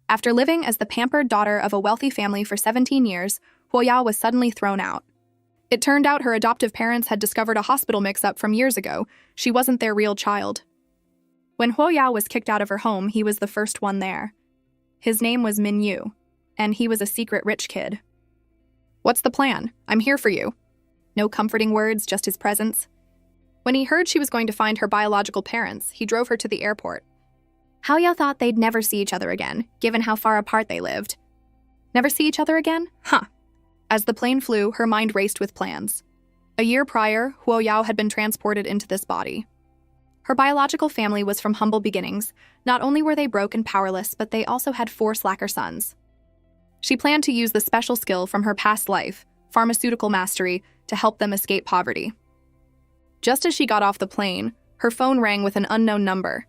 After living as the pampered daughter of a wealthy family for 17 years, Huoyao was suddenly thrown out. It turned out her adoptive parents had discovered a hospital mix-up from years ago. She wasn't their real child. When Huoyao was kicked out of her home, he was the first one there. His name was Min Yu, and he was a secret rich kid. "What's the plan? I'm here for you." No comforting words, just his presence. When he heard she was going to find her biological parents, he drove her to the airport. Haoyao thought they'd never see each other again, given how far apart they lived. Never see each other again? Huh. As the plane flew, her mind raced with plans. A year prior, Huoyao had been transported into this body. Her biological family was from humble beginnings. Not only were they broke and powerless, but they also had 4 slacker sons. She planned to use the special skill from her past life, pharmaceutical mastery, to help them escape poverty. Just as she got off the plane, her phone rang with an unknown number.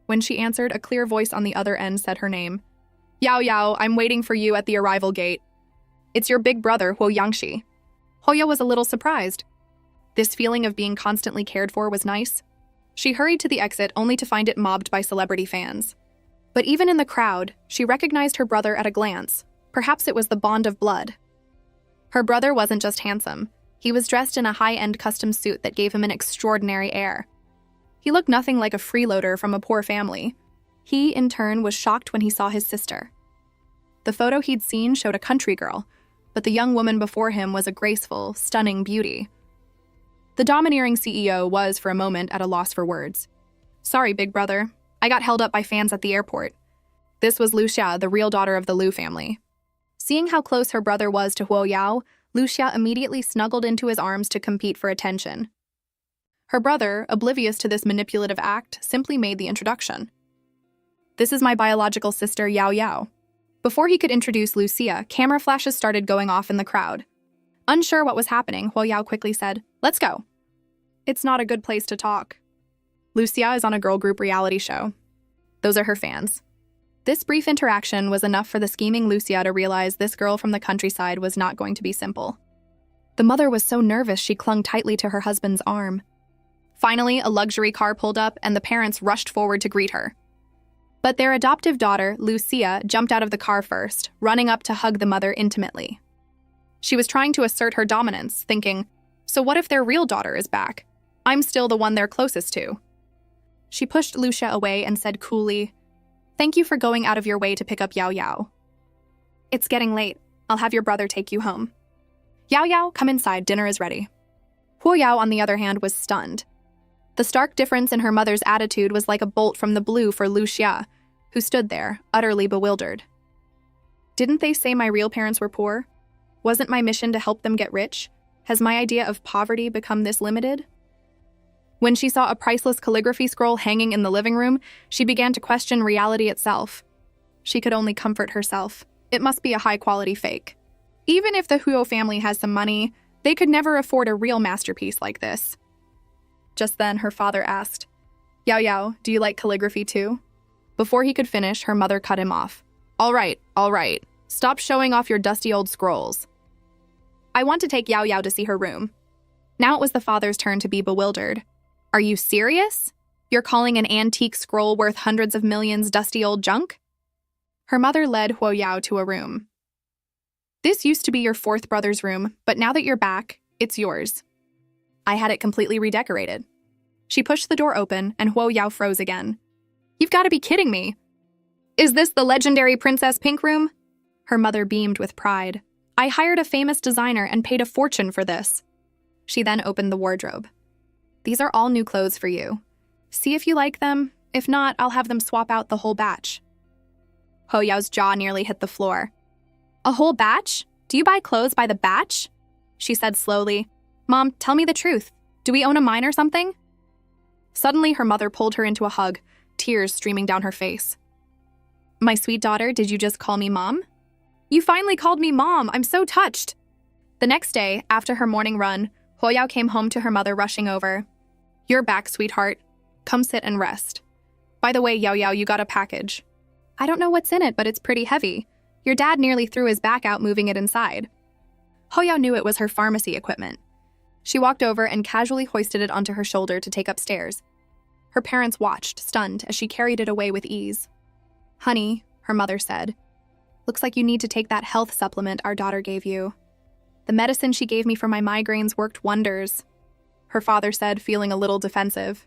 When she answered, a clear voice on the other end said her name. "Yao Yao, I'm waiting for you at the arrival gate. It's your big brother, Huo Yangxi." Huoya was a little surprised. This feeling of being constantly cared for was nice. She hurried to the exit only to find it mobbed by celebrity fans. But even in the crowd, she recognized her brother at a glance. Perhaps it was the bond of blood. Her brother wasn't just handsome. He was dressed in a high-end custom suit that gave him an extraordinary air. He looked nothing like a freeloader from a poor family. He, in turn, was shocked when he saw his sister. The photo he'd seen showed a country girl, but the young woman before him was a graceful, stunning beauty. The domineering CEO was, for a moment, at a loss for words. "Sorry, big brother. I got held up by fans at the airport." This was Lu Xia, the real daughter of the Lu family. Seeing how close her brother was to Huoyao, Lu Xia immediately snuggled into his arms to compete for attention. Her brother, oblivious to this manipulative act, simply made the introduction. "This is my biological sister, Yao Yao." Before he could introduce Lucia, camera flashes started going off in the crowd. Unsure what was happening, Huoyao quickly said, "Let's go." "It's not a good place to talk." Lucia is on a girl group reality show. Those are her fans. This brief interaction was enough for the scheming Lucia to realize this girl from the countryside was not going to be simple. The mother was so nervous she clung tightly to her husband's arm. Finally, a luxury car pulled up and the parents rushed forward to greet her. But their adoptive daughter, Lucia, jumped out of the car first, running up to hug the mother intimately. She was trying to assert her dominance, thinking, "So what if their real daughter is back? I'm still the one they're closest to." She pushed Lucia away and said coolly, "Thank you for going out of your way to pick up Yao Yao. It's getting late. I'll have your brother take you home. Yao Yao, come inside. Dinner is ready." Huoyao, on the other hand, was stunned. The stark difference in her mother's attitude was like a bolt from the blue for Lu Xia, who stood there, utterly bewildered. Didn't they say my real parents were poor? Wasn't my mission to help them get rich? Has my idea of poverty become this limited? When she saw a priceless calligraphy scroll hanging in the living room, she began to question reality itself. She could only comfort herself. It must be a high-quality fake. Even if the Huo family has some money, they could never afford a real masterpiece like this. Just then, her father asked, "Yao Yao, do you like calligraphy too?" Before he could finish, her mother cut him off. All right. Stop showing off your dusty old scrolls. I want to take Yao Yao to see her room." Now it was the father's turn to be bewildered. "Are you serious? You're calling an antique scroll worth hundreds of millions dusty old junk?" Her mother led Huoyao to a room. "This used to be your 4th brother's room, but now that you're back, it's yours. I had it completely redecorated." She pushed the door open, and Huoyao froze again. "You've got to be kidding me. Is this the legendary Princess Pink room?" Her mother beamed with pride. "I hired a famous designer and paid a fortune for this." She then opened the wardrobe. "These are all new clothes for you. See if you like them. If not, I'll have them swap out the whole batch." Huoyao's jaw nearly hit the floor. "A whole batch? Do you buy clothes by the batch?" She said slowly, "Mom, tell me the truth. Do we own a mine or something?" Suddenly, her mother pulled her into a hug, tears streaming down her face. "My sweet daughter, did you just call me Mom?" "You finally called me Mom. I'm so touched." The next day, after her morning run, Huoyao came home to her mother rushing over. "You're back, sweetheart. Come sit and rest. By the way, Yao Yao, you got a package. I don't know what's in it, but it's pretty heavy. Your dad nearly threw his back out moving it inside." Huoyao knew it was her pharmacy equipment. She walked over and casually hoisted it onto her shoulder to take upstairs. Her parents watched, stunned, as she carried it away with ease. "Honey, her mother said. Looks like you need to take that health supplement our daughter gave you. The medicine she gave me for my migraines worked wonders, her father said, feeling a little defensive.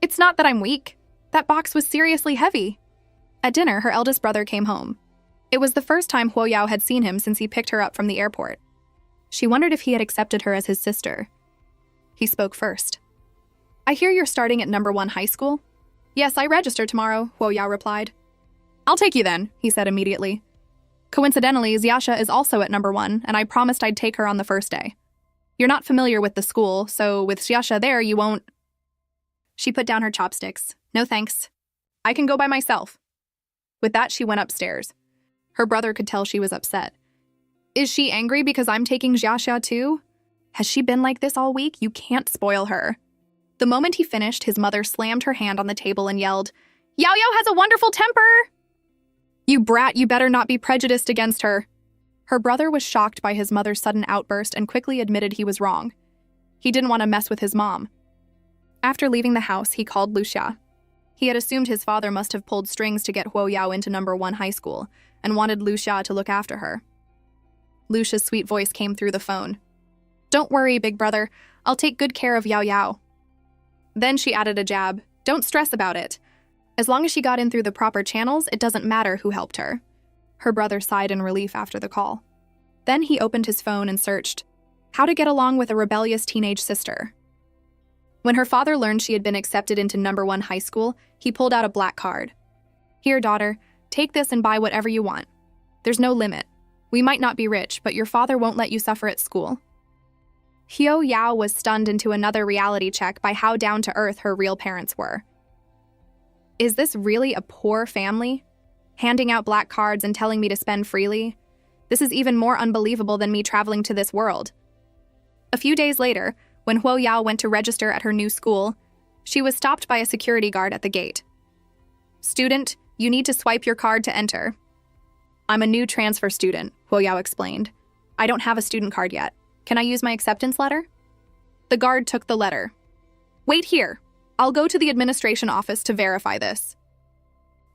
It's not that I'm weak. That box was seriously heavy. At dinner, her eldest brother came home. It was the first time Huo Yao had seen him since he picked her up from the airport. She wondered if he had accepted her as his sister. He spoke first. I hear you're starting at number 1 high school? Yes, I register tomorrow, Huo Yao replied. I'll take you then, he said immediately. Coincidentally, Xiaxia is also at number 1, and I promised I'd take her on the first day. You're not familiar with the school, so with Xiaxia there, you won't... She put down her chopsticks. No thanks. I can go by myself. With that, she went upstairs. Her brother could tell she was upset. Is she angry because I'm taking Xiaxia too? Has she been like this all week? You can't spoil her. The moment he finished, his mother slammed her hand on the table and yelled, Yao Yao has a wonderful temper! You brat, you better not be prejudiced against her. Her brother was shocked by his mother's sudden outburst and quickly admitted he was wrong. He didn't want to mess with his mom. After leaving the house, he called Lucia. He had assumed his father must have pulled strings to get Huo Yao into number 1 high school and wanted Lucia to look after her. Lucia's sweet voice came through the phone. Don't worry, big brother. I'll take good care of Yao Yao. Then she added a jab. Don't stress about it. As long as she got in through the proper channels, it doesn't matter who helped her. Her brother sighed in relief after the call. Then he opened his phone and searched, how to get along with a rebellious teenage sister. When her father learned she had been accepted into number 1 high school, he pulled out a black card. Here, daughter, take this and buy whatever you want. There's no limit. We might not be rich, but your father won't let you suffer at school. Huo Yao was stunned into another reality check by how down-to-earth her real parents were. Is this really a poor family? Handing out black cards and telling me to spend freely? This is even more unbelievable than me traveling to this world. A few days later, when Huo Yao went to register at her new school, she was stopped by a security guard at the gate. Student, you need to swipe your card to enter. I'm a new transfer student, Huo Yao explained. I don't have a student card yet. Can I use my acceptance letter? The guard took the letter. Wait here. I'll go to the administration office to verify this.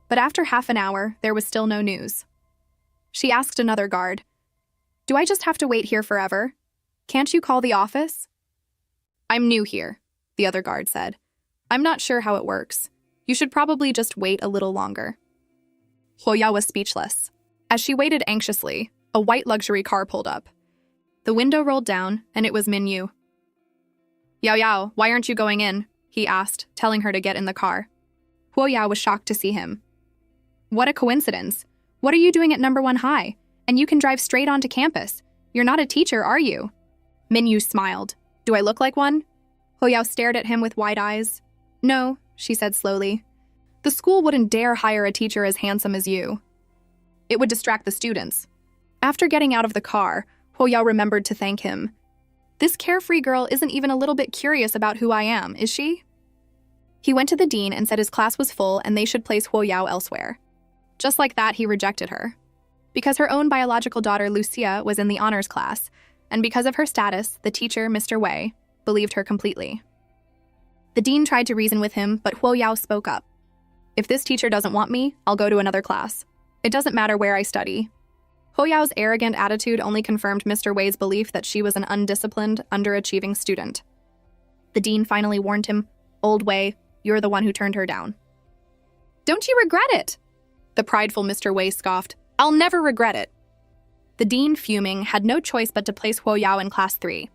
But after half an hour, there was still no news. She asked another guard, Do I just have to wait here forever? Can't you call the office? I'm new here, the other guard said. I'm not sure how it works. You should probably just wait a little longer. Huo Yao was speechless. As she waited anxiously, a white luxury car pulled up. The window rolled down, and it was Min Yu. Yao Yao, why aren't you going in? He asked, telling her to get in the car. Huo Yao was shocked to see him. What a coincidence. What are you doing at number 1 high? And you can drive straight onto campus. You're not a teacher, are you? Min Yu smiled. Do I look like one? Huo Yao stared at him with wide eyes. No, she said slowly. The school wouldn't dare hire a teacher as handsome as you. It would distract the students. After getting out of the car, Huo Yao remembered to thank him. This carefree girl isn't even a little bit curious about who I am, is she? He went to the dean and said his class was full and they should place Huo Yao elsewhere. Just like that, he rejected her. Because her own biological daughter, Lucia, was in the honors class, and because of her status, the teacher, Mr. Wei, believed her completely. The dean tried to reason with him, but Huo Yao spoke up. If this teacher doesn't want me, I'll go to another class. It doesn't matter where I study. Huo Yao's arrogant attitude only confirmed Mr. Wei's belief that she was an undisciplined, underachieving student. The dean finally warned him, Old Wei, you're the one who turned her down. Don't you regret it? The prideful Mr. Wei scoffed. I'll never regret it. The dean, fuming, had no choice but to place Huo Yao in Class 3.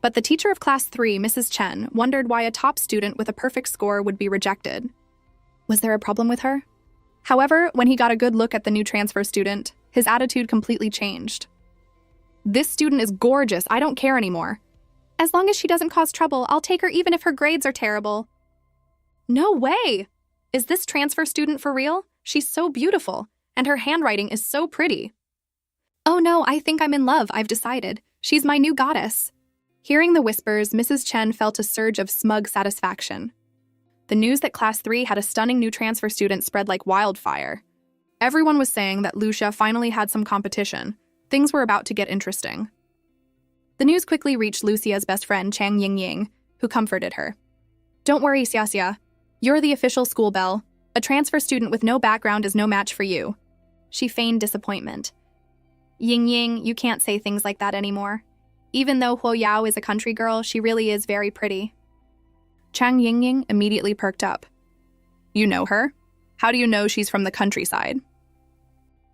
But the teacher of Class 3, Mrs. Chen, wondered why a top student with a perfect score would be rejected. Was there a problem with her? However, when he got a good look at the new transfer student, his attitude completely changed. This student is gorgeous, I don't care anymore. As long as she doesn't cause trouble, I'll take her even if her grades are terrible. No way! Is this transfer student for real? She's so beautiful, and her handwriting is so pretty. Oh no, I think I'm in love, I've decided. She's my new goddess. Hearing the whispers, Mrs. Chen felt a surge of smug satisfaction. The news that Class 3 had a stunning new transfer student spread like wildfire. Everyone was saying that Lucia finally had some competition. Things were about to get interesting. The news quickly reached Lucia's best friend, Chang Yingying, who comforted her. Don't worry, Xiaxia. You're the official school belle. A transfer student with no background is no match for you. She feigned disappointment. Ying Ying, you can't say things like that anymore. Even though Huo Yao is a country girl, she really is very pretty. Chang Ying Ying immediately perked up. You know her? How do you know she's from the countryside?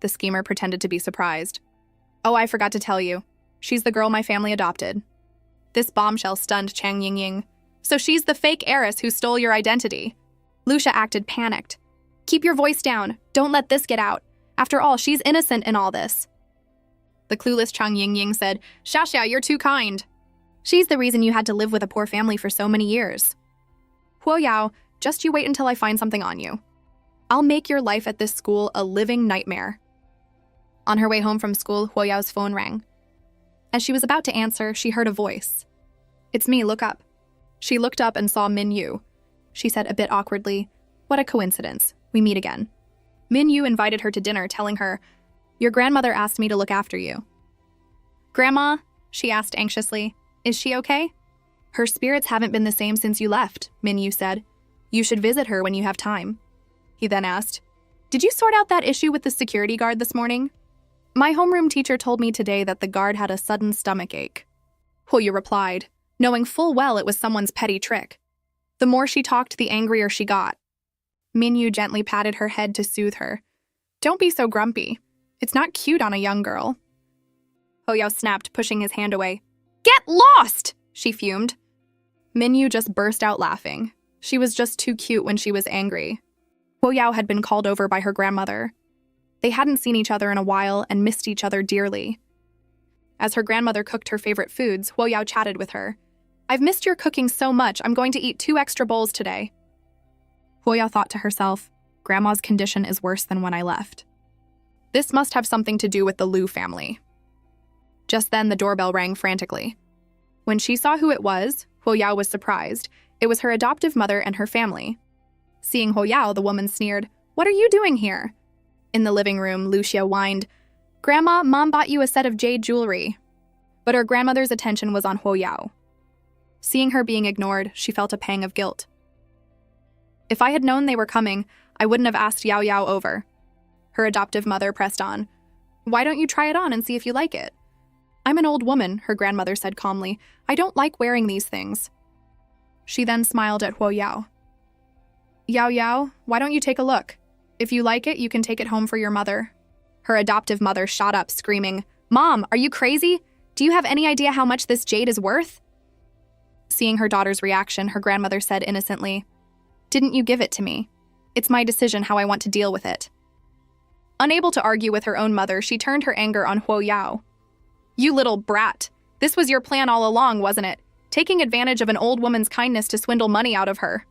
The schemer pretended to be surprised. Oh, I forgot to tell you. She's the girl my family adopted. This bombshell stunned Chang Ying Ying. So she's the fake heiress who stole your identity. Lucia acted panicked. Keep your voice down. Don't let this get out. After all, she's innocent in all this. The clueless Chang Ying Ying said, Xia, you're too kind. She's the reason you had to live with a poor family for so many years. Huo Yao, just you wait until I find something on you. I'll make your life at this school a living nightmare. On her way home from school, Huo Yao's phone rang. As she was about to answer, she heard a voice. It's me, look up. She looked up and saw Min Yu. She said a bit awkwardly, What a coincidence. We meet again. Min Yu invited her to dinner, telling her, Your grandmother asked me to look after you. Grandma, she asked anxiously, is she okay? Her spirits haven't been the same since you left, Min Yu said. You should visit her when you have time. He then asked, Did you sort out that issue with the security guard this morning? My homeroom teacher told me today that the guard had a sudden stomach ache. Huo Yu replied, knowing full well it was someone's petty trick. The more she talked, the angrier she got. Min Yu gently patted her head to soothe her. Don't be so grumpy. It's not cute on a young girl. Huo Yao snapped, pushing his hand away. Get lost! She fumed. Min Yu just burst out laughing. She was just too cute when she was angry. Huo Yao had been called over by her grandmother. They hadn't seen each other in a while and missed each other dearly. As her grandmother cooked her favorite foods, Huo Yao chatted with her. I've missed your cooking so much, I'm going to eat 2 extra bowls today. Huo Yao thought to herself, Grandma's condition is worse than when I left. This must have something to do with the Liu family. Just then, the doorbell rang frantically. When she saw who it was, Huo Yao was surprised. It was her adoptive mother and her family. Seeing Huo Yao, the woman sneered, What are you doing here? In the living room, Lucia whined, Grandma, Mom bought you a set of jade jewelry. But her grandmother's attention was on Huo Yao. Seeing her being ignored, she felt a pang of guilt. If I had known they were coming, I wouldn't have asked Yao Yao over. Her adoptive mother pressed on. Why don't you try it on and see if you like it? I'm an old woman, her grandmother said calmly. I don't like wearing these things. She then smiled at Huo Yao. Yao Yao, why don't you take a look? If you like it, you can take it home for your mother. Her adoptive mother shot up, screaming, Mom, are you crazy? Do you have any idea how much this jade is worth? Seeing her daughter's reaction, her grandmother said innocently, Didn't you give it to me? It's my decision how I want to deal with it. Unable to argue with her own mother, she turned her anger on Huo Yao. You little brat. This was your plan all along, wasn't it? Taking advantage of an old woman's kindness to swindle money out of her.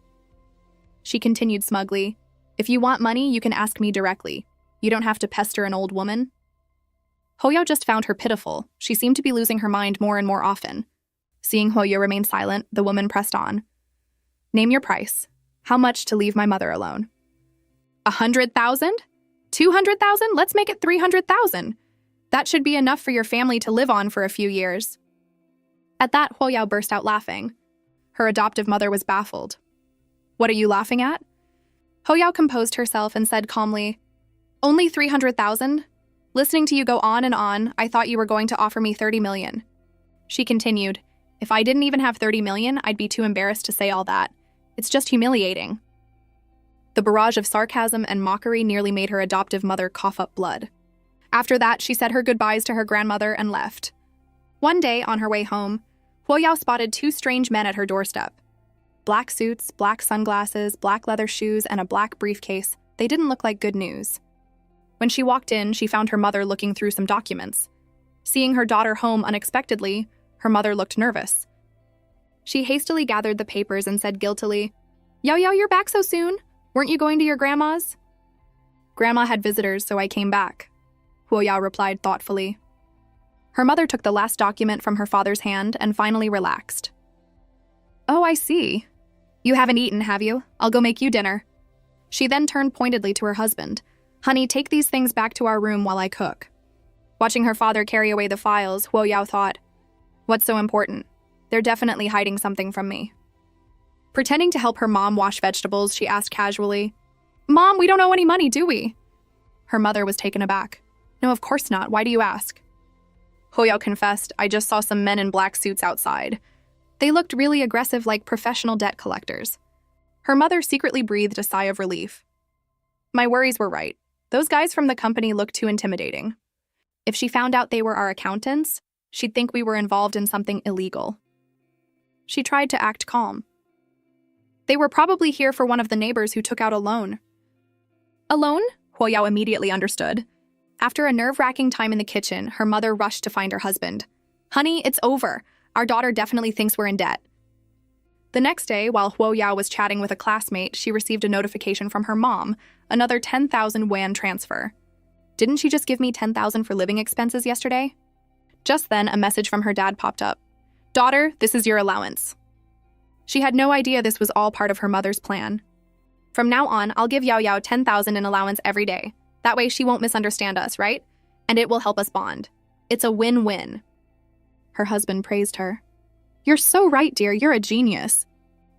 She continued smugly, If you want money, you can ask me directly. You don't have to pester an old woman. Huo Yao just found her pitiful. She seemed to be losing her mind more and more often. Seeing Huo Yao remain silent, the woman pressed on. Name your price. How much to leave my mother alone? 100,000? 200,000? Let's make it 300,000. That should be enough for your family to live on for a few years. At that, Huo Yao burst out laughing. Her adoptive mother was baffled. What are you laughing at? Huo Yao composed herself and said calmly, Only 300,000? Listening to you go on and on, I thought you were going to offer me 30 million. She continued, If I didn't even have 30 million, I'd be too embarrassed to say all that. It's just humiliating. The barrage of sarcasm and mockery nearly made her adoptive mother cough up blood. After that, she said her goodbyes to her grandmother and left. One day, on her way home, Huo Yao spotted 2 strange men at her doorstep. Black suits, black sunglasses, black leather shoes, and a black briefcase. They didn't look like good news. When she walked in, she found her mother looking through some documents. Seeing her daughter home unexpectedly, her mother looked nervous. She hastily gathered the papers and said guiltily, Yao Yao, you're back so soon? Weren't you going to your grandma's? Grandma had visitors, so I came back, Huo Yao replied thoughtfully. Her mother took the last document from her father's hand and finally relaxed. Oh, I see. You haven't eaten, have you? I'll go make you dinner. She then turned pointedly to her husband. Honey, take these things back to our room while I cook. Watching her father carry away the files, Huo Yao thought, What's so important? They're definitely hiding something from me. Pretending to help her mom wash vegetables, she asked casually, Mom, we don't owe any money, do we? Her mother was taken aback. No, of course not. Why do you ask? Huoyao confessed, I just saw some men in black suits outside. They looked really aggressive like professional debt collectors. Her mother secretly breathed a sigh of relief. My worries were right. Those guys from the company looked too intimidating. If she found out they were our accountants, she'd think we were involved in something illegal. She tried to act calm. They were probably here for one of the neighbors who took out a loan. A loan? Huoyao immediately understood. After a nerve-wracking time in the kitchen, her mother rushed to find her husband. Honey, it's over. Our daughter definitely thinks we're in debt. The next day, while Huoyao was chatting with a classmate, she received a notification from her mom, another 10,000 yuan transfer. Didn't she just give me 10,000 for living expenses yesterday? Just then, a message from her dad popped up. Daughter, this is your allowance. She had no idea this was all part of her mother's plan. From now on, I'll give Yao Yao 10,000 in allowance every day. That way she won't misunderstand us, right? And it will help us bond. It's a win-win. Her husband praised her. You're so right, dear. You're a genius.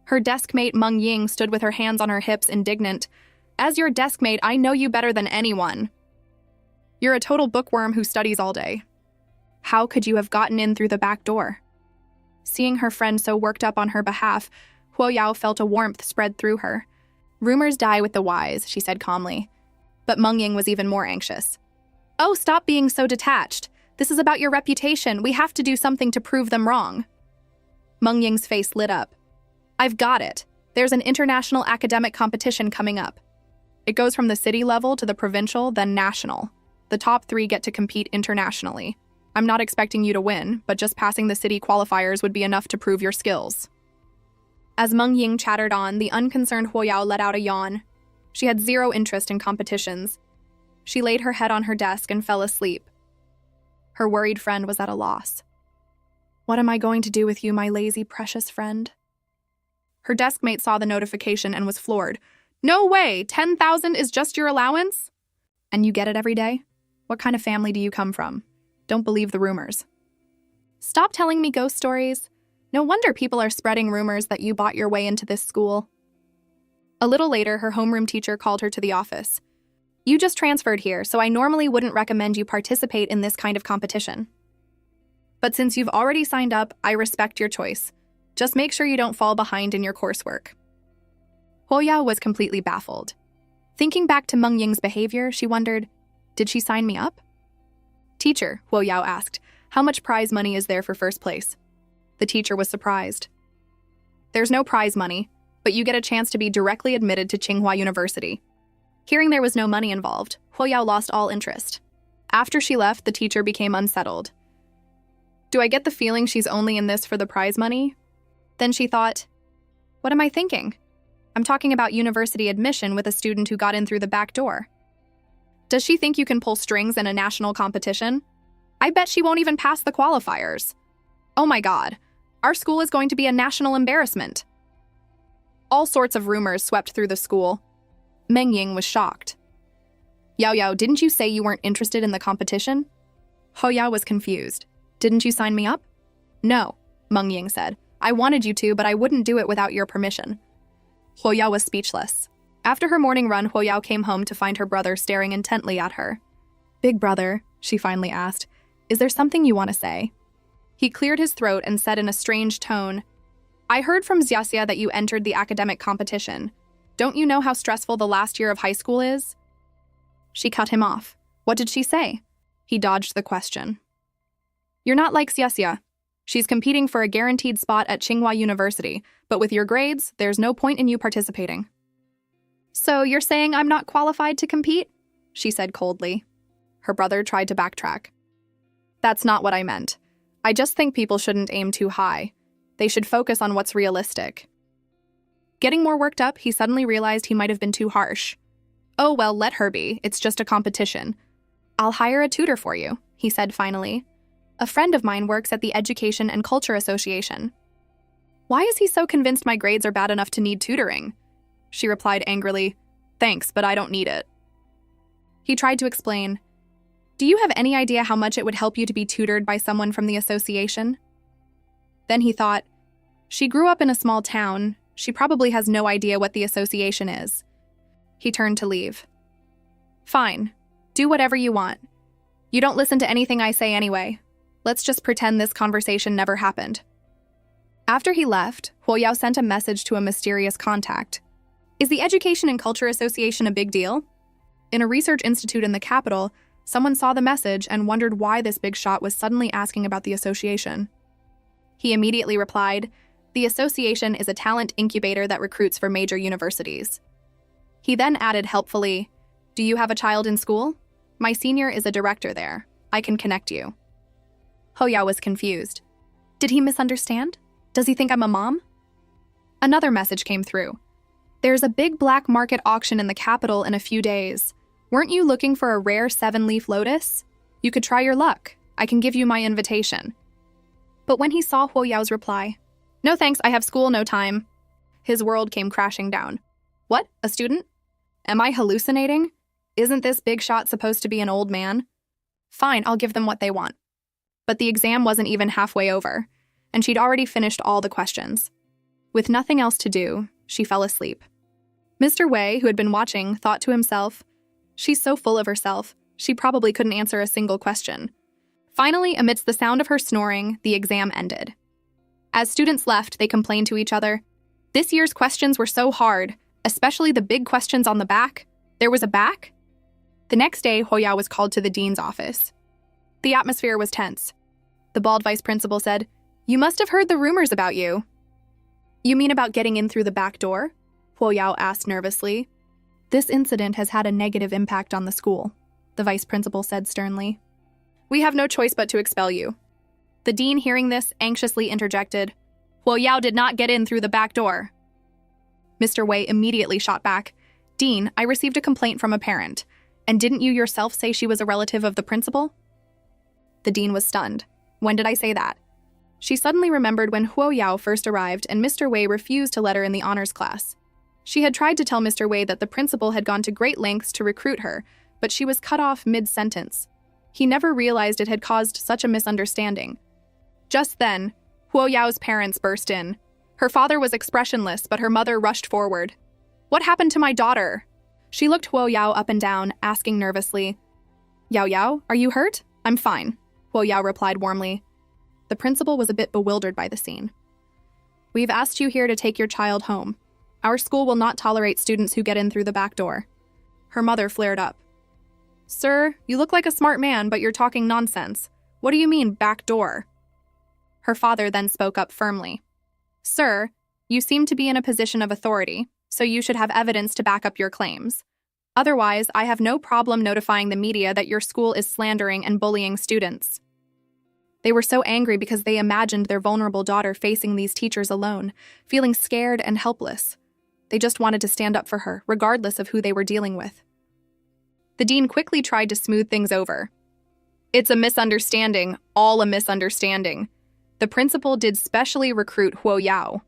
Her deskmate Meng Ying stood with her hands on her hips, indignant. As your deskmate, I know you better than anyone. You're a total bookworm who studies all day. How could you have gotten in through the back door? Seeing her friend so worked up on her behalf, Huoyao felt a warmth spread through her. Rumors die with the wise, she said calmly. But Meng Ying was even more anxious. Oh, stop being so detached. This is about your reputation. We have to do something to prove them wrong. Meng Ying's face lit up. I've got it. There's an international academic competition coming up. It goes from the city level to the provincial, then national. The top 3 get to compete internationally. I'm not expecting you to win, but just passing the city qualifiers would be enough to prove your skills. As Meng Ying chattered on, the unconcerned Huoyao let out a yawn. She had zero interest in competitions. She laid her head on her desk and fell asleep. Her worried friend was at a loss. What am I going to do with you, my lazy, precious friend? Her deskmate saw the notification and was floored. No way! 10,000 is just your allowance? And you get it every day? What kind of family do you come from? Don't believe the rumors. Stop telling me ghost stories. No wonder people are spreading rumors that you bought your way into this school. A little later, her homeroom teacher called her to the office. You just transferred here, so I normally wouldn't recommend you participate in this kind of competition. But since you've already signed up, I respect your choice. Just make sure you don't fall behind in your coursework. Huoyao was completely baffled. Thinking back to Meng Ying's behavior, she wondered, did she sign me up? Teacher, Huoyao asked, how much prize money is there for first place? The teacher was surprised. There's no prize money, but you get a chance to be directly admitted to Tsinghua University. Hearing there was no money involved, Huoyao lost all interest. After she left, the teacher became unsettled. Do I get the feeling she's only in this for the prize money? Then she thought, what am I thinking? I'm talking about university admission with a student who got in through the back door. Does she think you can pull strings in a national competition? I bet she won't even pass the qualifiers. Oh my God, our school is going to be a national embarrassment. All sorts of rumors swept through the school. Meng Ying was shocked. Yao Yao, didn't you say you weren't interested in the competition? Huoyao was confused. Didn't you sign me up? No, Meng Ying said. I wanted you to, but I wouldn't do it without your permission. Huoyao was speechless. After her morning run, Huoyao came home to find her brother staring intently at her. Big brother, she finally asked, is there something you want to say? He cleared his throat and said in a strange tone, I heard from Xiaxia that you entered the academic competition. Don't you know how stressful the last year of high school is? She cut him off. What did she say? He dodged the question. You're not like Xiaxia. She's competing for a guaranteed spot at Tsinghua University, but with your grades, there's no point in you participating. So you're saying I'm not qualified to compete? She said coldly. Her brother tried to backtrack. That's not what I meant. I just think people shouldn't aim too high. They should focus on what's realistic. Getting more worked up, he suddenly realized he might have been too harsh. Oh, well, let her be. It's just a competition. I'll hire a tutor for you, he said finally. A friend of mine works at the Education and Culture Association. Why is he so convinced my grades are bad enough to need tutoring? She replied angrily, Thanks, but I don't need it. He tried to explain, Do you have any idea how much it would help you to be tutored by someone from the association? Then he thought, She grew up in a small town. She probably has no idea what the association is. He turned to leave. Fine. Do whatever you want. You don't listen to anything I say anyway. Let's just pretend this conversation never happened. After he left, Huoyao sent a message to a mysterious contact. Is the Education and Culture Association a big deal? In a research institute in the capital, someone saw the message and wondered why this big shot was suddenly asking about the association. He immediately replied, "The association is a talent incubator that recruits for major universities." He then added helpfully, "Do you have a child in school? My senior is a director there. I can connect you." Huoyao was confused. Did he misunderstand? Does he think I'm a mom? Another message came through. There's a big black market auction in the capital in a few days. Weren't you looking for a rare 7-leaf lotus? You could try your luck. I can give you my invitation. But when he saw Huoyao's reply, "No thanks, I have school, no time," his world came crashing down. What, a student? Am I hallucinating? Isn't this big shot supposed to be an old man? Fine, I'll give them what they want. But the exam wasn't even halfway over, and she'd already finished all the questions. With nothing else to do, she fell asleep. Mr. Wei, who had been watching, thought to himself, "She's so full of herself, she probably couldn't answer a single question." Finally, amidst the sound of her snoring, the exam ended. As students left, they complained to each other, "This year's questions were so hard, especially the big questions on the back. There was a back?" The next day, Huoyao was called to the dean's office. The atmosphere was tense. The bald vice principal said, "You must have heard the rumors about you." "You mean about getting in through the back door?" Huoyao asked nervously. "This incident has had a negative impact on the school," the vice principal said sternly. "We have no choice but to expel you." The dean, hearing this, anxiously interjected, "Huoyao did not get in through the back door." Mr. Wei immediately shot back, "Dean, I received a complaint from a parent, and didn't you yourself say she was a relative of the principal?" The dean was stunned. "When did I say that?" She suddenly remembered when Huoyao first arrived and Mr. Wei refused to let her in the honors class. She had tried to tell Mr. Wei that the principal had gone to great lengths to recruit her, but she was cut off mid-sentence. He never realized it had caused such a misunderstanding. Just then, Huoyao's parents burst in. Her father was expressionless, but her mother rushed forward. "What happened to my daughter?" She looked Huoyao up and down, asking nervously, "Yao Yao, are you hurt?" "I'm fine," Huoyao replied warmly. The principal was a bit bewildered by the scene. "We've asked you here to take your child home. Our school will not tolerate students who get in through the back door." Her mother flared up. "Sir, you look like a smart man, but you're talking nonsense. What do you mean, back door?" Her father then spoke up firmly. "Sir, you seem to be in a position of authority, so you should have evidence to back up your claims. Otherwise, I have no problem notifying the media that your school is slandering and bullying students." They were so angry because they imagined their vulnerable daughter facing these teachers alone, feeling scared and helpless. They just wanted to stand up for her, regardless of who they were dealing with. The dean quickly tried to smooth things over. "It's a misunderstanding, all a misunderstanding. The principal did specially recruit Huoyao."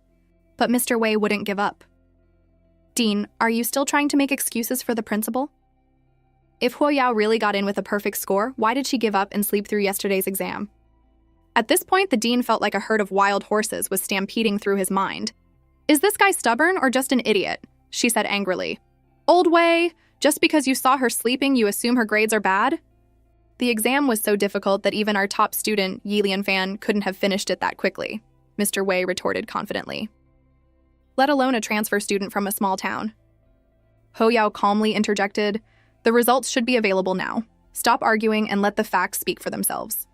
But Mr. Wei wouldn't give up. "Dean, are you still trying to make excuses for the principal? If Huoyao really got in with a perfect score, why did she give up and sleep through yesterday's exam?" At this point, the dean felt like a herd of wild horses was stampeding through his mind. "Is this guy stubborn or just an idiot?" she said angrily. "Old Wei, just because you saw her sleeping, you assume her grades are bad?" The exam was so difficult that even our top student, Yi Lianfan, couldn't have finished it that quickly, Mr. Wei retorted confidently. "Let alone a transfer student from a small town." Huoyao calmly interjected, "The results should be available now. Stop arguing and let the facts speak for themselves."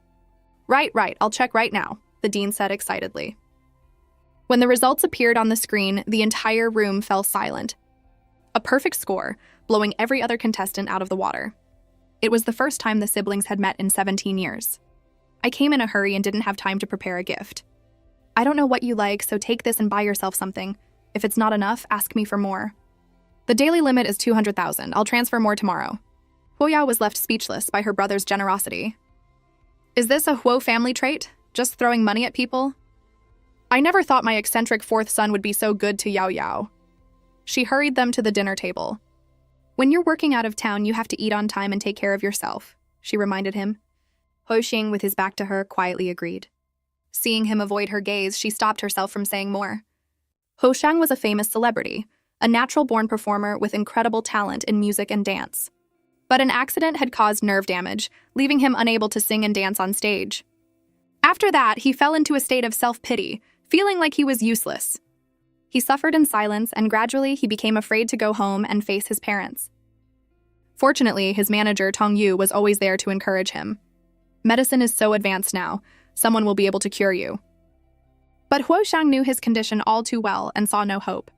Right, I'll check right now," the dean said excitedly. When the results appeared on the screen, the entire room fell silent. A perfect score, blowing every other contestant out of the water. It was the first time the siblings had met in 17 years. "I came in a hurry and didn't have time to prepare a gift. I don't know what you like, so take this and buy yourself something. If it's not enough, ask me for more. The daily limit is 200,000. I'll transfer more tomorrow." Huoyao was left speechless by her brother's generosity. "Is this a Huo family trait? Just throwing money at people? I never thought my eccentric fourth son would be so good to Yao Yao." She hurried them to the dinner table. "When you're working out of town, you have to eat on time and take care of yourself," she reminded him. Ho Xing, with his back to her, quietly agreed. Seeing him avoid her gaze, she stopped herself from saying more. Ho Shang was a famous celebrity, a natural-born performer with incredible talent in music and dance. but an accident had caused nerve damage, leaving him unable to sing and dance on stage. After that, he fell into a state of self-pity, feeling like he was useless. He suffered in silence, and gradually he became afraid to go home and face his parents. Fortunately, his manager, Tong Yu, was always there to encourage him. Medicine is so advanced now, someone will be able to cure you. But Huo Shang knew his condition all too well and saw no hope.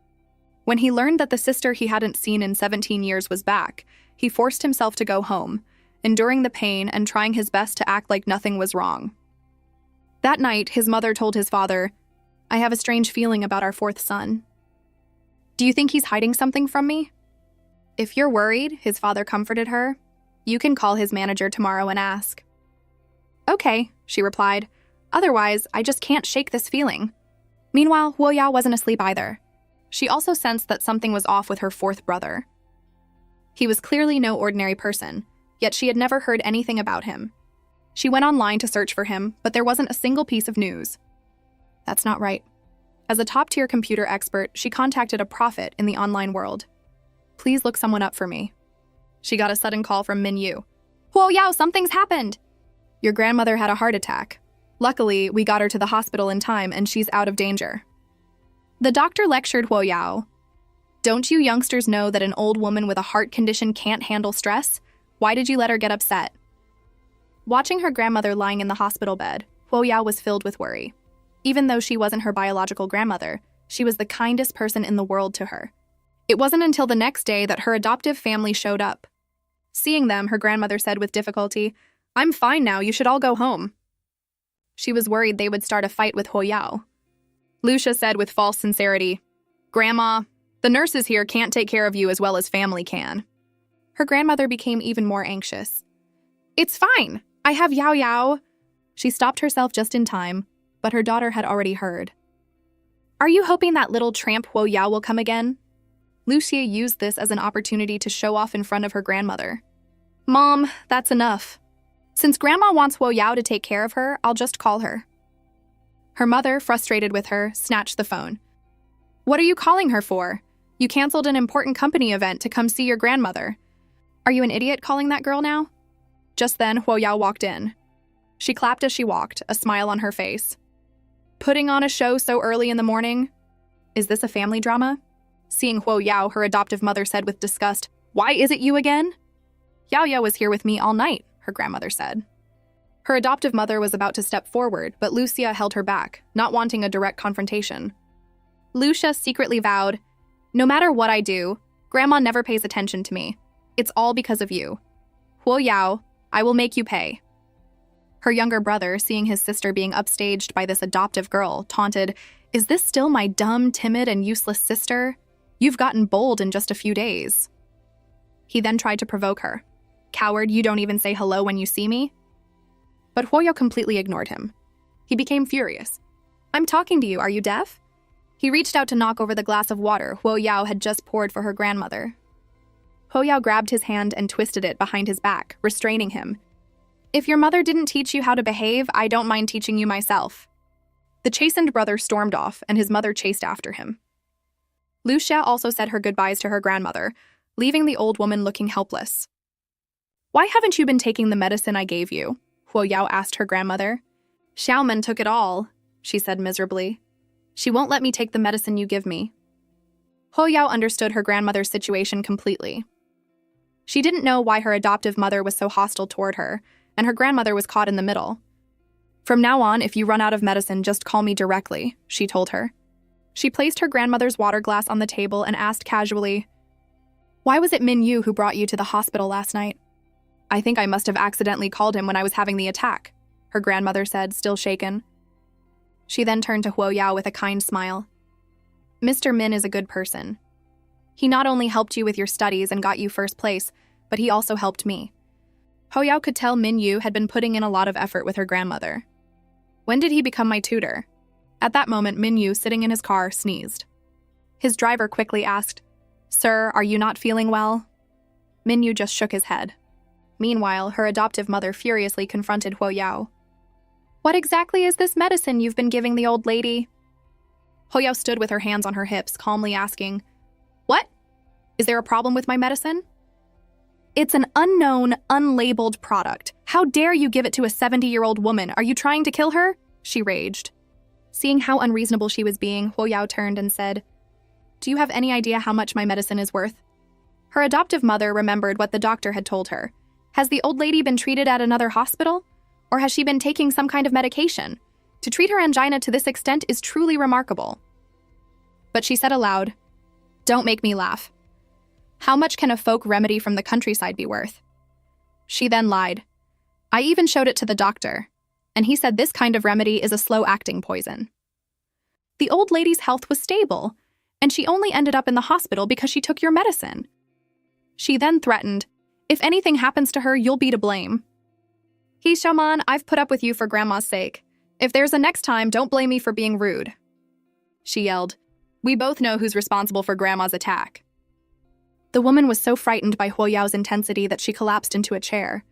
When he learned that the sister he hadn't seen in 17 years was back, he forced himself to go home, enduring the pain and trying his best to act like nothing was wrong. That night, his mother told his father, "I have a strange feeling about our fourth son. Do you think he's hiding something from me?" "If you're worried," his father comforted her, "you can call his manager tomorrow and ask." "Okay," she replied. "Otherwise, I just can't shake this feeling." Meanwhile, Huo Yao wasn't asleep either. She also sensed that something was off with her fourth brother. He was clearly no ordinary person, yet she had never heard anything about him. She went online to search for him, but there wasn't a single piece of news. That's not right. As a top-tier computer expert, she contacted a prophet in the online world. "Please look someone up for me." She got a sudden call from Min Yu. "Huo Yao, something's happened!" "Your grandmother had a heart attack. Luckily, we got her to the hospital in time and she's out of danger." The doctor lectured Huo Yao. "Don't you youngsters know that an old woman with a heart condition can't handle stress? Why did you let her get upset?" Watching her grandmother lying in the hospital bed, Huo Yao was filled with worry. Even though she wasn't her biological grandmother, she was the kindest person in the world to her. It wasn't until the next day that her adoptive family showed up. Seeing them, her grandmother said with difficulty, "I'm fine now, you should all go home." She was worried they would start a fight with Huo Yao. Lucia said with false sincerity, "Grandma, the nurses here can't take care of you as well as family can." Her grandmother became even more anxious. "It's fine. I have Yao Yao." She stopped herself just in time, but her daughter had already heard. "Are you hoping that little tramp Huo Yao will come again?" Lucia used this as an opportunity to show off in front of her grandmother. "Mom, that's enough. Since Grandma wants Huo Yao to take care of her, I'll just call her." Her mother, frustrated with her, snatched the phone. "What are you calling her for? You canceled an important company event to come see your grandmother. Are you an idiot calling that girl now?" Just then, Huo Yao walked in. She clapped as she walked, a smile on her face. "Putting on a show so early in the morning? Is this a family drama?" Seeing Huo Yao, her adoptive mother said with disgust, "Why is it you again?" "Yao Yao was here with me all night," her grandmother said. Her adoptive mother was about to step forward, but Lucia held her back, not wanting a direct confrontation. Lucia secretly vowed, "No matter what I do, Grandma never pays attention to me. It's all because of you. Huo Yao, I will make you pay." Her younger brother, seeing his sister being upstaged by this adoptive girl, taunted, "Is this still my dumb, timid, and useless sister? You've gotten bold in just a few days." He then tried to provoke her. "Coward, you don't even say hello when you see me?" But Huo Yao completely ignored him. He became furious. "I'm talking to you, are you deaf?" He reached out to knock over the glass of water Huo Yao had just poured for her grandmother. Huo Yao grabbed his hand and twisted it behind his back, restraining him. "If your mother didn't teach you how to behave, I don't mind teaching you myself." The chastened brother stormed off, and his mother chased after him. Lucia also said her goodbyes to her grandmother, leaving the old woman looking helpless. "Why haven't you been taking the medicine I gave you?" Huo Yao asked her grandmother. "Xiaomen took it all," she said miserably. "She won't let me take the medicine you give me." Huo Yao understood her grandmother's situation completely. She didn't know why her adoptive mother was so hostile toward her, and her grandmother was caught in the middle. "From now on, if you run out of medicine, just call me directly," she told her. She placed her grandmother's water glass on the table and asked casually, "Why was it Min Yu who brought you to the hospital last night?" "I think I must have accidentally called him when I was having the attack," her grandmother said, still shaken. She then turned to Huo Yao with a kind smile. "Mr. Min is a good person. He not only helped you with your studies and got you first place, but he also helped me." Huo Yao could tell Min Yu had been putting in a lot of effort with her grandmother. "When did he become my tutor?" At that moment, Min Yu, sitting in his car, sneezed. His driver quickly asked, "Sir, are you not feeling well?" Min Yu just shook his head. Meanwhile, her adoptive mother furiously confronted Huo Yao. "What exactly is this medicine you've been giving the old lady?" Huo Yao stood with her hands on her hips, calmly asking, "What? Is there a problem with my medicine?" It's an unknown, unlabeled product. How dare you give it to a 70-year-old woman? Are you trying to kill her? She raged. Seeing how unreasonable she was being, Huoyao turned and said, "Do you have any idea how much my medicine is worth?" Her adoptive mother remembered what the doctor had told her. Has the old lady been treated at another hospital? Or has she been taking some kind of medication? To treat her angina to this extent is truly remarkable. But she said aloud, "Don't make me laugh. How much can a folk remedy from the countryside be worth?" She then lied. "I even showed it to the doctor, and he said this kind of remedy is a slow-acting poison." The old lady's health was stable, and she only ended up in the hospital because she took your medicine. She then threatened, "If anything happens to her, you'll be to blame." "He shaman, I've put up with you for Grandma's sake. If there's a next time, don't blame me for being rude." She yelled, "We both know who's responsible for Grandma's attack." The woman was so frightened by Huoyao's intensity that she collapsed into a chair.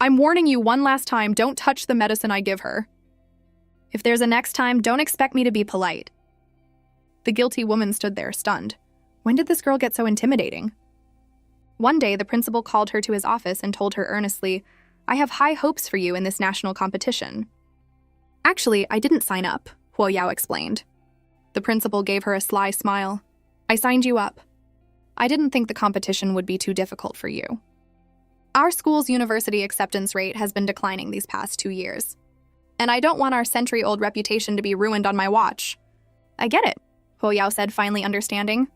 "I'm warning you one last time, don't touch the medicine I give her. If there's a next time, don't expect me to be polite." The guilty woman stood there, stunned. When did this girl get so intimidating? One day, the principal called her to his office and told her earnestly, "I have high hopes for you in this national competition." "Actually, I didn't sign up," Huoyao explained. The principal gave her a sly smile. "I signed you up. I didn't think the competition would be too difficult for you. Our school's university acceptance rate has been declining these past 2 years, and I don't want our century-old reputation to be ruined on my watch." "I get it," Huoyao said, finally understanding.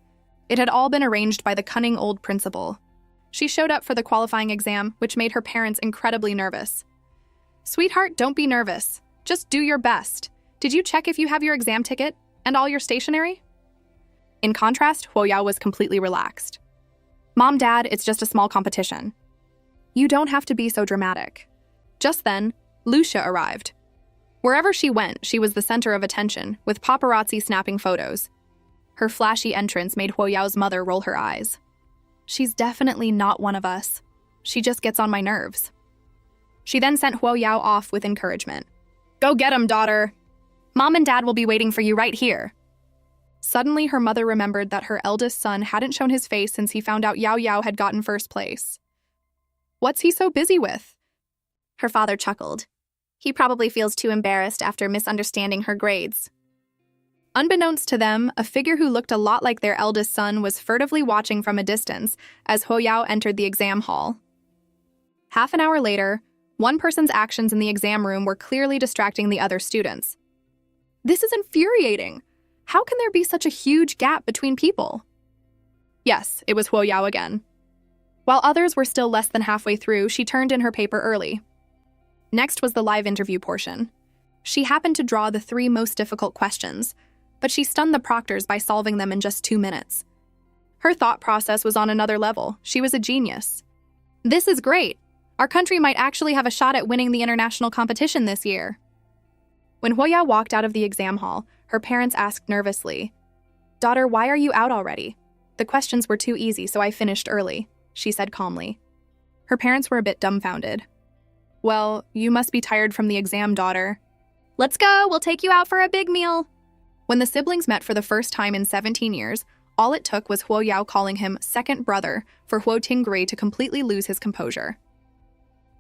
It had all been arranged by the cunning old principal. She showed up for the qualifying exam, which made her parents incredibly nervous. "Sweetheart, don't be nervous. Just do your best. Did you check if you have your exam ticket and all your stationery?" In contrast, Huoyao was completely relaxed. "Mom, Dad, it's just a small competition. You don't have to be so dramatic." Just then, Lucia arrived. Wherever she went, she was the center of attention, with paparazzi snapping photos. Her flashy entrance made Huoyao's mother roll her eyes. "She's definitely not one of us. She just gets on my nerves." She then sent Huoyao off with encouragement. "Go get him, daughter. Mom and Dad will be waiting for you right here." Suddenly, her mother remembered that her eldest son hadn't shown his face since he found out Yao Yao had gotten first place. What's he so busy with? Her father chuckled. He probably feels too embarrassed after misunderstanding her grades. Unbeknownst to them, a figure who looked a lot like their eldest son was furtively watching from a distance as Huoyao entered the exam hall. Half an hour later, one person's actions in the exam room were clearly distracting the other students. "This is infuriating. How can there be such a huge gap between people?" Yes, it was Huoyao again. While others were still less than halfway through, she turned in her paper early. Next was the live interview portion. She happened to draw the 3 most difficult questions, but she stunned the proctors by solving them in just 2 minutes. Her thought process was on another level. She was a genius. "This is great. Our country might actually have a shot at winning the international competition this year." When Huoyao walked out of the exam hall, her parents asked nervously, "Daughter, why are you out already?" "The questions were too easy, so I finished early," she said calmly. Her parents were a bit dumbfounded. "Well, you must be tired from the exam, daughter." "Let's go, we'll take you out for a big meal." When the siblings met for the first time in 17 years, all it took was Huoyao calling him second brother for Huo Tinggui to completely lose his composure.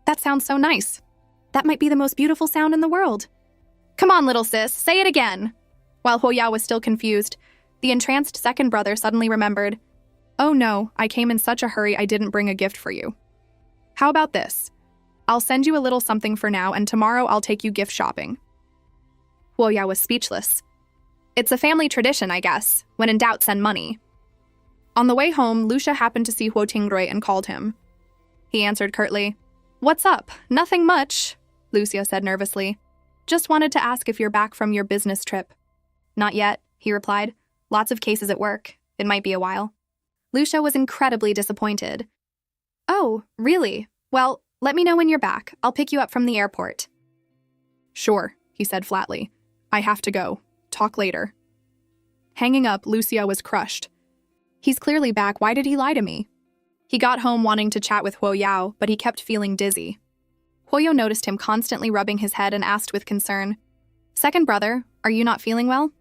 "That sounds so nice. That might be the most beautiful sound in the world." "Come on, little sis, say it again." While Huoyao was still confused, the entranced second brother suddenly remembered, "Oh no, I came in such a hurry I didn't bring a gift for you. How about this? I'll send you a little something for now, and tomorrow I'll take you gift shopping." Huoyao was speechless. "It's a family tradition, I guess. When in doubt, send money." On the way home, Lucia happened to see Huo Tinggui and called him. He answered curtly. "What's up? Nothing much," Lucia said nervously. "Just wanted to ask if you're back from your business trip." "Not yet," he replied. "Lots of cases at work. It might be a while." Lucia was incredibly disappointed. "Oh, really? Well, let me know when you're back. I'll pick you up from the airport." "Sure," he said flatly. "I have to go. Talk later." Hanging up, Lucia was crushed. He's clearly back. Why did he lie to me? He got home wanting to chat with Huoyao, but he kept feeling dizzy. Huoyao noticed him constantly rubbing his head and asked with concern, "Second brother, are you not feeling well?"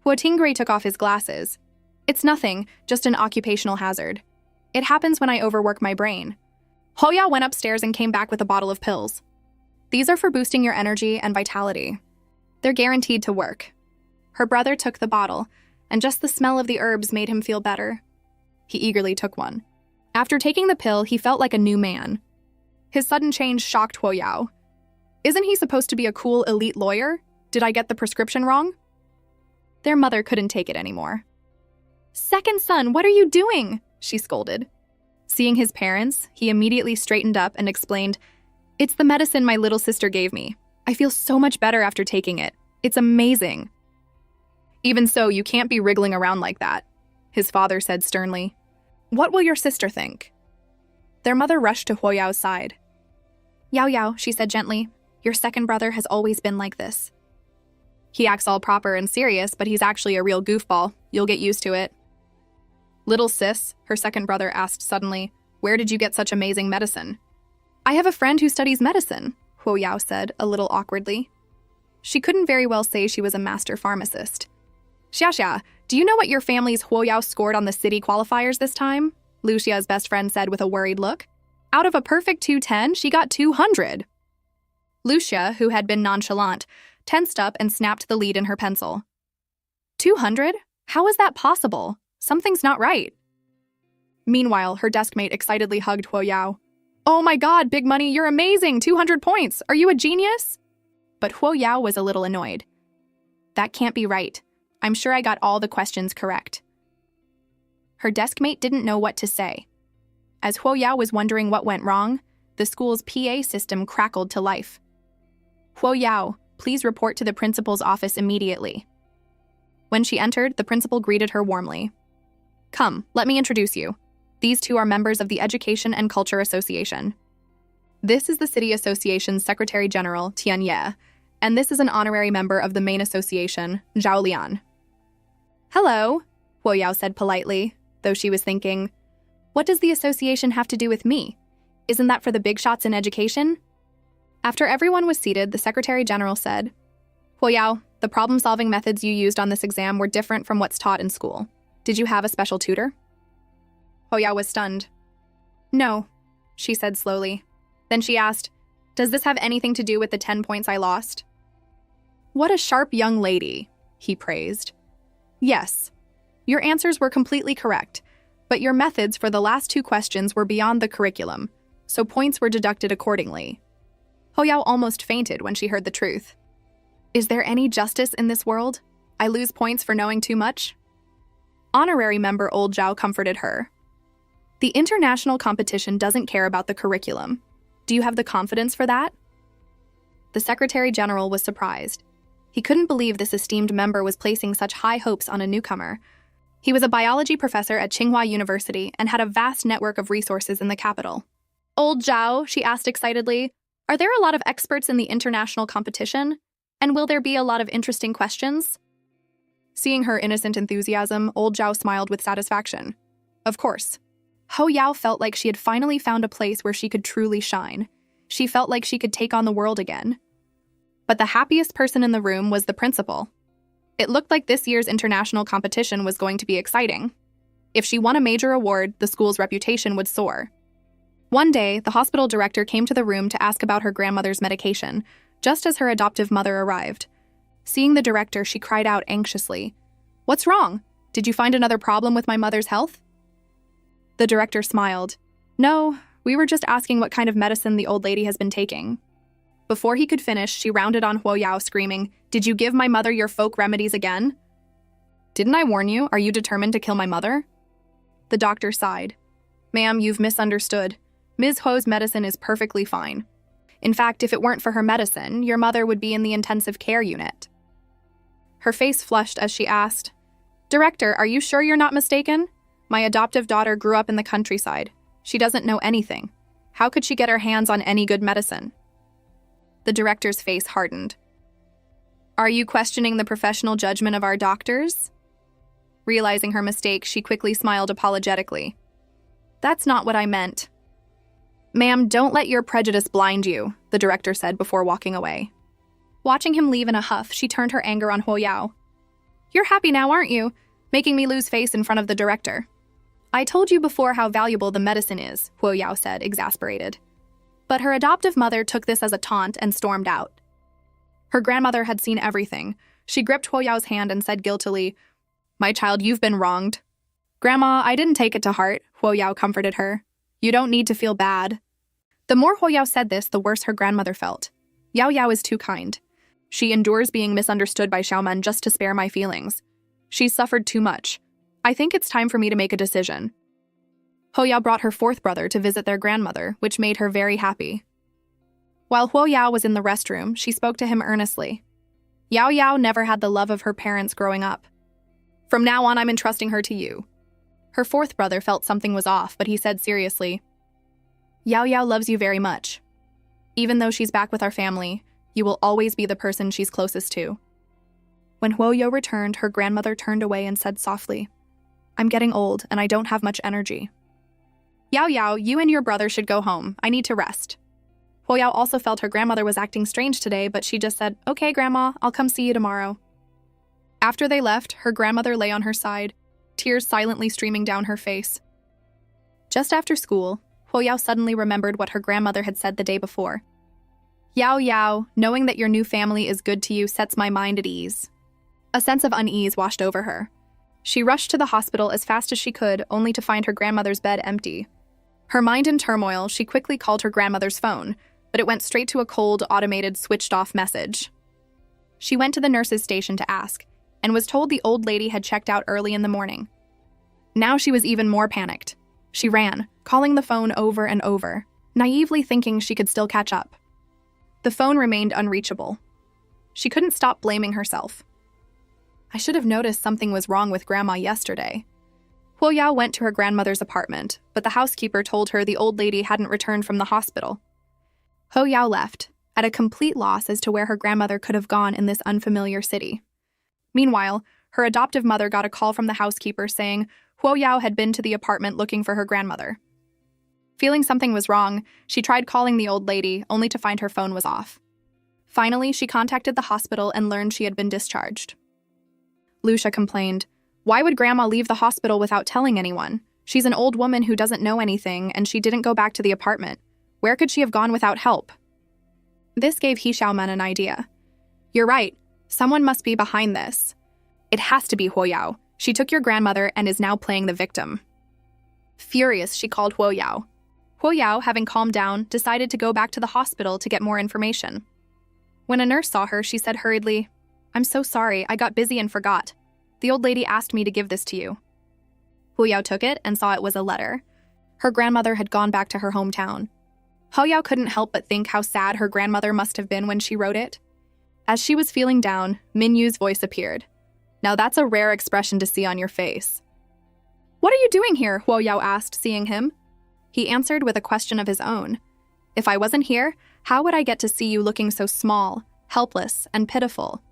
Huo Tinggui took off his glasses. "It's nothing, just an occupational hazard." It happens when I overwork my brain. Hoya went upstairs and came back with a bottle of pills. These are for boosting your energy and vitality. They're guaranteed to work. Her brother took the bottle, and just the smell of the herbs made him feel better. He eagerly took one. After taking the pill, he felt like a new man. His sudden change shocked Huoyao. Isn't he supposed to be a cool elite lawyer? Did I get the prescription wrong? Their mother couldn't take it anymore. "Second son, what are you doing?" she scolded. Seeing his parents, he immediately straightened up and explained, "It's the medicine my little sister gave me. I feel so much better after taking it. It's amazing." "Even so, you can't be wriggling around like that," his father said sternly. "What will your sister think?" Their mother rushed to Huoyao's side. "Yao Yao," she said gently, "your second brother has always been like this. He acts all proper and serious, but he's actually a real goofball. You'll get used to it." "Little sis," her second brother asked suddenly, "where did you get such amazing medicine?" "I have a friend who studies medicine," Huoyao said, a little awkwardly. She couldn't very well say she was a master pharmacist. "Xia, do you know what your family's Huoyao scored on the city qualifiers this time?" Lucia's best friend said with a worried look. "Out of a perfect 210, she got 200. Lucia, who had been nonchalant, tensed up and snapped the lead in her pencil. 200? How is that possible? Something's not right. Meanwhile, her deskmate excitedly hugged Huoyao. "Oh my god, Big Money, you're amazing! 200 points! Are you a genius?" But Huoyao was a little annoyed. "That can't be right. I'm sure I got all the questions correct." Her deskmate didn't know what to say. As Huoyao was wondering what went wrong, the school's PA system crackled to life. "Huoyao, please report to the principal's office immediately." When she entered, the principal greeted her warmly. "Come, let me introduce you. These two are members of the Education and Culture Association. This is the City Association's Secretary General, Tian Ye, and this is an honorary member of the main association, Zhao Lian." "Hello," Huoyao said politely, though she was thinking, "What does the association have to do with me? Isn't that for the big shots in education?" After everyone was seated, the Secretary General said, "Huoyao, the problem-solving methods you used on this exam were different from what's taught in school. Did you have a special tutor?" Huoyao was stunned. "No," she said slowly. Then she asked, "Does this have anything to do with the 10 points I lost?" "What a sharp young lady," he praised. "Yes, your answers were completely correct, but your methods for the last two questions were beyond the curriculum, so points were deducted accordingly." Huoyao almost fainted when she heard the truth. Is there any justice in this world? I lose points for knowing too much? Honorary member Old Zhao comforted her. The international competition doesn't care about the curriculum. Do you have the confidence for that? The Secretary General was surprised. He couldn't believe this esteemed member was placing such high hopes on a newcomer. He was a biology professor at Tsinghua University and had a vast network of resources in the capital. "Old Zhao," she asked excitedly, "are there a lot of experts in the international competition? And will there be a lot of interesting questions?" Seeing her innocent enthusiasm, Old Zhao smiled with satisfaction. Of course. Huoyao felt like she had finally found a place where she could truly shine. She felt like she could take on the world again. But the happiest person in the room was the principal. It looked like this year's international competition was going to be exciting. If she won a major award, the school's reputation would soar. One day, the hospital director came to the room to ask about her grandmother's medication, just as her adoptive mother arrived. Seeing the director, she cried out anxiously, "What's wrong? Did you find another problem with my mother's health?" The director smiled. "No, we were just asking what kind of medicine the old lady has been taking." Before he could finish, she rounded on Huoyao, screaming, "Did you give my mother your folk remedies again?" "Didn't I warn you? Are you determined to kill my mother?" The doctor sighed. "Ma'am, you've misunderstood. Ms. Ho's medicine is perfectly fine. In fact, if it weren't for her medicine, your mother would be in the intensive care unit." Her face flushed as she asked, "Director, are you sure you're not mistaken? My adoptive daughter grew up in the countryside. She doesn't know anything. How could she get her hands on any good medicine?" The director's face hardened. "Are you questioning the professional judgment of our doctors?" Realizing her mistake, she quickly smiled apologetically. "That's not what I meant." "Ma'am, don't let your prejudice blind you," the director said before walking away. Watching him leave in a huff, she turned her anger on Huoyao. "You're happy now, aren't you? Making me lose face in front of the director." I told you before how valuable the medicine is, Huo Yao said, exasperated. But her adoptive mother took this as a taunt and stormed out. Her grandmother had seen everything. She gripped Huo Yao's hand and said guiltily, "My child, you've been wronged." "Grandma, I didn't take it to heart," Huo Yao comforted her. "You don't need to feel bad." The more Huo Yao said this, the worse her grandmother felt. Yao Yao is too kind. She endures being misunderstood by Xiaomen just to spare my feelings. She's suffered too much. I think it's time for me to make a decision. Huo Yao brought her fourth brother to visit their grandmother, which made her very happy. While Huo Yao was in the restroom, she spoke to him earnestly. Yao Yao never had the love of her parents growing up. From now on, I'm entrusting her to you. Her fourth brother felt something was off, but he said seriously, Yao Yao loves you very much. Even though she's back with our family, you will always be the person she's closest to. When Huo Yao returned, her grandmother turned away and said softly, I'm getting old and I don't have much energy. Yao Yao, you and your brother should go home. I need to rest. Huo Yao also felt her grandmother was acting strange today, but she just said, Okay, Grandma, I'll come see you tomorrow. After they left, her grandmother lay on her side, tears silently streaming down her face. Just after school, Huo Yao suddenly remembered what her grandmother had said the day before. Yao Yao, knowing that your new family is good to you sets my mind at ease. A sense of unease washed over her. She rushed to the hospital as fast as she could, only to find her grandmother's bed empty. Her mind in turmoil, she quickly called her grandmother's phone, but it went straight to a cold, automated, switched-off message. She went to the nurse's station to ask, and was told the old lady had checked out early in the morning. Now she was even more panicked. She ran, calling the phone over and over, naively thinking she could still catch up. The phone remained unreachable. She couldn't stop blaming herself. I should have noticed something was wrong with Grandma yesterday. Huo Yao went to her grandmother's apartment, but the housekeeper told her the old lady hadn't returned from the hospital. Huo Yao left, at a complete loss as to where her grandmother could have gone in this unfamiliar city. Meanwhile, her adoptive mother got a call from the housekeeper saying Huo Yao had been to the apartment looking for her grandmother. Feeling something was wrong, she tried calling the old lady, only to find her phone was off. Finally, she contacted the hospital and learned she had been discharged. Lucia complained, Why would Grandma leave the hospital without telling anyone? She's an old woman who doesn't know anything, and she didn't go back to the apartment. Where could she have gone without help? This gave He Xiaomen an idea. You're right. Someone must be behind this. It has to be Huo Yao. She took your grandmother and is now playing the victim. Furious, she called Huo Yao. Huo Yao, having calmed down, decided to go back to the hospital to get more information. When a nurse saw her, she said hurriedly, I'm so sorry, I got busy and forgot. The old lady asked me to give this to you. Huo Yao took it and saw it was a letter. Her grandmother had gone back to her hometown. Huo Yao couldn't help but think how sad her grandmother must have been when she wrote it. As she was feeling down, Min Yu's voice appeared. Now that's a rare expression to see on your face. What are you doing here? Huo Yao asked, seeing him. He answered with a question of his own. If I wasn't here, how would I get to see you looking so small, helpless, and pitiful?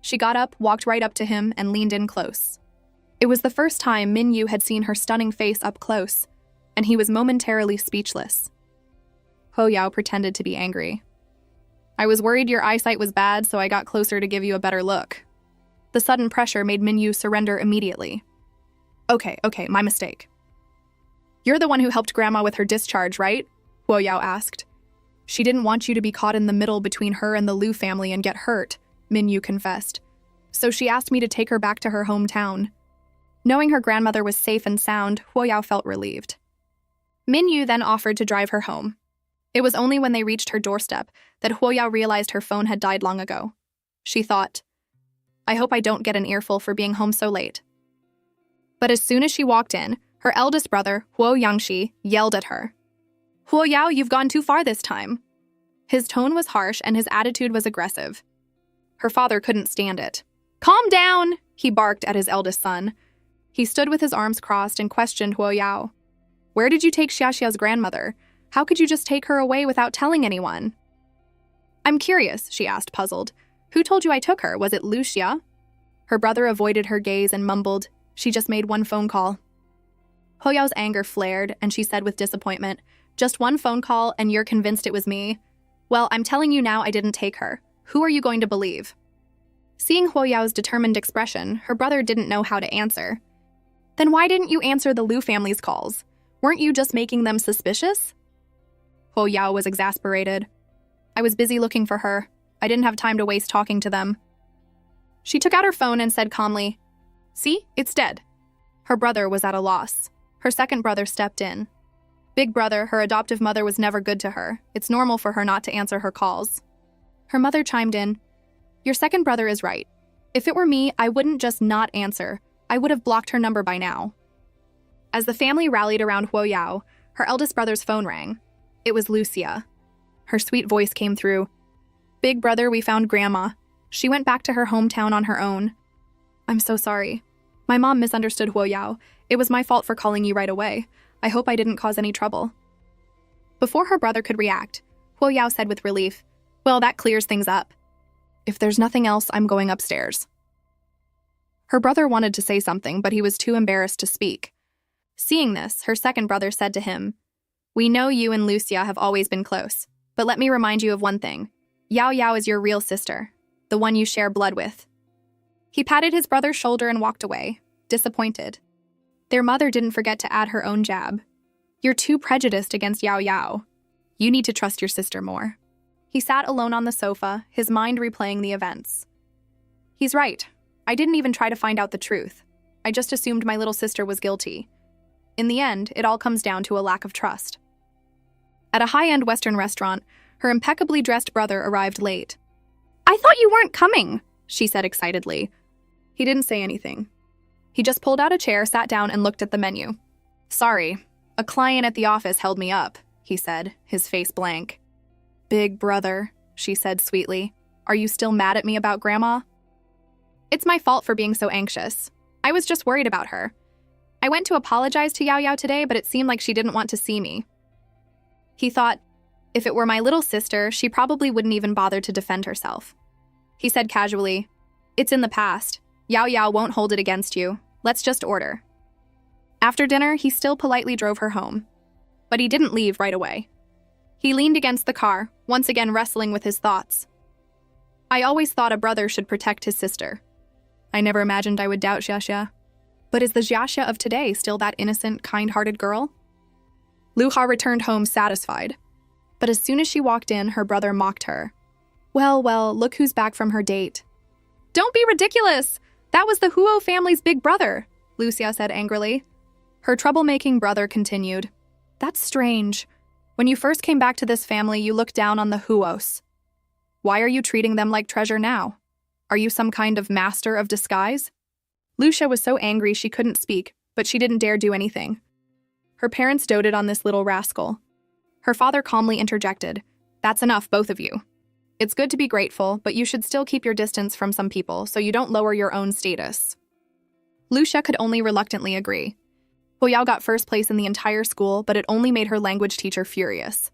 She got up, walked right up to him, and leaned in close. It was the first time Min Yu had seen her stunning face up close, and he was momentarily speechless. Huo Yao pretended to be angry. I was worried your eyesight was bad, so I got closer to give you a better look. The sudden pressure made Min Yu surrender immediately. Okay, my mistake. You're the one who helped Grandma with her discharge, right? Huo Yao asked. She didn't want you to be caught in the middle between her and the Liu family and get hurt, Min Yu confessed. So she asked me to take her back to her hometown. Knowing her grandmother was safe and sound, Huo Yao felt relieved. Min Yu then offered to drive her home. It was only when they reached her doorstep that Huo Yao realized her phone had died long ago. She thought, I hope I don't get an earful for being home so late. But as soon as she walked in, her eldest brother, Huo Yangxi, yelled at her. Huo Yao, you've gone too far this time. His tone was harsh and his attitude was aggressive. Her father couldn't stand it. Calm down, he barked at his eldest son. He stood with his arms crossed and questioned Huo Yao. Where did you take Xiaxia's grandmother? How could you just take her away without telling anyone? I'm curious, she asked, puzzled. Who told you I took her? Was it Lucia? Her brother avoided her gaze and mumbled, She just made one phone call. Huo Yao's anger flared, and she said with disappointment, Just one phone call, and you're convinced it was me? Well, I'm telling you now I didn't take her. Who are you going to believe? Seeing Huo Yao's determined expression, her brother didn't know how to answer. Then why didn't you answer the Liu family's calls? Weren't you just making them suspicious? Huo Yao was exasperated. I was busy looking for her. I didn't have time to waste talking to them. She took out her phone and said calmly, "See, it's dead." Her brother was at a loss. Her second brother stepped in. Big brother, her adoptive mother, was never good to her. It's normal for her not to answer her calls. Her mother chimed in, "Your second brother is right. If it were me, I wouldn't just not answer. I would have blocked her number by now." As the family rallied around Huo Yao, her eldest brother's phone rang. It was Lucia. Her sweet voice came through. "Big brother, we found Grandma. She went back to her hometown on her own." "I'm so sorry. My mom misunderstood Huo Yao. It was my fault for calling you right away. I hope I didn't cause any trouble." Before her brother could react, Huo Yao said with relief, "Well, that clears things up. If there's nothing else, I'm going upstairs." Her brother wanted to say something, but he was too embarrassed to speak. Seeing this, her second brother said to him, "We know you and Lucia have always been close, but let me remind you of one thing. Yao Yao is your real sister, the one you share blood with." He patted his brother's shoulder and walked away, disappointed. Their mother didn't forget to add her own jab. "You're too prejudiced against Yao Yao. You need to trust your sister more." He sat alone on the sofa, his mind replaying the events. "He's right. I didn't even try to find out the truth. I just assumed my little sister was guilty. In the end, it all comes down to a lack of trust." At a high-end Western restaurant, her impeccably dressed brother arrived late. "I thought you weren't coming," she said excitedly. He didn't say anything. He just pulled out a chair, sat down, and looked at the menu. "Sorry, a client at the office held me up," he said, his face blank. "Big brother," she said sweetly. "Are you still mad at me about Grandma?" "It's my fault for being so anxious. I was just worried about her. I went to apologize to Yao Yao today, but it seemed like she didn't want to see me." He thought, if it were my little sister, she probably wouldn't even bother to defend herself. He said casually, "It's in the past. Yao Yao won't hold it against you. Let's just order." After dinner, he still politely drove her home. But he didn't leave right away. He leaned against the car, once again wrestling with his thoughts. "I always thought a brother should protect his sister. I never imagined I would doubt Xiaxia. But is the Xiaxia of today still that innocent, kind-hearted girl?" Lu Ha returned home satisfied. But as soon as she walked in, her brother mocked her. Well, look who's back from her date." "Don't be ridiculous! That was the Huo family's big brother," Lucia said angrily. Her troublemaking brother continued. "That's strange. When you first came back to this family, you looked down on the Huos. Why are you treating them like treasure now? Are you some kind of master of disguise?" Lucia was so angry she couldn't speak, but she didn't dare do anything. Her parents doted on this little rascal. Her father calmly interjected, "That's enough, both of you. It's good to be grateful, but you should still keep your distance from some people so you don't lower your own status." Lucia could only reluctantly agree. Huo Yao got first place in the entire school, but it only made her language teacher furious.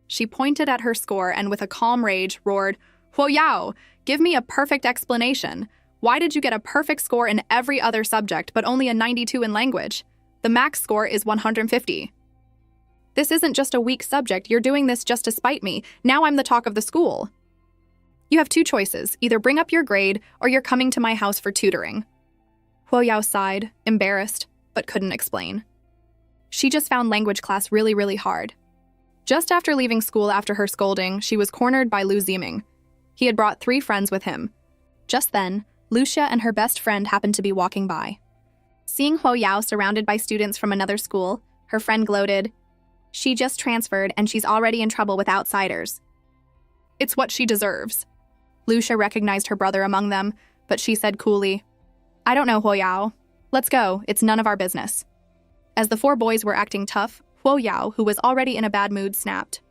She pointed at her score and with a calm rage roared, "Huo Yao, give me a perfect explanation. Why did you get a perfect score in every other subject but only a 92 in language? The max score is 150. This isn't just a weak subject, you're doing this just to spite me. Now I'm the talk of the school. You have two choices, either bring up your grade or you're coming to my house for tutoring." Huo Yao sighed, embarrassed, but couldn't explain. She just found language class really hard. Just after leaving school after her scolding, she was cornered by Lu Ziming. He had brought 3 friends with him. Just then, Lucia and her best friend happened to be walking by. Seeing Huo Yao surrounded by students from another school, her friend gloated, "She just transferred and she's already in trouble with outsiders." "It's what she deserves." Lucia recognized her brother among them, but she said coolly, "I don't know, Huo Yao. Let's go, it's none of our business." As the 4 boys were acting tough, Huo Yao, who was already in a bad mood, snapped.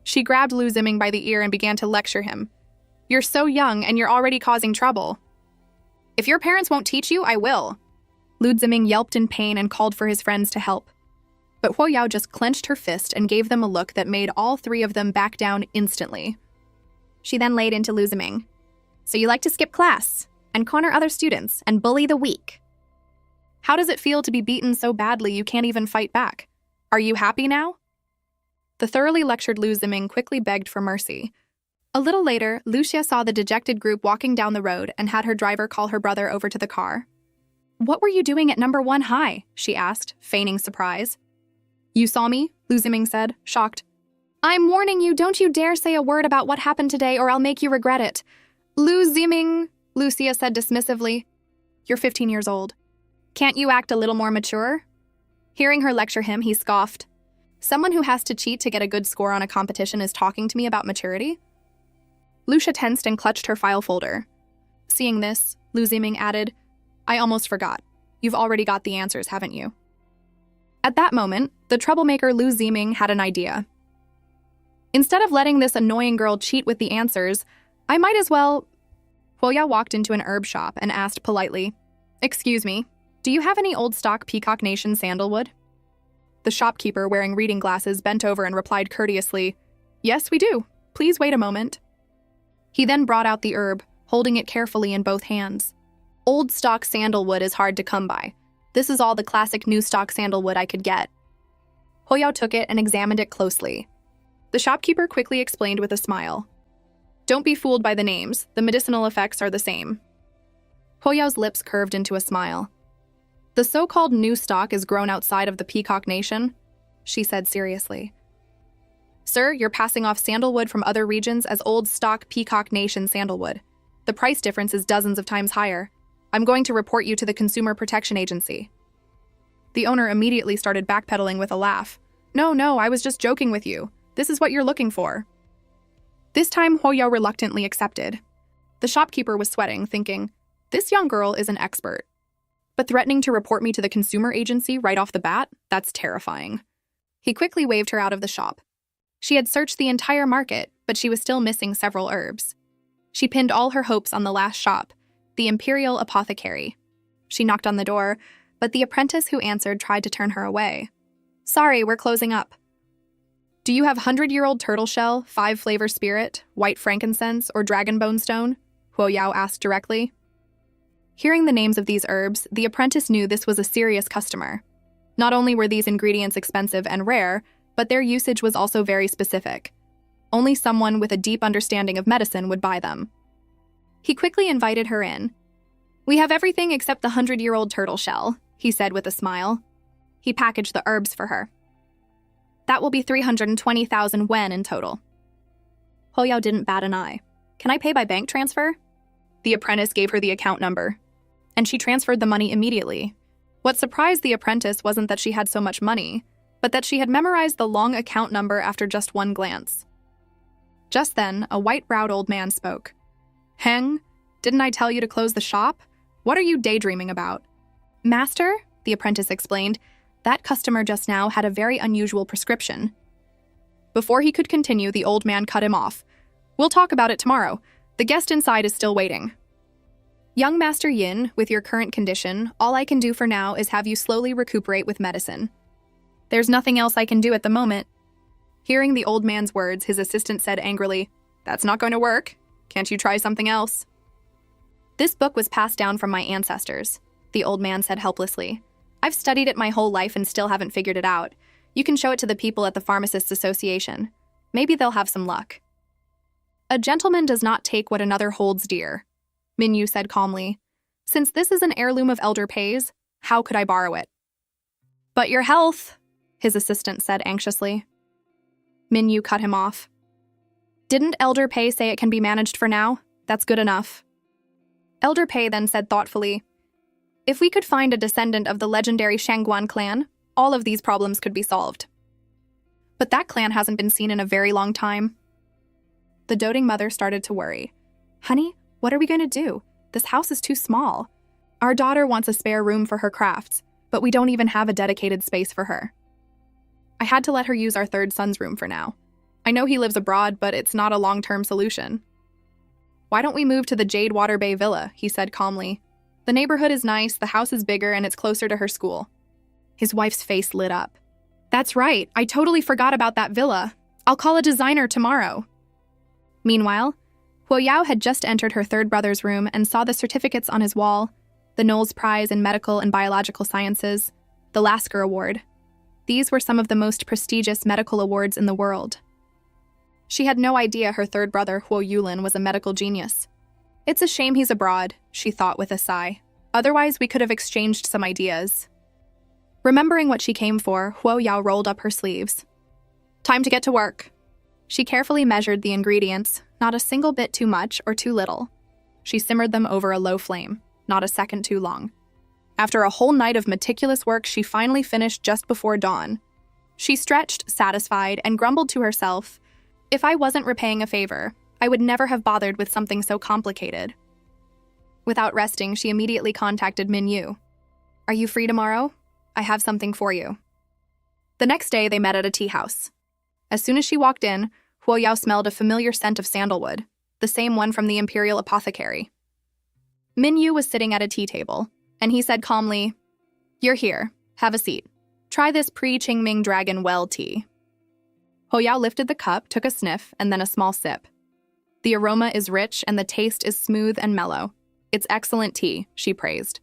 She grabbed Lu Ziming by the ear and began to lecture him. "You're so young and you're already causing trouble. If your parents won't teach you, I will." Lu Ziming yelped in pain and called for his friends to help. But Huo Yao just clenched her fist and gave them a look that made all 3 of them back down instantly. She then laid into Lu Ziming. "So you like to skip class, and corner other students, and bully the weak. How does it feel to be beaten so badly you can't even fight back? Are you happy now?" The thoroughly lectured Lu Ziming quickly begged for mercy. A little later, Lucia saw the dejected group walking down the road and had her driver call her brother over to the car. What were you doing at number 1 high? She asked, feigning surprise. You saw me? Lu Ziming said, shocked. I'm warning you, don't you dare say a word about what happened today or I'll make you regret it. Lu Ziming, Lucia said dismissively. You're 15 years old. Can't you act a little more mature? Hearing her lecture him, he scoffed. Someone who has to cheat to get a good score on a competition is talking to me about maturity? Lucia tensed and clutched her file folder. Seeing this, Lu Ziming added, I almost forgot. You've already got the answers, haven't you? At that moment, the troublemaker Lu Ziming had an idea. Instead of letting this annoying girl cheat with the answers, I might as well... Huoya walked into an herb shop and asked politely, Excuse me, do you have any old stock Peacock Nation sandalwood? The shopkeeper, wearing reading glasses, bent over and replied courteously, Yes, we do. Please wait a moment. He then brought out the herb, holding it carefully in both hands. Old stock sandalwood is hard to come by. This is all the classic new stock sandalwood I could get. Huoya took it and examined it closely. The shopkeeper quickly explained with a smile. Don't be fooled by the names. The medicinal effects are the same. Huoya's lips curved into a smile. The so-called new stock is grown outside of the Peacock Nation, she said seriously. Sir, you're passing off sandalwood from other regions as old stock Peacock Nation sandalwood. The price difference is dozens of times higher. I'm going to report you to the Consumer Protection Agency. The owner immediately started backpedaling with a laugh. No, I was just joking with you. This is what you're looking for. This time, Huoya reluctantly accepted. The shopkeeper was sweating, thinking, this young girl is an expert. But threatening to report me to the consumer agency right off the bat? That's terrifying. He quickly waved her out of the shop. She had searched the entire market, but she was still missing several herbs. She pinned all her hopes on the last shop, the Imperial Apothecary. She knocked on the door, but the apprentice who answered tried to turn her away. Sorry, we're closing up. Do you have 100-year-old turtle shell, 5-flavor spirit, white frankincense, or dragon bone stone? Huoya asked directly. Hearing the names of these herbs, the apprentice knew this was a serious customer. Not only were these ingredients expensive and rare, but their usage was also very specific. Only someone with a deep understanding of medicine would buy them. He quickly invited her in. We have everything except the 100-year-old turtle shell, he said with a smile. He packaged the herbs for her. That will be 320,000 wen in total. Huoya didn't bat an eye. Can I pay by bank transfer? The apprentice gave her the account number, and she transferred the money immediately. What surprised the apprentice wasn't that she had so much money, but that she had memorized the long account number after just one glance. Just then, a white-browed old man spoke. Heng, didn't I tell you to close the shop? What are you daydreaming about? Master, the apprentice explained, that customer just now had a very unusual prescription. Before he could continue, the old man cut him off. We'll talk about it tomorrow. The guest inside is still waiting. Young Master Yin, with your current condition, all I can do for now is have you slowly recuperate with medicine. There's nothing else I can do at the moment. Hearing the old man's words, his assistant said angrily, That's not going to work. Can't you try something else? This book was passed down from my ancestors, the old man said helplessly. I've studied it my whole life and still haven't figured it out. You can show it to the people at the Pharmacists Association. Maybe they'll have some luck. A gentleman does not take what another holds dear, Minyu said calmly. Since this is an heirloom of Elder Pei's, how could I borrow it? But your health, his assistant said anxiously. Minyu cut him off. Didn't Elder Pei say it can be managed for now? That's good enough. Elder Pei then said thoughtfully, If we could find a descendant of the legendary Shangguan clan, all of these problems could be solved. But that clan hasn't been seen in a very long time. The doting mother started to worry. Honey, what are we going to do? This house is too small. Our daughter wants a spare room for her crafts, but we don't even have a dedicated space for her. I had to let her use our third son's room for now. I know he lives abroad, but it's not a long-term solution. Why don't we move to the Jade Water Bay Villa, he said calmly. The neighborhood is nice, the house is bigger, and it's closer to her school. His wife's face lit up. That's right, I totally forgot about that villa. I'll call a designer tomorrow. Meanwhile, Huoya had just entered her third brother's room and saw the certificates on his wall, the Knowles Prize in Medical and Biological Sciences, the Lasker Award. These were some of the most prestigious medical awards in the world. She had no idea her third brother, Huo Yulin, was a medical genius. It's a shame he's abroad, she thought with a sigh. Otherwise, we could have exchanged some ideas. Remembering what she came for, Huo Yao rolled up her sleeves. Time to get to work. She carefully measured the ingredients, not a single bit too much or too little. She simmered them over a low flame, not a second too long. After a whole night of meticulous work, she finally finished just before dawn. She stretched, satisfied, and grumbled to herself, "If I wasn't repaying a favor, I would never have bothered with something so complicated." Without resting, she immediately contacted Min Yu. "Are you free tomorrow? I have something for you." The next day, they met at a tea house. As soon as she walked in, Huo Yao smelled a familiar scent of sandalwood, the same one from the Imperial Apothecary. Min Yu was sitting at a tea table, and he said calmly, "You're here. Have a seat. Try this pre-Qingming Dragon Well tea." Huo Yao lifted the cup, took a sniff, and then a small sip. "The aroma is rich and the taste is smooth and mellow. It's excellent tea," she praised.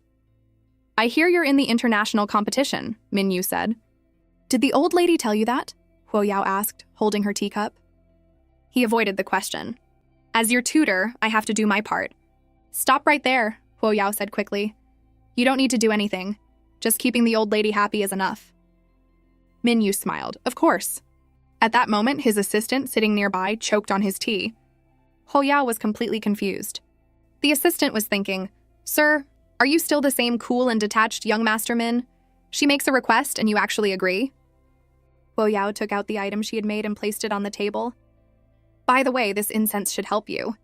"I hear you're in the international competition," Min Yu said. "Did the old lady tell you that?" Huo Yao asked, holding her teacup. He avoided the question. "As your tutor, I have to do my part." "Stop right there," Huo Yao said quickly. "You don't need to do anything. Just keeping the old lady happy is enough." Min Yu smiled. "Of course." At that moment, his assistant, sitting nearby, choked on his tea. Huo Yao was completely confused. The assistant was thinking, "Sir, are you still the same cool and detached young Master Min? She makes a request and you actually agree?" Huo Yao took out the item she had made and placed it on the table. "By the way, this incense should help you.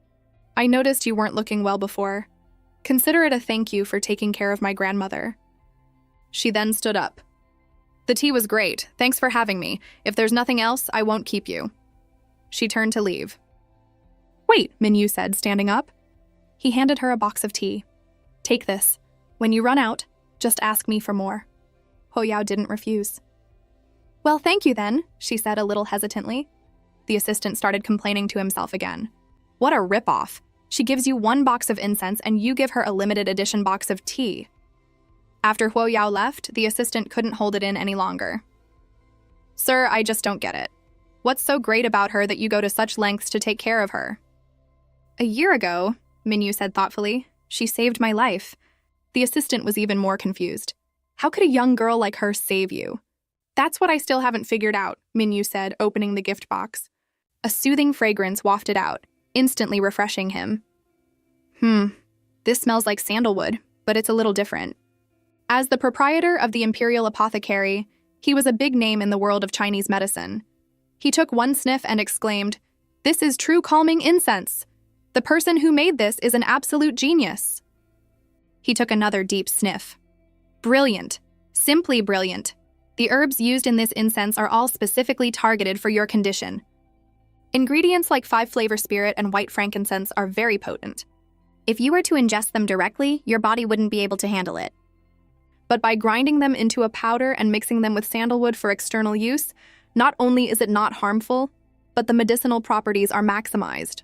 I noticed you weren't looking well before. Consider it a thank you for taking care of my grandmother." She then stood up. "The tea was great. Thanks for having me. If there's nothing else, I won't keep you." She turned to leave. "Wait," Min Yu said, standing up. He handed her a box of tea. "Take this. When you run out, just ask me for more." Huo Yao didn't refuse. "Well, thank you then," she said a little hesitantly. The assistant started complaining to himself again. What a ripoff. She gives you one box of incense and you give her a limited edition box of tea. After Huo Yao left, the assistant couldn't hold it in any longer. "Sir, I just don't get it. What's so great about her that you go to such lengths to take care of her?" "A year ago," Min Yu said thoughtfully, "she saved my life." The assistant was even more confused. "How could a young girl like her save you?" "That's what I still haven't figured out," Min Yu said, opening the gift box. A soothing fragrance wafted out, instantly refreshing him. This smells like sandalwood, but it's a little different." As the proprietor of the Imperial Apothecary, he was a big name in the world of Chinese medicine. He took one sniff and exclaimed, "This is true calming incense. The person who made this is an absolute genius." He took another deep sniff. "Brilliant. Simply brilliant. The herbs used in this incense are all specifically targeted for your condition. Ingredients like 5-flavor spirit and white frankincense are very potent. If you were to ingest them directly, your body wouldn't be able to handle it. But by grinding them into a powder and mixing them with sandalwood for external use, not only is it not harmful, but the medicinal properties are maximized.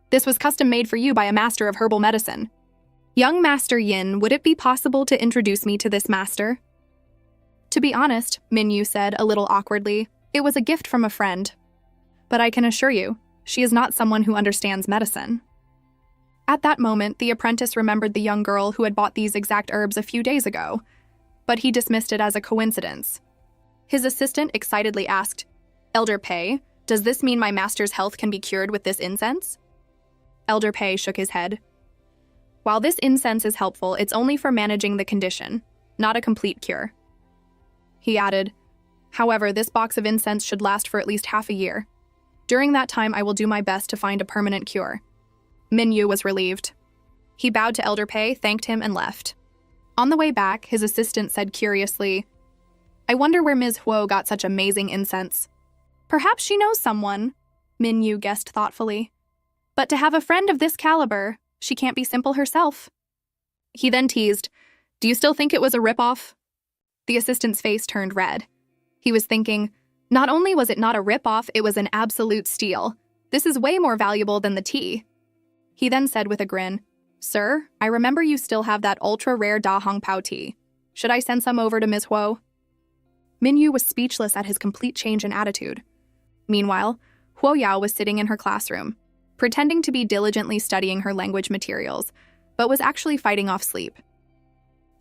This was custom made for you by a master of herbal medicine. Young Master Yin, would it be possible to introduce me to this master?" "To be honest," Min Yu said a little awkwardly, "it was a gift from a friend. But I can assure you, she is not someone who understands medicine." At that moment, the apprentice remembered the young girl who had bought these exact herbs a few days ago, but he dismissed it as a coincidence. His assistant excitedly asked, "Elder Pei, does this mean my master's health can be cured with this incense?" Elder Pei shook his head. "While this incense is helpful, it's only for managing the condition, not a complete cure." He added, "However, this box of incense should last for at least half a year. During that time, I will do my best to find a permanent cure." Min Yu was relieved. He bowed to Elder Pei, thanked him, and left. On the way back, his assistant said curiously, "I wonder where Ms. Huo got such amazing incense." "Perhaps she knows someone," Min Yu guessed thoughtfully. "But to have a friend of this caliber, she can't be simple herself." He then teased, "Do you still think it was a ripoff?" The assistant's face turned red. He was thinking, not only was it not a ripoff, it was an absolute steal. This is way more valuable than the tea. He then said with a grin, "Sir, I remember you still have that ultra-rare Da Hong Pao tea. Should I send some over to Ms. Huo?" Min Yu was speechless at his complete change in attitude. Meanwhile, Huo Yao was sitting in her classroom, pretending to be diligently studying her language materials, but was actually fighting off sleep.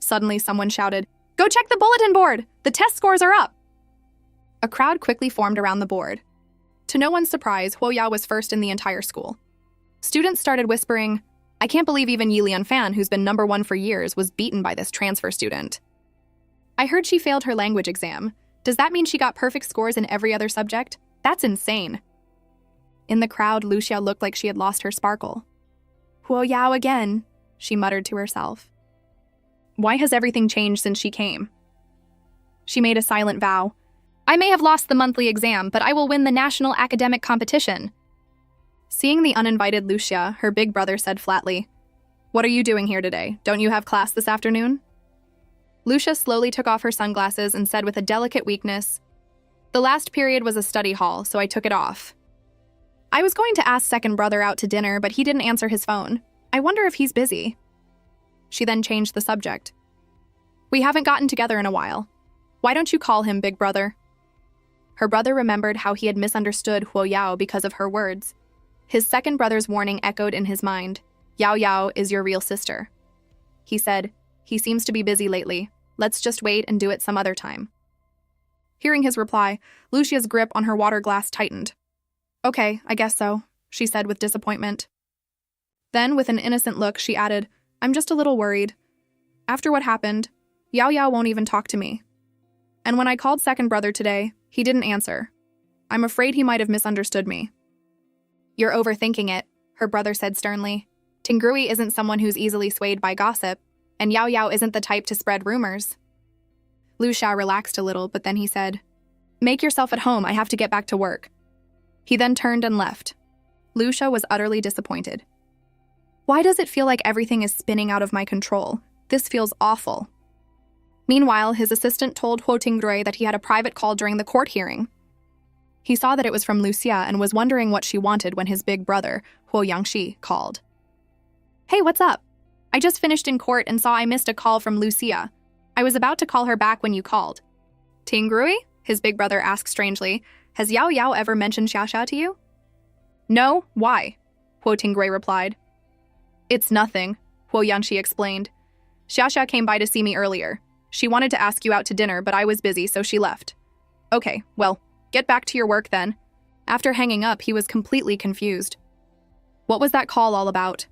Suddenly, someone shouted, "Go check the bulletin board! The test scores are up!" A crowd quickly formed around the board. To no one's surprise, Huoyao was first in the entire school. Students started whispering, "I can't believe even Yi Lianfan, who's been #1 for years, was beaten by this transfer student. I heard she failed her language exam. Does that mean she got perfect scores in every other subject? That's insane." In the crowd, Lucia looked like she had lost her sparkle. "Huoyao again," she muttered to herself. Why has everything changed since she came? She made a silent vow. "I may have lost the monthly exam, but I will win the national academic competition." Seeing the uninvited Lucia, her big brother said flatly, "What are you doing here today? Don't you have class this afternoon?" Lucia slowly took off her sunglasses and said with a delicate weakness, "The last period was a study hall, so I took it off. I was going to ask second brother out to dinner, but he didn't answer his phone. I wonder if he's busy." She then changed the subject. "We haven't gotten together in a while. Why don't you call him, big brother?" Her brother remembered how he had misunderstood Huoyao because of her words. His second brother's warning echoed in his mind. "Yao Yao is your real sister." He said, "He seems to be busy lately. Let's just wait and do it some other time." Hearing his reply, Lucia's grip on her water glass tightened. "Okay, I guess so," she said with disappointment. Then, with an innocent look, she added, "I'm just a little worried. After what happened, Yao Yao won't even talk to me. And when I called second brother today, he didn't answer. I'm afraid he might have misunderstood me." "You're overthinking it," her brother said sternly. "Tingrui isn't someone who's easily swayed by gossip, and Yao Yao isn't the type to spread rumors." Lucia relaxed a little, but then he said, "Make yourself at home, I have to get back to work." He then turned and left. Lucia was utterly disappointed. "Why does it feel like everything is spinning out of my control? This feels awful." Meanwhile, his assistant told Huo Tingrui that he had a private call during the court hearing. He saw that it was from Lucia and was wondering what she wanted when his big brother, Huo Yangxi, called. "Hey, what's up? I just finished in court and saw I missed a call from Lucia. I was about to call her back when you called." "Tingrui?" his big brother asked strangely. "Has Yao Yao ever mentioned Xiaxia to you?" "No, why?" Huo Tingrui replied. "It's nothing," Huo Yangxi explained. "Xiaxia came by to see me earlier. She wanted to ask you out to dinner, but I was busy, so she left." "Okay, well, get back to your work then." After hanging up, he was completely confused. What was that call all about?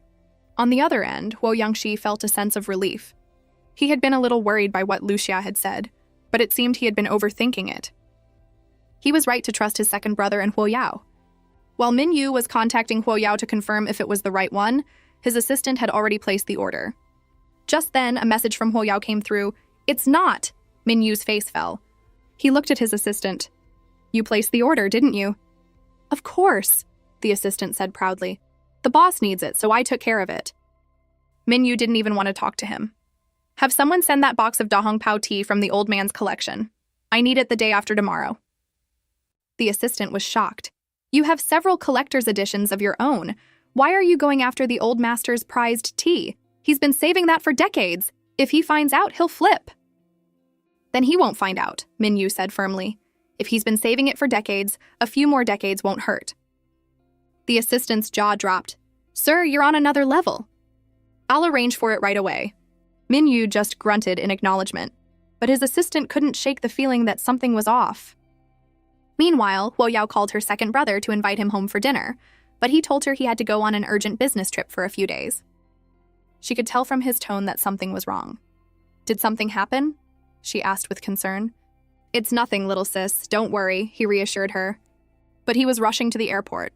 On the other end, Huo Yangxi felt a sense of relief. He had been a little worried by what Lucia had said, but it seemed he had been overthinking it. He was right to trust his second brother and Huoyao. While Min Yu was contacting Huoyao to confirm if it was the right one, his assistant had already placed the order. Just then, a message from Huoyao came through. "It's not!" Min Yu's face fell. He looked at his assistant. "You placed the order, didn't you?" "Of course," the assistant said proudly. "The boss needs it, so I took care of it." Min Yu didn't even want to talk to him. "Have someone send that box of Dahong Pao tea from the old man's collection. I need it the day after tomorrow." The assistant was shocked. "You have several collector's editions of your own. Why are you going after the old master's prized tea? He's been saving that for decades. If he finds out, he'll flip." "Then he won't find out," Min Yu said firmly. "If he's been saving it for decades, a few more decades won't hurt." The assistant's jaw dropped. "Sir, you're on another level." "I'll arrange for it right away." Min Yu just grunted in acknowledgement, but his assistant couldn't shake the feeling that something was off. Meanwhile, Huoyao called her second brother to invite him home for dinner, but he told her he had to go on an urgent business trip for a few days. She could tell from his tone that something was wrong. "Did something happen?" she asked with concern. "It's nothing, little sis, don't worry," he reassured her. But he was rushing to the airport.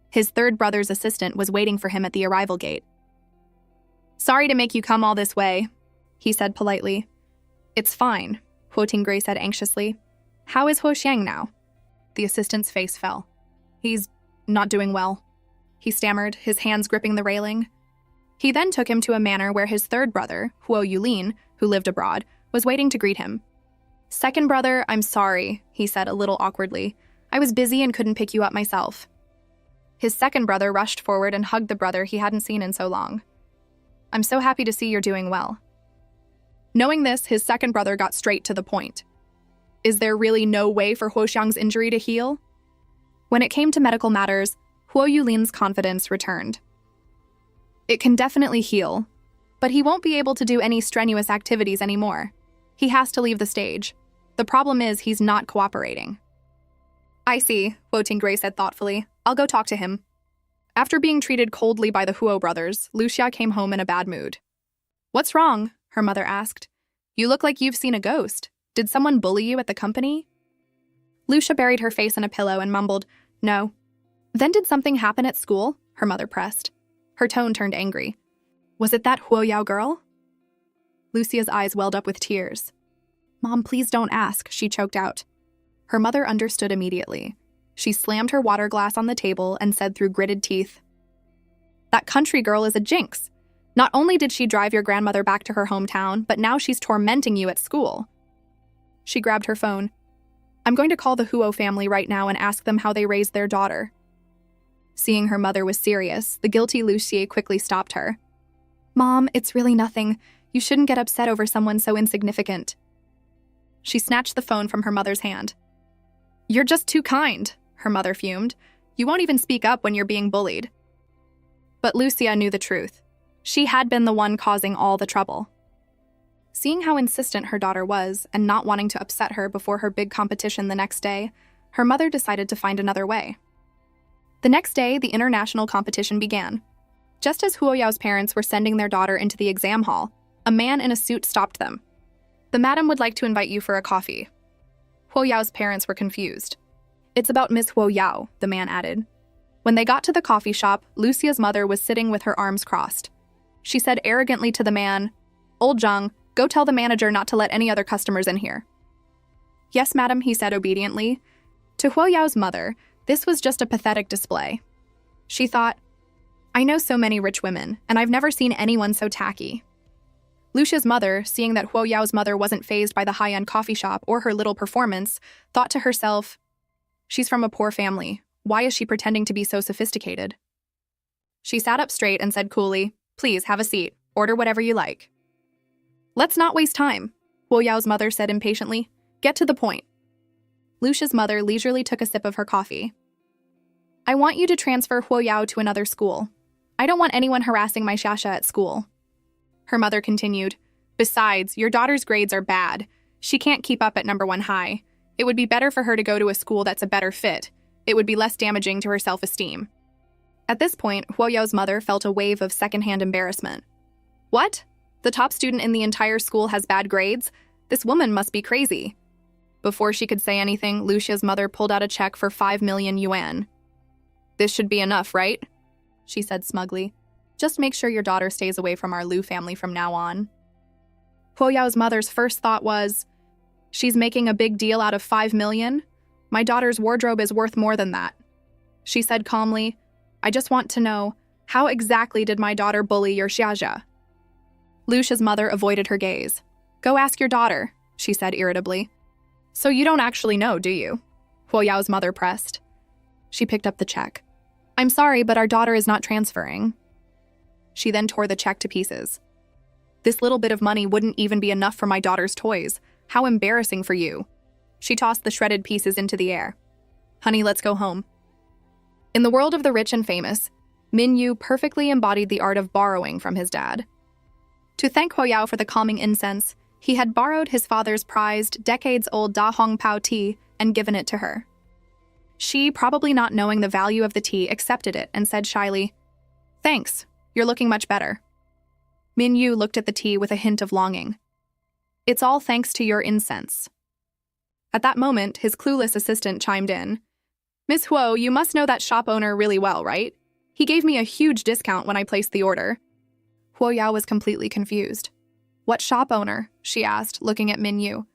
His third brother's assistant was waiting for him at the arrival gate. "Sorry to make you come all this way," he said politely. "It's fine," Huo Tingrui said anxiously. "How is Huo Xiang now?" The assistant's face fell. "He's not doing well," he stammered, his hands gripping the railing. He then took him to a manor where his third brother, Huo Yulin, who lived abroad, was waiting to greet him. "Second brother, I'm sorry," he said a little awkwardly. "I was busy and couldn't pick you up myself." His second brother rushed forward and hugged the brother he hadn't seen in so long. "I'm so happy to see you're doing well." Knowing this, his second brother got straight to the point. Is there really no way for Huo Xiang's injury to heal? When it came to medical matters, Huo Yulin's confidence returned. "It can definitely heal, But he won't be able to do any strenuous activities anymore. He has to leave the stage. The problem is he's not cooperating. I see, Wo Tingray said thoughtfully. I'll go talk to him. After being treated coldly by the Huo brothers, Lucia came home in a bad mood. What's wrong? Her mother asked. You look like you've seen a ghost. Did someone bully you at the company? Lucia buried her face in a pillow and mumbled, No. Then did something happen at school? Her mother pressed. Her tone turned angry. Was it that Huo Yao girl? Lucia's eyes welled up with tears. Mom, please don't ask, she choked out. Her mother understood immediately. She slammed her water glass on the table and said through gritted teeth, That country girl is a jinx. Not only did she drive your grandmother back to her hometown, but now she's tormenting you at school. She grabbed her phone. I'm going to call the Huo family right now and ask them how they raised their daughter. Seeing her mother was serious, the guilty Lucie quickly stopped her. Mom, it's really nothing. You shouldn't get upset over someone so insignificant. She snatched the phone from her mother's hand. You're just too kind, her mother fumed. You won't even speak up when you're being bullied. But Lucia knew the truth. She had been the one causing all the trouble. Seeing how insistent her daughter was and not wanting to upset her before her big competition the next day, her mother decided to find another way. The next day, the international competition began. Just as Huo Yao's parents were sending their daughter into the exam hall, a man in a suit stopped them. The madam would like to invite you for a coffee. Huo Yao's parents were confused. It's about Miss Huo Yao, the man added. When they got to the coffee shop, Lucia's mother was sitting with her arms crossed. She said arrogantly to the man, Old Zhang, go tell the manager not to let any other customers in here. Yes, madam, he said obediently. To Huo Yao's mother, this was just a pathetic display. She thought, I know so many rich women, and I've never seen anyone so tacky. Lucia's mother, seeing that Huo Yao's mother wasn't fazed by the high-end coffee shop or her little performance, thought to herself, she's from a poor family. Why is she pretending to be so sophisticated? She sat up straight and said coolly, Please have a seat. Order whatever you like. Let's not waste time, Huo Yao's mother said impatiently. Get to the point. Lucia's mother leisurely took a sip of her coffee. I want you to transfer Huo Yao to another school. I don't want anyone harassing my Xia at school. Her mother continued, Besides, your daughter's grades are bad. She can't keep up at number 1 high. It would be better for her to go to a school that's a better fit. It would be less damaging to her self-esteem. At this point, Huo Yao's mother felt a wave of secondhand embarrassment. What? The top student in the entire school has bad grades? This woman must be crazy. Before she could say anything, Lucia's mother pulled out a check for 5 million yuan. This should be enough, right? She said smugly. Just make sure your daughter stays away from our Lu family from now on. Huo Yao's mother's first thought was, she's making a big deal out of 5 million? My daughter's wardrobe is worth more than that. She said calmly, I just want to know, how exactly did my daughter bully your Xiaxia? Lucia's mother avoided her gaze. Go ask your daughter, she said irritably. So you don't actually know, do you? Huo Yao's mother pressed. She picked up the check. I'm sorry, but our daughter is not transferring. She then tore the check to pieces. This little bit of money wouldn't even be enough for my daughter's toys. How embarrassing for you. She tossed the shredded pieces into the air. Honey, let's go home. In the world of the rich and famous, Min Yu perfectly embodied the art of borrowing from his dad. To thank Huo Yao for the calming incense, he had borrowed his father's prized, decades-old Da Hong Pao tea and given it to her. She, probably not knowing the value of the tea, accepted it and said shyly, Thanks, you're looking much better. Min Yu looked at the tea with a hint of longing. It's all thanks to your incense. At that moment, his clueless assistant chimed in. Miss Huo, you must know that shop owner really well, right? He gave me a huge discount when I placed the order. Huo Yao was completely confused. What shop owner? She asked, looking at Min Yu.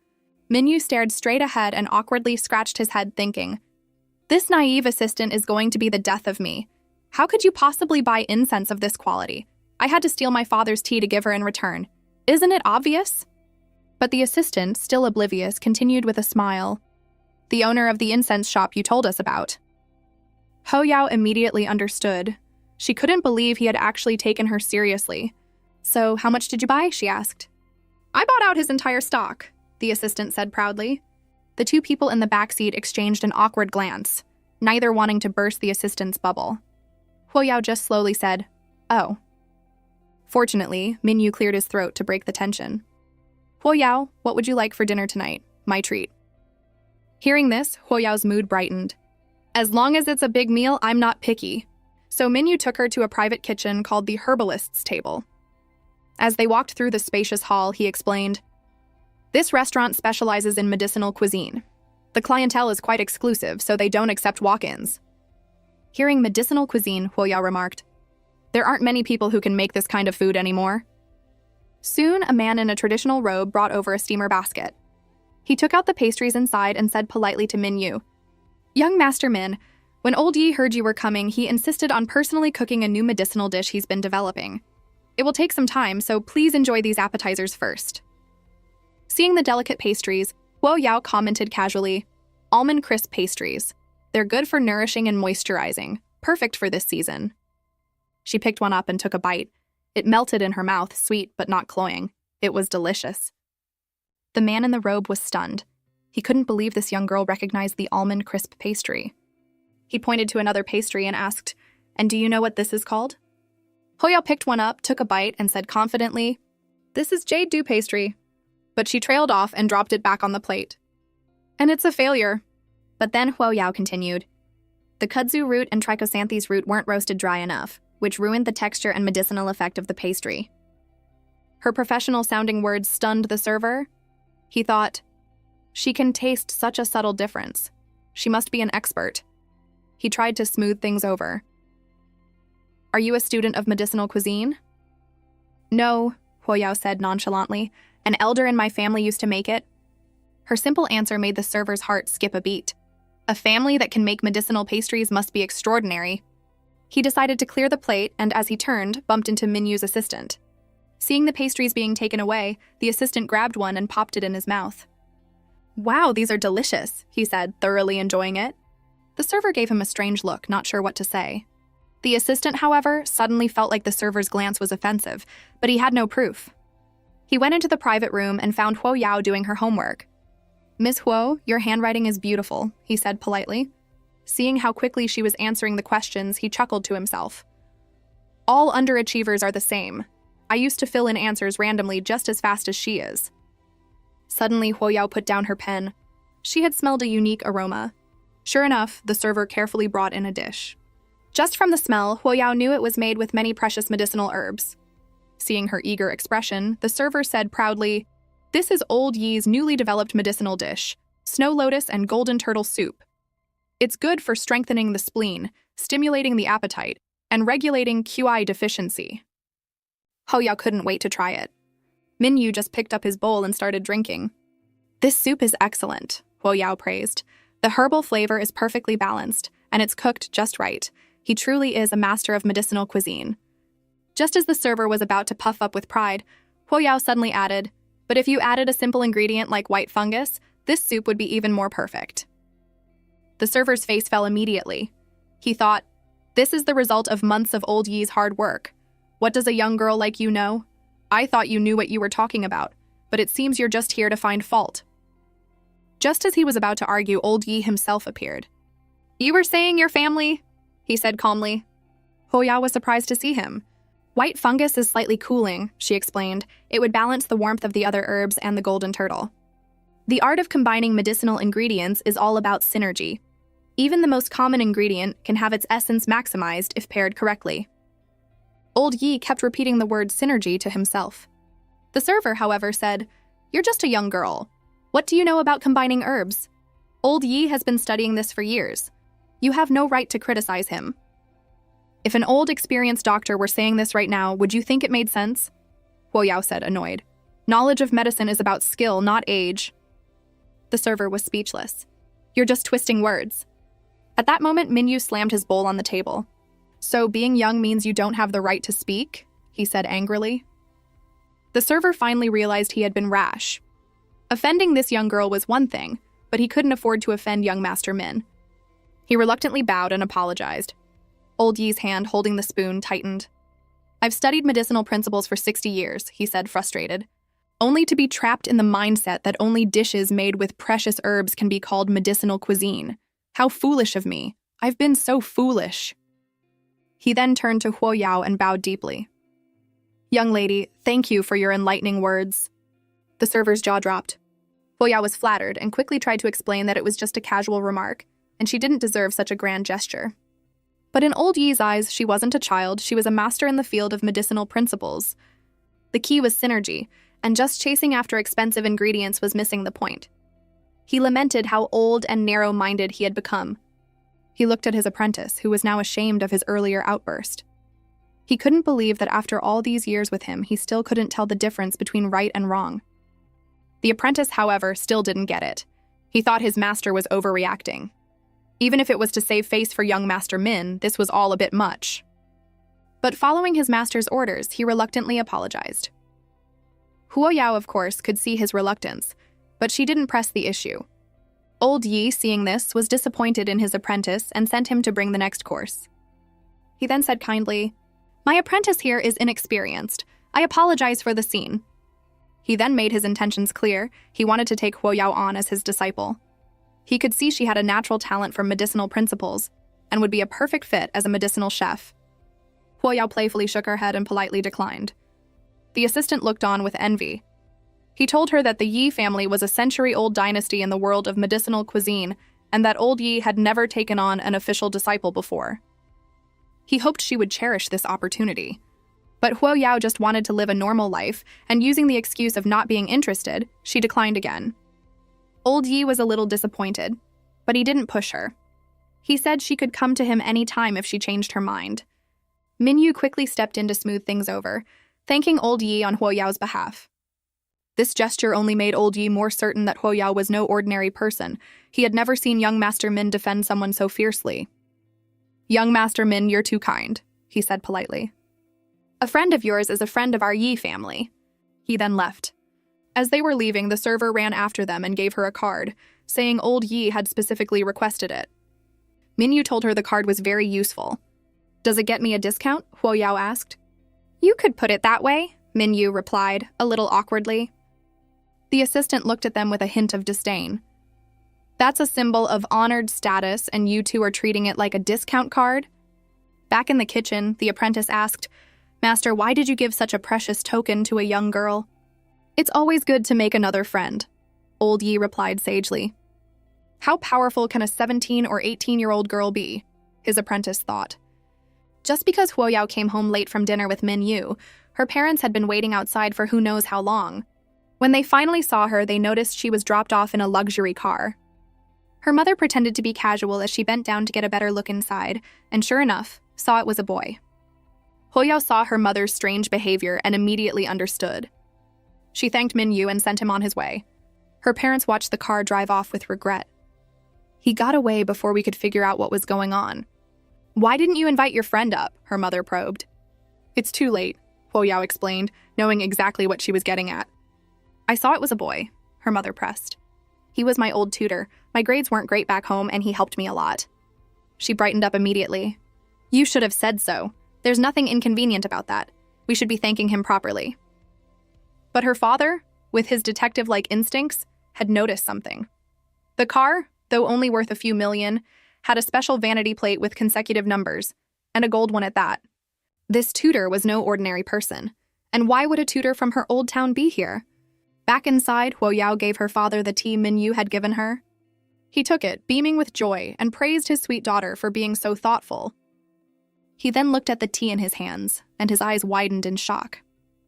Min Yu stared straight ahead and awkwardly scratched his head, thinking, This naive assistant is going to be the death of me. How could you possibly buy incense of this quality? I had to steal my father's tea to give her in return. Isn't it obvious? But the assistant, still oblivious, continued with a smile. The owner of the incense shop you told us about. Huo Yao immediately understood. She couldn't believe he had actually taken her seriously. So, how much did you buy? She asked. I bought out his entire stock, the assistant said proudly. The two people in the backseat exchanged an awkward glance, neither wanting to burst the assistant's bubble. Huo Yao just slowly said, Oh. Fortunately, Minyu cleared his throat to break the tension. Huoyao, what would you like for dinner tonight? My treat. Hearing this, Huoyao's mood brightened. As long as it's a big meal, I'm not picky. So Minyu took her to a private kitchen called the herbalist's table. As they walked through the spacious hall, he explained, "This restaurant specializes in medicinal cuisine. The clientele is quite exclusive, so they don't accept walk-ins." Hearing medicinal cuisine, Huoyao remarked, "There aren't many people who can make this kind of food anymore." Soon, a man in a traditional robe brought over a steamer basket. He took out the pastries inside and said politely to Minyu, "Young Master Min, when Old Yi heard you were coming, he insisted on personally cooking a new medicinal dish he's been developing. It will take some time, so please enjoy these appetizers first." Seeing the delicate pastries, Huoyao commented casually, "Almond crisp pastries. They're good for nourishing and moisturizing, perfect for this season." She picked one up and took a bite. It melted in her mouth, sweet but not cloying. It was delicious. The man in the robe was stunned. He couldn't believe this young girl recognized the almond crisp pastry. He pointed to another pastry and asked, "And do you know what this is called?" Huoyao picked one up, took a bite, and said confidently, "This is jade dew pastry." But she trailed off and dropped it back on the plate. "And it's a failure." But then Huoyao continued, "The kudzu root and trichosanthes root weren't roasted dry enough, which ruined the texture and medicinal effect of the pastry." Her professional-sounding words stunned the server. He thought, "She can taste such a subtle difference. She must be an expert." He tried to smooth things over. "Are you a student of medicinal cuisine?" "No," Huoyao said nonchalantly. "An elder in my family used to make it." Her simple answer made the server's heart skip a beat. A family that can make medicinal pastries must be extraordinary. He decided to clear the plate and, as he turned, bumped into Minyu's assistant. Seeing the pastries being taken away, the assistant grabbed one and popped it in his mouth. "Wow, these are delicious," he said, thoroughly enjoying it. The server gave him a strange look, not sure what to say. The assistant, however, suddenly felt like the server's glance was offensive, but he had no proof. He went into the private room and found Huoyao doing her homework. "Miss Huo, your handwriting is beautiful," he said politely. Seeing how quickly she was answering the questions, he chuckled to himself. "All underachievers are the same. I used to fill in answers randomly just as fast as she is." Suddenly, Huoyao put down her pen. She had smelled a unique aroma. Sure enough, the server carefully brought in a dish. Just from the smell, Huoyao knew it was made with many precious medicinal herbs. Seeing her eager expression, the server said proudly, "This is Old Yi's newly developed medicinal dish, snow lotus and golden turtle soup. It's good for strengthening the spleen, stimulating the appetite, and regulating QI deficiency." Huoyao couldn't wait to try it. Minyu just picked up his bowl and started drinking. "This soup is excellent," Huoyao praised. "The herbal flavor is perfectly balanced, and it's cooked just right. He truly is a master of medicinal cuisine." Just as the server was about to puff up with pride, Huoyao suddenly added, "But if you added a simple ingredient like white fungus, this soup would be even more perfect." The server's face fell immediately. He thought, "This is the result of months of Old Yi's hard work. What does a young girl like you know? I thought you knew what you were talking about, but it seems you're just here to find fault." Just as he was about to argue, Old Yi himself appeared. "You were saying your family?" he said calmly. Huoyao was surprised to see him. "White fungus is slightly cooling," she explained. "It would balance the warmth of the other herbs and the golden turtle." The art of combining medicinal ingredients is all about synergy. Even the most common ingredient can have its essence maximized if paired correctly. Old Yi kept repeating the word synergy to himself. The server, however, said, "You're just a young girl. What do you know about combining herbs? Old Yi has been studying this for years. You have no right to criticize him." "If an old, experienced doctor were saying this right now, would you think it made sense?" Huoyao said, annoyed. "Knowledge of medicine is about skill, not age." The server was speechless. "You're just twisting words." At that moment, Minyu slammed his bowl on the table. "So being young means you don't have the right to speak?" he said angrily. The server finally realized he had been rash. Offending this young girl was one thing, but he couldn't afford to offend young Master Min. He reluctantly bowed and apologized. Old Yi's hand holding the spoon tightened. "I've studied medicinal principles for 60 years, he said, frustrated. "Only to be trapped in the mindset that only dishes made with precious herbs can be called medicinal cuisine. How foolish of me. I've been so foolish." He then turned to Huoyao and bowed deeply. Young lady, thank you for your enlightening words. The server's jaw dropped. Huoyao was flattered and quickly tried to explain that it was just a casual remark, and she didn't deserve such a grand gesture. But in old Yi's eyes, she wasn't a child, she was a master in the field of medicinal principles. The key was synergy, and just chasing after expensive ingredients was missing the point. He lamented how old and narrow-minded he had become. He looked at his apprentice, who was now ashamed of his earlier outburst. He couldn't believe that after all these years with him, he still couldn't tell the difference between right and wrong. The apprentice, however, still didn't get it. He thought his master was overreacting. Even if it was to save face for young Master Min, this was all a bit much. But following his master's orders, he reluctantly apologized. Huoyao, of course, could see his reluctance, but she didn't press the issue. Old Yi, seeing this, was disappointed in his apprentice and sent him to bring the next course. He then said kindly, "My apprentice here is inexperienced. I apologize for the scene." He then made his intentions clear. He wanted to take Huoyao on as his disciple. He could see she had a natural talent for medicinal principles and would be a perfect fit as a medicinal chef. Huoyao playfully shook her head and politely declined. The assistant looked on with envy. He told her that the Yi family was a century-old dynasty in the world of medicinal cuisine and that old Yi had never taken on an official disciple before. He hoped she would cherish this opportunity. But Huoyao just wanted to live a normal life, and using the excuse of not being interested, she declined again. Old Yi was a little disappointed, but he didn't push her. He said she could come to him any time if she changed her mind. Minyu quickly stepped in to smooth things over, thanking old Yi on Huoyao's behalf. This gesture only made old Yi more certain that Huoyao was no ordinary person. He had never seen young Master Min defend someone so fiercely. "Young Master Min, you're too kind," he said politely. "A friend of yours is a friend of our Yi family." He then left. As they were leaving, the server ran after them and gave her a card, saying old Yi had specifically requested it. Minyu told her the card was very useful. "Does it get me a discount?" Huoyao asked. "You could put it that way," Minyu replied, a little awkwardly. The assistant looked at them with a hint of disdain. "That's a symbol of honored status, and you two are treating it like a discount card?" Back in the kitchen, the apprentice asked, "Master, why did you give such a precious token to a young girl?" "It's always good to make another friend," old Yi replied sagely. How powerful can a 17 or 18-year-old girl be? His apprentice thought. Just because Huoyao came home late from dinner with Minyu, her parents had been waiting outside for who knows how long. When they finally saw her, they noticed she was dropped off in a luxury car. Her mother pretended to be casual as she bent down to get a better look inside, and sure enough, saw it was a boy. Huoyao saw her mother's strange behavior and immediately understood. She thanked Minyu and sent him on his way. Her parents watched the car drive off with regret. "He got away before we could figure out what was going on." "Why didn't you invite your friend up?" her mother probed. "It's too late," Huoyao explained, knowing exactly what she was getting at. "I saw it was a boy," her mother pressed. "He was my old tutor. My grades weren't great back home, and he helped me a lot." She brightened up immediately. "You should have said so. There's nothing inconvenient about that. We should be thanking him properly." But her father, with his detective-like instincts, had noticed something. The car, though only worth a few million, had a special vanity plate with consecutive numbers, and a gold one at that. This tutor was no ordinary person. And why would a tutor from her old town be here? Back inside, Huoyao gave her father the tea Minyu had given her. He took it, beaming with joy, and praised his sweet daughter for being so thoughtful. He then looked at the tea in his hands, and his eyes widened in shock.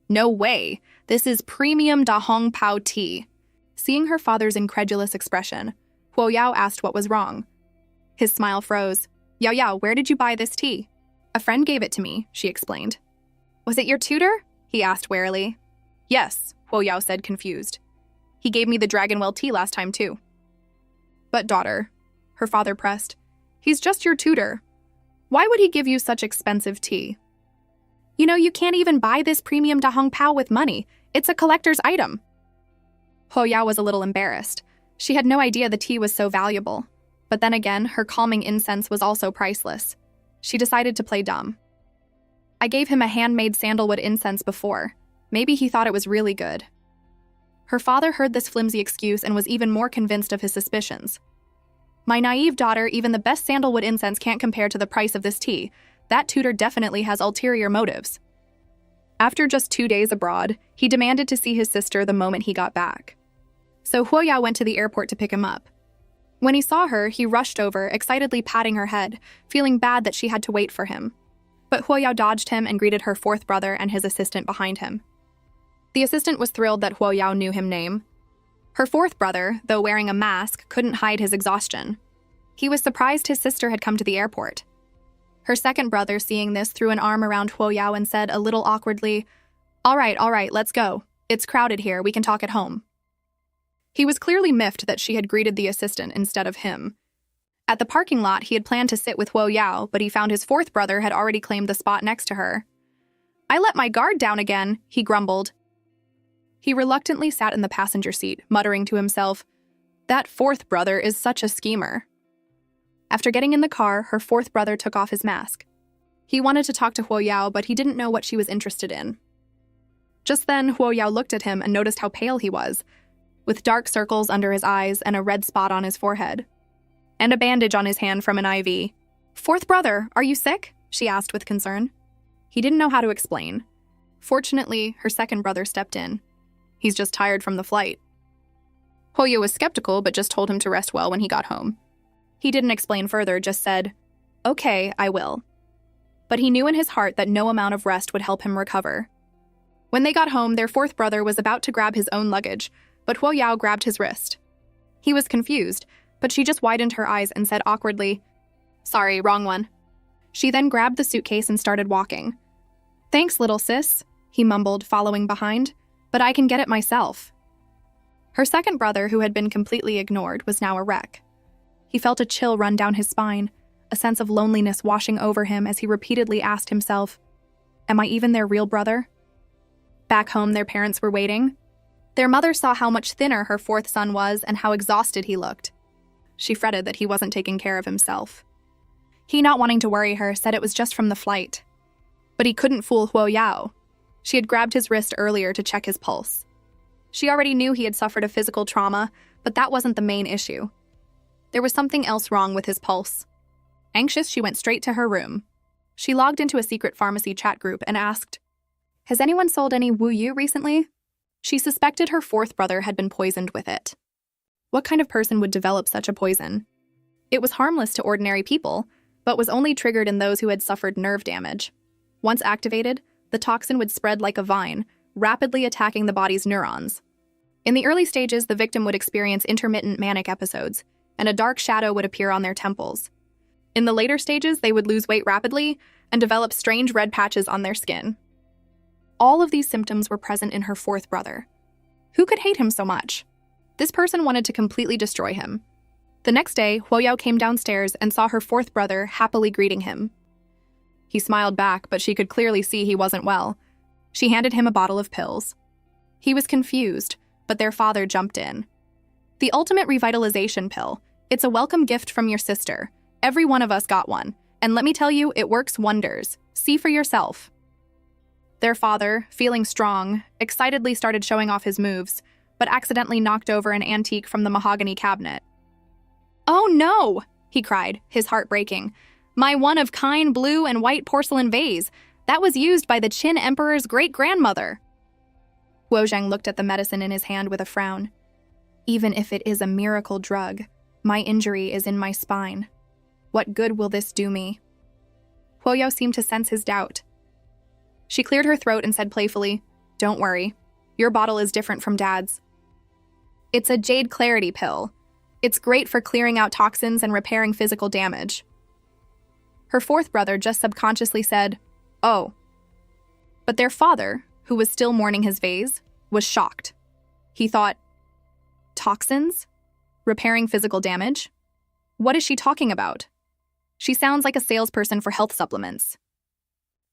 "No way! This is premium Da Hong Pao tea." Seeing her father's incredulous expression, Huoyao asked what was wrong. His smile froze. "Yao Yao, where did you buy this tea?" "A friend gave it to me," she explained. "Was it your tutor?" he asked warily. "Yes," Huoyao said, confused. "He gave me the Dragonwell tea last time, too." "But daughter," her father pressed, "he's just your tutor. Why would he give you such expensive tea?" "You know, you can't even buy this premium Da Hong Pao with money. It's a collector's item." Huoyao was a little embarrassed. She had no idea the tea was so valuable. But then again, her calming incense was also priceless. She decided to play dumb. "I gave him a handmade sandalwood incense before. Maybe he thought it was really good." Her father heard this flimsy excuse and was even more convinced of his suspicions. "My naive daughter, even the best sandalwood incense can't compare to the price of this tea. That tutor definitely has ulterior motives." After just 2 days abroad, he demanded to see his sister the moment he got back. So Huoyao went to the airport to pick him up. When he saw her, he rushed over, excitedly patting her head, feeling bad that she had to wait for him. But Huoyao dodged him and greeted her fourth brother and his assistant behind him. The assistant was thrilled that Huoyao knew him name. Her fourth brother, though wearing a mask, couldn't hide his exhaustion. He was surprised his sister had come to the airport. Her second brother, seeing this, threw an arm around Huoyao and said a little awkwardly, all right, let's go. It's crowded here, we can talk at home." He was clearly miffed that she had greeted the assistant instead of him. At the parking lot, he had planned to sit with Huoyao, but he found his fourth brother had already claimed the spot next to her. "I let my guard down again," he grumbled. He reluctantly sat in the passenger seat, muttering to himself, "That fourth brother is such a schemer." After getting in the car, her fourth brother took off his mask. He wanted to talk to Huoyao, but he didn't know what she was interested in. Just then, Huoyao looked at him and noticed how pale he was, with dark circles under his eyes and a red spot on his forehead, and a bandage on his hand from an IV. "Fourth brother, are you sick?" she asked with concern. He didn't know how to explain. Fortunately, her second brother stepped in. "He's just tired from the flight." Huoyao was skeptical, but just told him to rest well when he got home. He didn't explain further, just said, "Okay, I will." But he knew in his heart that no amount of rest would help him recover. When they got home, their fourth brother was about to grab his own luggage, but Huoyao grabbed his wrist. He was confused, but she just widened her eyes and said awkwardly, "Sorry, wrong one." She then grabbed the suitcase and started walking. "Thanks, little sis," he mumbled, following behind, "but I can get it myself." Her second brother, who had been completely ignored, was now a wreck. He felt a chill run down his spine, a sense of loneliness washing over him as he repeatedly asked himself, "Am I even their real brother?" Back home, their parents were waiting. Their mother saw how much thinner her fourth son was and how exhausted he looked. She fretted that he wasn't taking care of himself. He, not wanting to worry her, said it was just from the flight. But he couldn't fool Huoyao. She had grabbed his wrist earlier to check his pulse. She already knew he had suffered a physical trauma, but that wasn't the main issue. There was something else wrong with his pulse. Anxious, she went straight to her room. She logged into a secret pharmacy chat group and asked, "Has anyone sold any Wu Yu recently?" She suspected her fourth brother had been poisoned with it. What kind of person would develop such a poison? It was harmless to ordinary people, but was only triggered in those who had suffered nerve damage. Once activated, the toxin would spread like a vine, rapidly attacking the body's neurons. In the early stages, the victim would experience intermittent manic episodes, and a dark shadow would appear on their temples. In the later stages, they would lose weight rapidly and develop strange red patches on their skin. All of these symptoms were present in her fourth brother. Who could hate him so much? This person wanted to completely destroy him. The next day, Huoyao came downstairs and saw her fourth brother happily greeting him. He smiled back, but she could clearly see he wasn't well. She handed him a bottle of pills. He was confused, but their father jumped in. "The ultimate revitalization pill. It's a welcome gift from your sister. Every one of us got one. And let me tell you, it works wonders. See for yourself." Their father, feeling strong, excitedly started showing off his moves, but accidentally knocked over an antique from the mahogany cabinet. "Oh no!" he cried, his heart breaking. "My one-of-kind blue and white porcelain vase. That was used by the Qin Emperor's great-grandmother." Huozheng looked at the medicine in his hand with a frown. "Even if it is a miracle drug, my injury is in my spine. What good will this do me?" Huoyao seemed to sense his doubt. She cleared her throat and said playfully, "Don't worry. Your bottle is different from Dad's. It's a Jade Clarity pill. It's great for clearing out toxins and repairing physical damage." Her fourth brother just subconsciously said, "Oh." But their father, who was still mourning his vase, was shocked. He thought, "Toxins? Repairing physical damage? What is she talking about? She sounds like a salesperson for health supplements."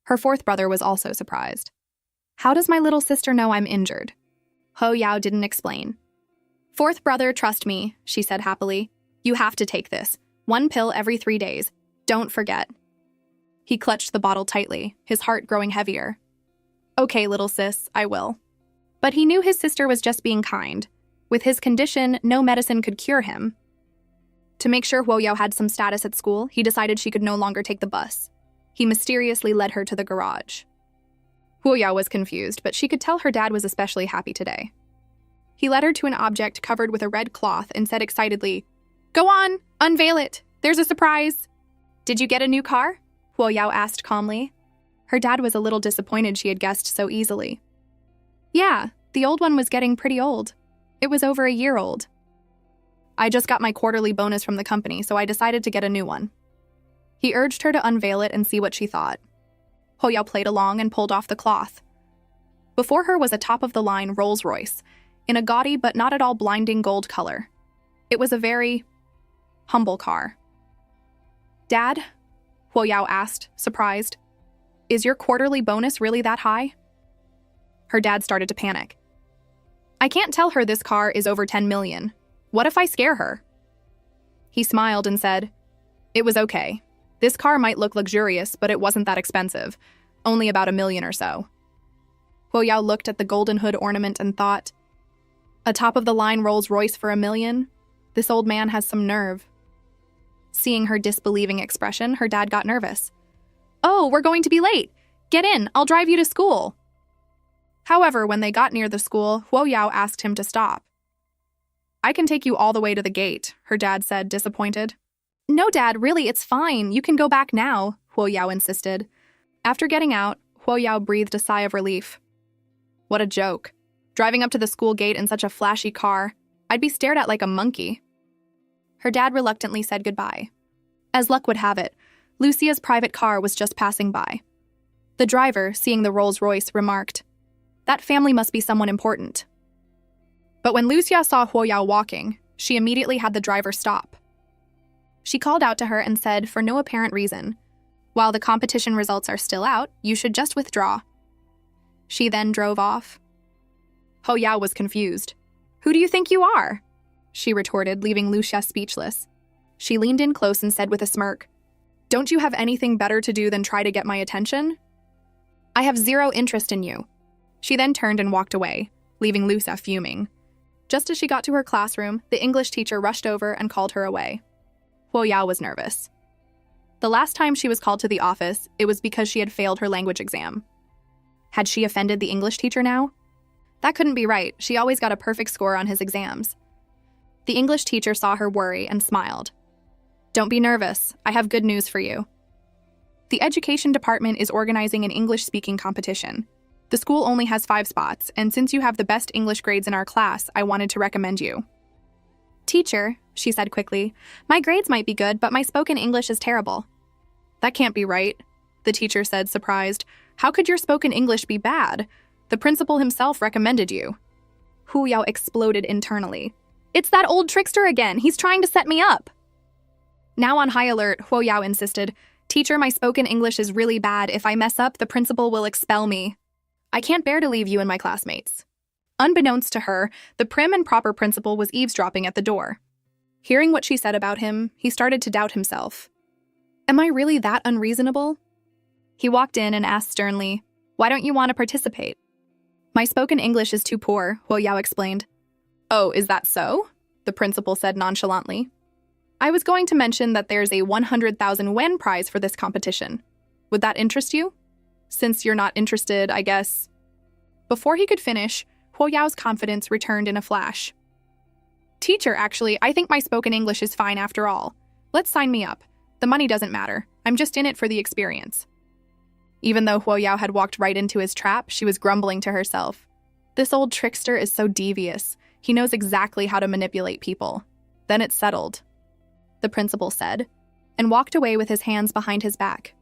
Her fourth brother was also surprised. "How does my little sister know I'm injured?" Huoyao didn't explain. "Fourth brother, trust me," she said happily. "You have to take this. 1 pill every 3 days. Don't forget." He clutched the bottle tightly, his heart growing heavier. "Okay, little sis, I will." But he knew his sister was just being kind. With his condition, no medicine could cure him. To make sure Huoyao had some status at school, he decided she could no longer take the bus. He mysteriously led her to the garage. Huoyao was confused, but she could tell her dad was especially happy today. He led her to an object covered with a red cloth and said excitedly, "Go on, unveil it. There's a surprise." "Did you get a new car?" Huoyao asked calmly. Her dad was a little disappointed she had guessed so easily. "Yeah, the old one was getting pretty old. It was over a year old. I just got my quarterly bonus from the company, so I decided to get a new one." He urged her to unveil it and see what she thought. Huoyao played along and pulled off the cloth. Before her was a top-of-the-line Rolls-Royce, in a gaudy but not at all blinding gold color. It was a very humble car. "Dad?" Huoyao asked, surprised. "Is your quarterly bonus really that high?" Her dad started to panic. "I can't tell her this car is over 10 million. What if I scare her?" He smiled and said, "It was okay. This car might look luxurious, but it wasn't that expensive. Only about 1 million or so." Huoyao looked at the golden hood ornament and thought, a top-of-the-line Rolls-Royce for 1 million? This old man has some nerve. Seeing her disbelieving expression, her dad got nervous. "Oh, we're going to be late. Get in, I'll drive you to school." However, when they got near the school, Huoyao asked him to stop. "I can take you all the way to the gate," her dad said, disappointed. "No, Dad, really, it's fine. You can go back now," Huoyao insisted. After getting out, Huoyao breathed a sigh of relief. What a joke. Driving up to the school gate in such a flashy car, I'd be stared at like a monkey. Her dad reluctantly said goodbye. As luck would have it, Lucia's private car was just passing by. The driver, seeing the Rolls-Royce, remarked, "That family must be someone important." But when Lucia saw Huoyao walking, she immediately had the driver stop. She called out to her and said, for no apparent reason, "While the competition results are still out, you should just withdraw." She then drove off. Huoyao was confused. "Who do you think you are?" she retorted, leaving Lucia speechless. She leaned in close and said with a smirk, "Don't you have anything better to do than try to get my attention? I have zero interest in you." She then turned and walked away, leaving Lucia fuming. Just as she got to her classroom, the English teacher rushed over and called her away. Huoyao was nervous. The last time she was called to the office, it was because she had failed her language exam. Had she offended the English teacher now? That couldn't be right. She always got a perfect score on his exams. The English teacher saw her worry and smiled. "Don't be nervous. I have good news for you. The education department is organizing an English-speaking competition. The school only has 5 spots, and since you have the best English grades in our class, I wanted to recommend you." "Teacher," she said quickly, "my grades might be good, but my spoken English is terrible." "That can't be right," the teacher said, surprised. "How could your spoken English be bad? The principal himself recommended you." Huoyao exploded internally. "It's that old trickster again. He's trying to set me up." Now on high alert, Huoyao insisted, "Teacher, my spoken English is really bad. If I mess up, the principal will expel me. I can't bear to leave you and my classmates." Unbeknownst to her, the prim and proper principal was eavesdropping at the door. Hearing what she said about him, he started to doubt himself. Am I really that unreasonable? He walked in and asked sternly, "Why don't you want to participate?" "My spoken English is too poor," Huoyao explained. "Oh, is that so?" the principal said nonchalantly. "I was going to mention that there's a 100,000 yen prize for this competition. Would that interest you? Since you're not interested, I guess." Before he could finish, Huoyao's confidence returned in a flash. "Teacher, actually, I think my spoken English is fine after all. Let's sign me up. The money doesn't matter. I'm just in it for the experience." Even though Huoyao had walked right into his trap, she was grumbling to herself. This old trickster is so devious. He knows exactly how to manipulate people. Then it's settled, the principal said, and walked away with his hands behind his back.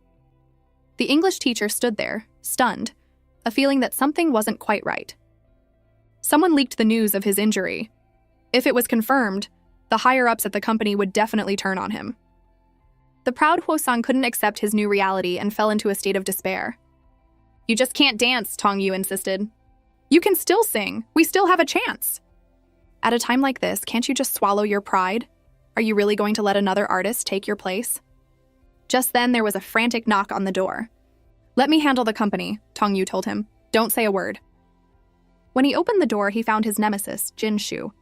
The English teacher stood there, stunned, a feeling that something wasn't quite right. Someone leaked the news of his injury. If it was confirmed, the higher-ups at the company would definitely turn on him. The proud Huosang couldn't accept his new reality and fell into a state of despair. "You just can't dance," Tongyu insisted. "You can still sing. We still have a chance." At a time like this, can't you just swallow your pride? Are you really going to let another artist take your place? Just then, there was a frantic knock on the door. "Let me handle the company," Tongyu told him. "Don't say a word." When he opened the door, he found his nemesis, Jin Shu.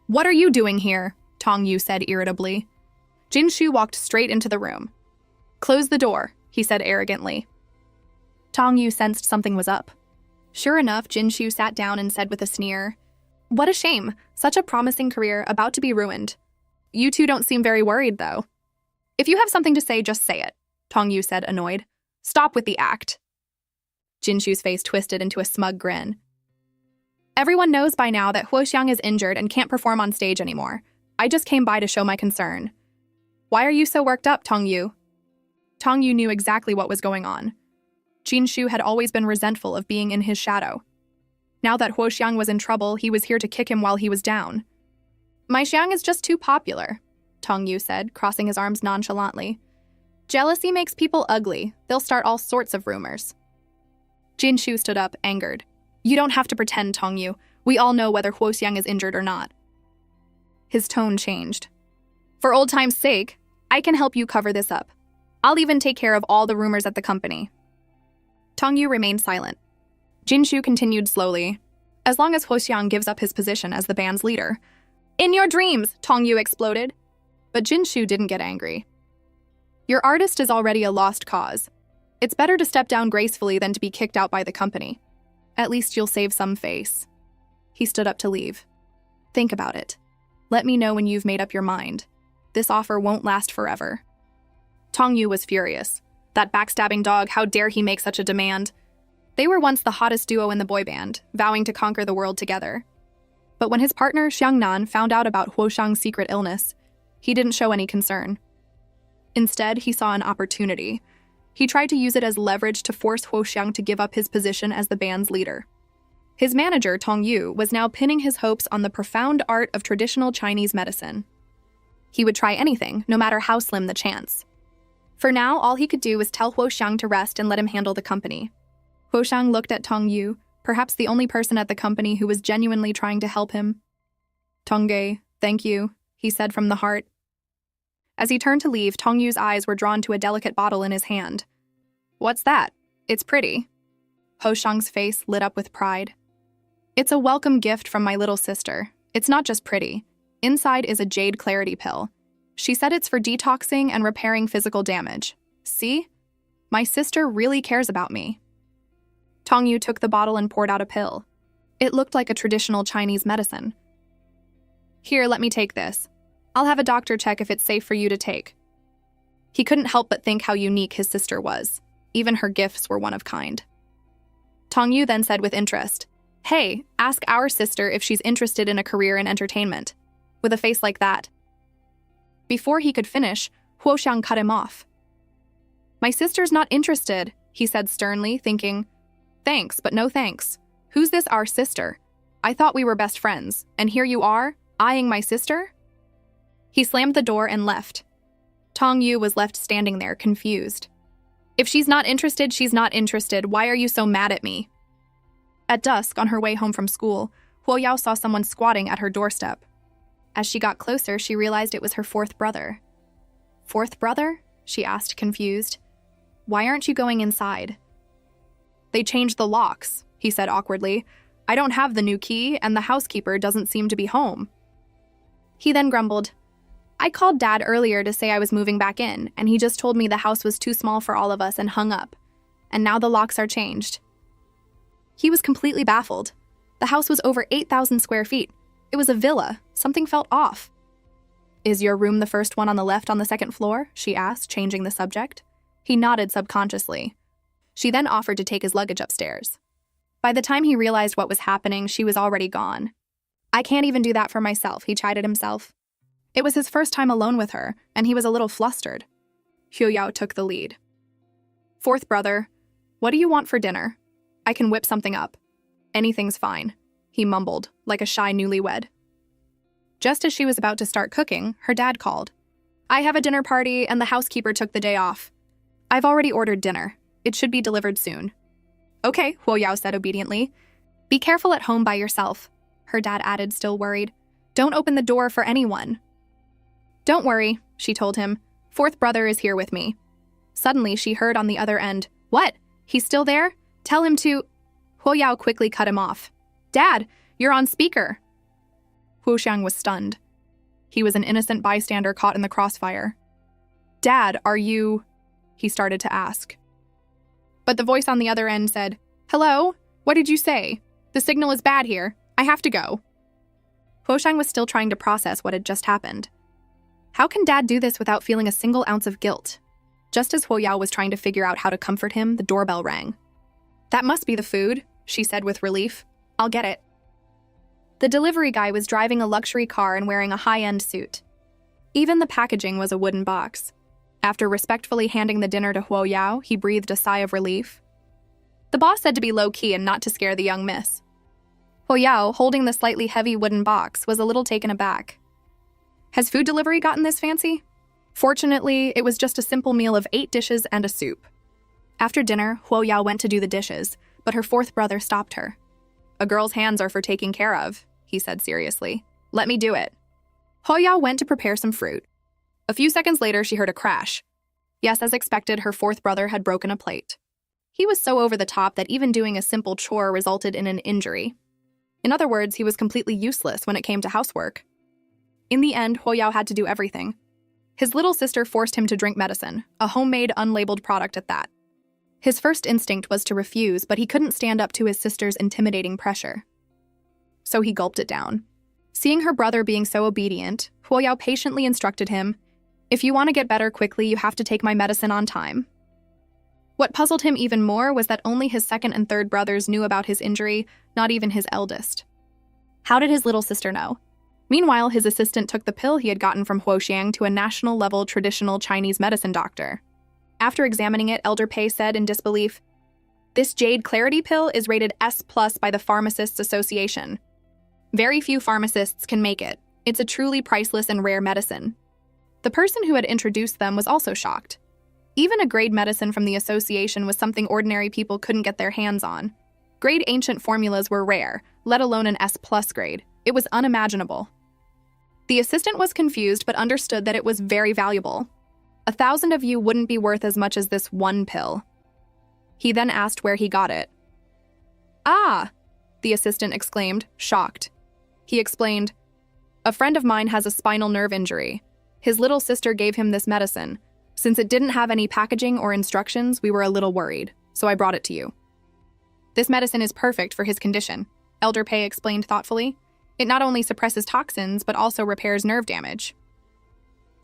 "What are you doing here?" Tongyu said irritably. Jin Shu walked straight into the room. "Close the door," he said arrogantly. Tongyu sensed something was up. Sure enough, Jinshu sat down and said with a sneer, "What a shame. Such a promising career about to be ruined. You two don't seem very worried, though." "If you have something to say, just say it," Tongyu said, annoyed. "Stop with the act." Jinshu's face twisted into a smug grin. "Everyone knows by now that Huoxiang is injured and can't perform on stage anymore. I just came by to show my concern." "Why are you so worked up, Tongyu?" Tongyu knew exactly what was going on. Jinshu had always been resentful of being in his shadow. Now that Huoxiang was in trouble, he was here to kick him while he was down. "My Xiang is just too popular," Tongyu said, crossing his arms nonchalantly. "Jealousy makes people ugly. They'll start all sorts of rumors." Jinshu stood up, angered. "You don't have to pretend, Tongyu. We all know whether Huoxiang is injured or not." His tone changed. "For old time's sake, I can help you cover this up. I'll even take care of all the rumors at the company." Tongyu remained silent. Jinshu continued slowly. "As long as Huoxiang gives up his position as the band's leader." "In your dreams!" Tongyu exploded. But Jinshu didn't get angry. "Your artist is already a lost cause. It's better to step down gracefully than to be kicked out by the company. At least you'll save some face." He stood up to leave. "Think about it. Let me know when you've made up your mind. This offer won't last forever." Tongyu was furious. That backstabbing dog, how dare he make such a demand? They were once the hottest duo in the boy band, vowing to conquer the world together. But when his partner, Xiangnan, found out about Huoxiang's secret illness, he didn't show any concern. Instead, he saw an opportunity. He tried to use it as leverage to force Huoxiang to give up his position as the band's leader. His manager, Tongyu, was now pinning his hopes on the profound art of traditional Chinese medicine. He would try anything, no matter how slim the chance. For now, all he could do was tell Huoxiang to rest and let him handle the company. Huoxiang looked at Tongyu, perhaps the only person at the company who was genuinely trying to help him. "Tongge, thank you," he said from the heart. As he turned to leave, Tongyu's eyes were drawn to a delicate bottle in his hand. "What's that? It's pretty." Huoxiang's face lit up with pride. "It's a welcome gift from my little sister. It's not just pretty. Inside is a jade clarity pill. She said it's for detoxing and repairing physical damage. See? My sister really cares about me." Tongyu took the bottle and poured out a pill. It looked like a traditional Chinese medicine. "Here, let me take this. I'll have a doctor check if it's safe for you to take." He couldn't help but think how unique his sister was. Even her gifts were one of kind. Tongyu then said with interest, "Hey, ask our sister if she's interested in a career in entertainment." With a face like that. Before he could finish, Huoxiang cut him off. "My sister's not interested," he said sternly, thinking, "Thanks, but no thanks. Who's this our sister? I thought we were best friends, and here you are, eyeing my sister?" He slammed the door and left. Tongyu was left standing there, confused. "If she's not interested, she's not interested. Why are you so mad at me?" At dusk, on her way home from school, Huoyao saw someone squatting at her doorstep. As she got closer, she realized it was her fourth brother. "Fourth brother?" she asked, confused. "Why aren't you going inside?" "They changed the locks," he said awkwardly. "I don't have the new key, and the housekeeper doesn't seem to be home." He then grumbled, "I called Dad earlier to say I was moving back in, and he just told me the house was too small for all of us and hung up. And now the locks are changed." He was completely baffled. The house was over 8,000 square feet. It was a villa. Something felt off. "Is your room the first one on the left on the second floor?" she asked, changing the subject. He nodded subconsciously. She then offered to take his luggage upstairs. By the time he realized what was happening, she was already gone. "I can't even do that for myself," he chided himself. It was his first time alone with her, and he was a little flustered. Huoyao took the lead. "Fourth brother, what do you want for dinner? I can whip something up." "Anything's fine," he mumbled, like a shy newlywed. Just as she was about to start cooking, her dad called. "I have a dinner party, and the housekeeper took the day off. I've already ordered dinner. It should be delivered soon." "Okay," Huoyao said obediently. "Be careful at home by yourself," her dad added, still worried. "Don't open the door for anyone." "Don't worry," she told him. "Fourth brother is here with me." Suddenly, she heard on the other end, "What? He's still there? Tell him to—" Huoyao quickly cut him off. "Dad, you're on speaker." Huoxiang was stunned. He was an innocent bystander caught in the crossfire. "Dad, are you—" he started to ask. But the voice on the other end said, "Hello? What did you say? The signal is bad here. I have to go. Huoshang was still trying to process what had just happened. How can Dad do this without feeling a single ounce of guilt? Just as Huoyao was trying to figure out how to comfort him, the doorbell rang. That must be the food, she said with relief. I'll get it. The delivery guy was driving a luxury car and wearing a high-end suit. Even the packaging was a wooden box. After respectfully handing the dinner to Huoyao, he breathed a sigh of relief. The boss said to be low-key and not to scare the young miss. Huoyao, holding the slightly heavy wooden box, was a little taken aback. Has food delivery gotten this fancy? Fortunately, it was just a simple meal of 8 dishes and a soup. After dinner, Huoyao went to do the dishes, but her fourth brother stopped her. A girl's hands are for taking care of, he said seriously. Let me do it. Huoyao went to prepare some fruit. A few seconds later, she heard a crash. Yes, as expected, her fourth brother had broken a plate. He was so over the top that even doing a simple chore resulted in an injury. In other words, he was completely useless when it came to housework. In the end, Huoyao had to do everything. His little sister forced him to drink medicine, a homemade, unlabeled product at that. His first instinct was to refuse, but he couldn't stand up to his sister's intimidating pressure. So he gulped it down. Seeing her brother being so obedient, Huoyao patiently instructed him, "If you want to get better quickly, you have to take my medicine on time." What puzzled him even more was that only his second and third brothers knew about his injury, not even his eldest. How did his little sister know? Meanwhile, his assistant took the pill he had gotten from Huoxiang to a national-level traditional Chinese medicine doctor. After examining it, Elder Pei said in disbelief, "This Jade Clarity pill is rated S+ by the Pharmacists Association. Very few pharmacists can make it. It's a truly priceless and rare medicine." The person who had introduced them was also shocked. Even a grade medicine from the association was something ordinary people couldn't get their hands on. Grade ancient formulas were rare, let alone an S+ grade. It was unimaginable. The assistant was confused but understood that it was very valuable. 1,000 of you wouldn't be worth as much as this one pill. He then asked where he got it. "Ah!" the assistant exclaimed, shocked. He explained, "A friend of mine has a spinal nerve injury. His little sister gave him this medicine. Since it didn't have any packaging or instructions, we were a little worried, so I brought it to you." "This medicine is perfect for his condition," Elder Pei explained thoughtfully. "It not only suppresses toxins, but also repairs nerve damage.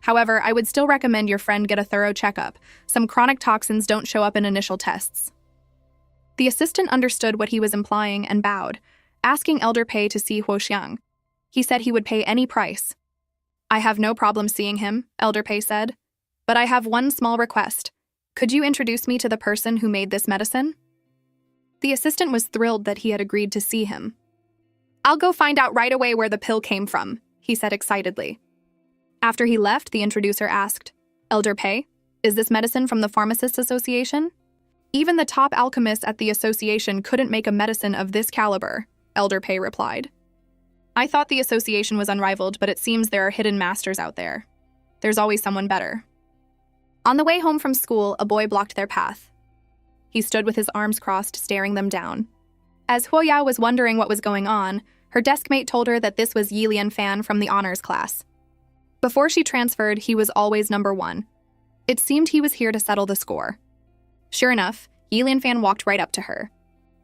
However, I would still recommend your friend get a thorough checkup. Some chronic toxins don't show up in initial tests." The assistant understood what he was implying and bowed, asking Elder Pei to see Huoxiang. He said he would pay any price. "I have no problem seeing him," Elder Pei said. "But I have one small request. Could you introduce me to the person who made this medicine?" The assistant was thrilled that he had agreed to see him. "I'll go find out right away where the pill came from," he said excitedly. After he left, the introducer asked, "Elder Pei, is this medicine from the Pharmacists Association?" "Even the top alchemists at the association couldn't make a medicine of this caliber," Elder Pei replied. "I thought the association was unrivaled, but it seems there are hidden masters out there. There's always someone better." On the way home from school, a boy blocked their path. He stood with his arms crossed, staring them down. As Huoyao was wondering what was going on, her deskmate told her that this was Yi Lianfan from the honors class. Before she transferred, he was always number 1. It seemed he was here to settle the score. Sure enough, Yi Lianfan walked right up to her.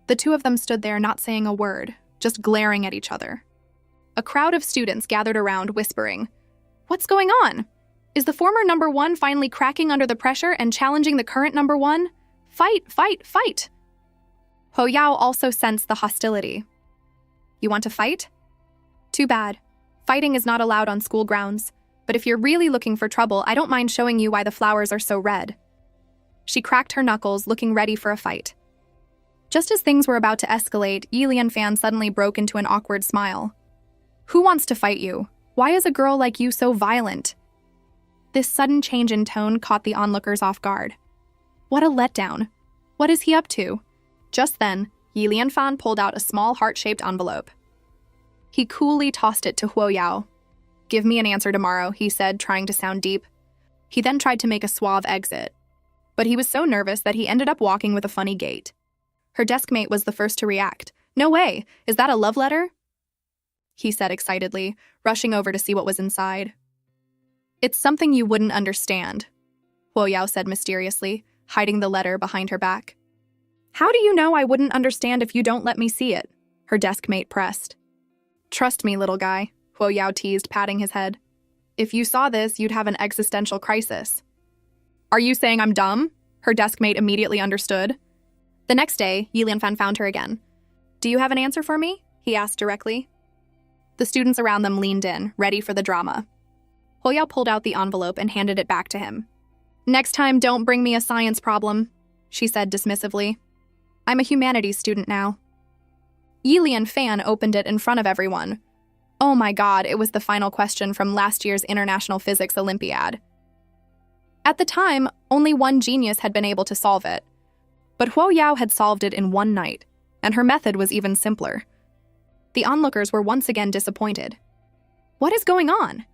The two of them stood there not saying a word, just glaring at each other. A crowd of students gathered around, whispering, "What's going on? Is the former number 1 finally cracking under the pressure and challenging the current number 1? Fight, fight, fight!" Huoyao also sensed the hostility. "You want to fight? Too bad. Fighting is not allowed on school grounds. But if you're really looking for trouble, I don't mind showing you why the flowers are so red." She cracked her knuckles, looking ready for a fight. Just as things were about to escalate, Yi Lianfan suddenly broke into an awkward smile. "Who wants to fight you? Why is a girl like you so violent?" This sudden change in tone caught the onlookers off guard. What a letdown. What is he up to? Just then, Yi Lianfan pulled out a small heart-shaped envelope. He coolly tossed it to Huoyao. "Give me an answer tomorrow," he said, trying to sound deep. He then tried to make a suave exit. But he was so nervous that he ended up walking with a funny gait. Her deskmate was the first to react. "No way! Is that a love letter?" he said excitedly, rushing over to see what was inside. "It's something you wouldn't understand," Huoyao said mysteriously, hiding the letter behind her back. How do you know I wouldn't understand if you don't let me see it? Her desk mate pressed. Trust me, little guy, Huo Yao teased, patting his head. If you saw this, you'd have an existential crisis. Are you saying I'm dumb? Her desk mate immediately understood. The next day, Yi Lianfan found her again. Do you have an answer for me? He asked directly. The students around them leaned in, ready for the drama. Huo Yao pulled out the envelope and handed it back to him. Next time, don't bring me a science problem, she said dismissively. I'm a humanities student now. Yi Lianfan opened it in front of everyone. Oh my god, it was the final question from last year's International Physics Olympiad. At the time, only one genius had been able to solve it. But Huo Yao had solved it in one night, and her method was even simpler. The onlookers were once again disappointed. What is going on?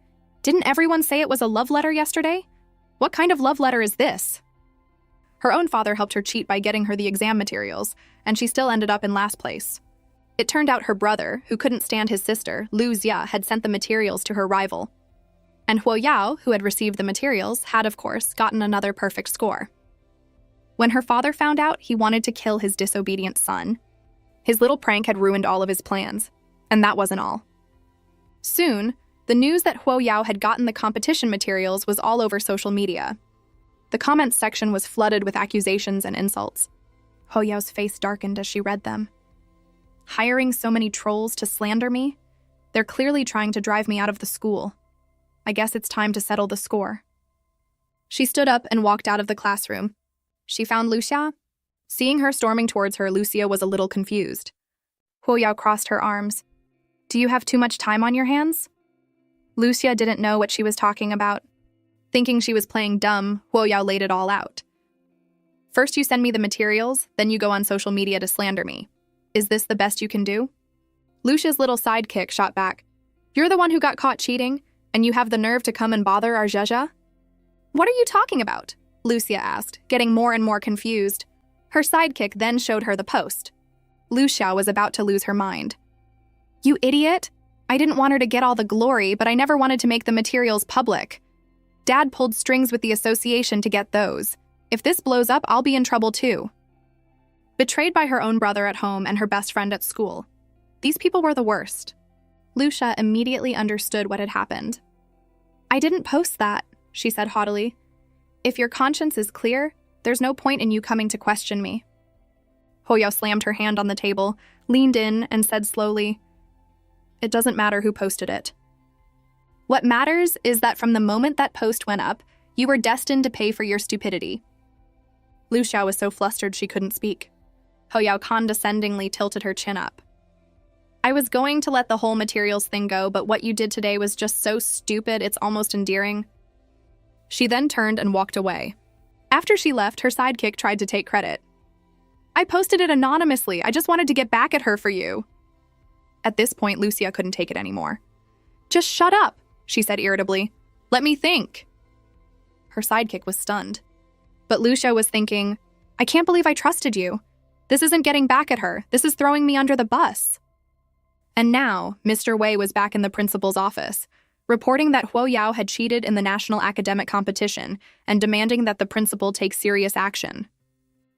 Didn't everyone say it was a love letter yesterday? What kind of love letter is this? Her own father helped her cheat by getting her the exam materials, and she still ended up in last place. It turned out her brother, who couldn't stand his sister, Lu Xia, had sent the materials to her rival. And Huo Yao, who had received the materials, had, of course, gotten another perfect score. When her father found out, he wanted to kill his disobedient son. His little prank had ruined all of his plans, and that wasn't all. Soon, the news that Huo Yao had gotten the competition materials was all over social media. The comments section was flooded with accusations and insults. Huo Yao's face darkened as she read them. Hiring so many trolls to slander me? They're clearly trying to drive me out of the school. I guess it's time to settle the score. She stood up and walked out of the classroom. She found Lucia. Seeing her storming towards her, Lucia was a little confused. Huo Yao crossed her arms. Do you have too much time on your hands? Lucia didn't know what she was talking about. Thinking she was playing dumb, Huo Yao laid it all out. First you send me the materials, then you go on social media to slander me. Is this the best you can do? Lucia's little sidekick shot back. You're the one who got caught cheating, and you have the nerve to come and bother our Zhezha? What are you talking about? Lucia asked, getting more and more confused. Her sidekick then showed her the post. Lucia was about to lose her mind. You idiot! I didn't want her to get all the glory, but I never wanted to make the materials public. Dad pulled strings with the association to get those. If this blows up, I'll be in trouble too. Betrayed by her own brother at home and her best friend at school. These people were the worst. Lucia immediately understood what had happened. I didn't post that, she said haughtily. If your conscience is clear, there's no point in you coming to question me. Huo Yao slammed her hand on the table, leaned in, and said slowly, It doesn't matter who posted it. What matters is that from the moment that post went up, you were destined to pay for your stupidity. Lucia was so flustered she couldn't speak. Huo Yao condescendingly tilted her chin up. I was going to let the whole materials thing go, but what you did today was just so stupid it's almost endearing. She then turned and walked away. After she left, her sidekick tried to take credit. I posted it anonymously. I just wanted to get back at her for you. At this point, Lucia couldn't take it anymore. Just shut up, she said irritably. Let me think. Her sidekick was stunned. But Lucia was thinking, I can't believe I trusted you. This isn't getting back at her. This is throwing me under the bus. And now, Mr. Wei was back in the principal's office, reporting that Huo Yao had cheated in the national academic competition and demanding that the principal take serious action.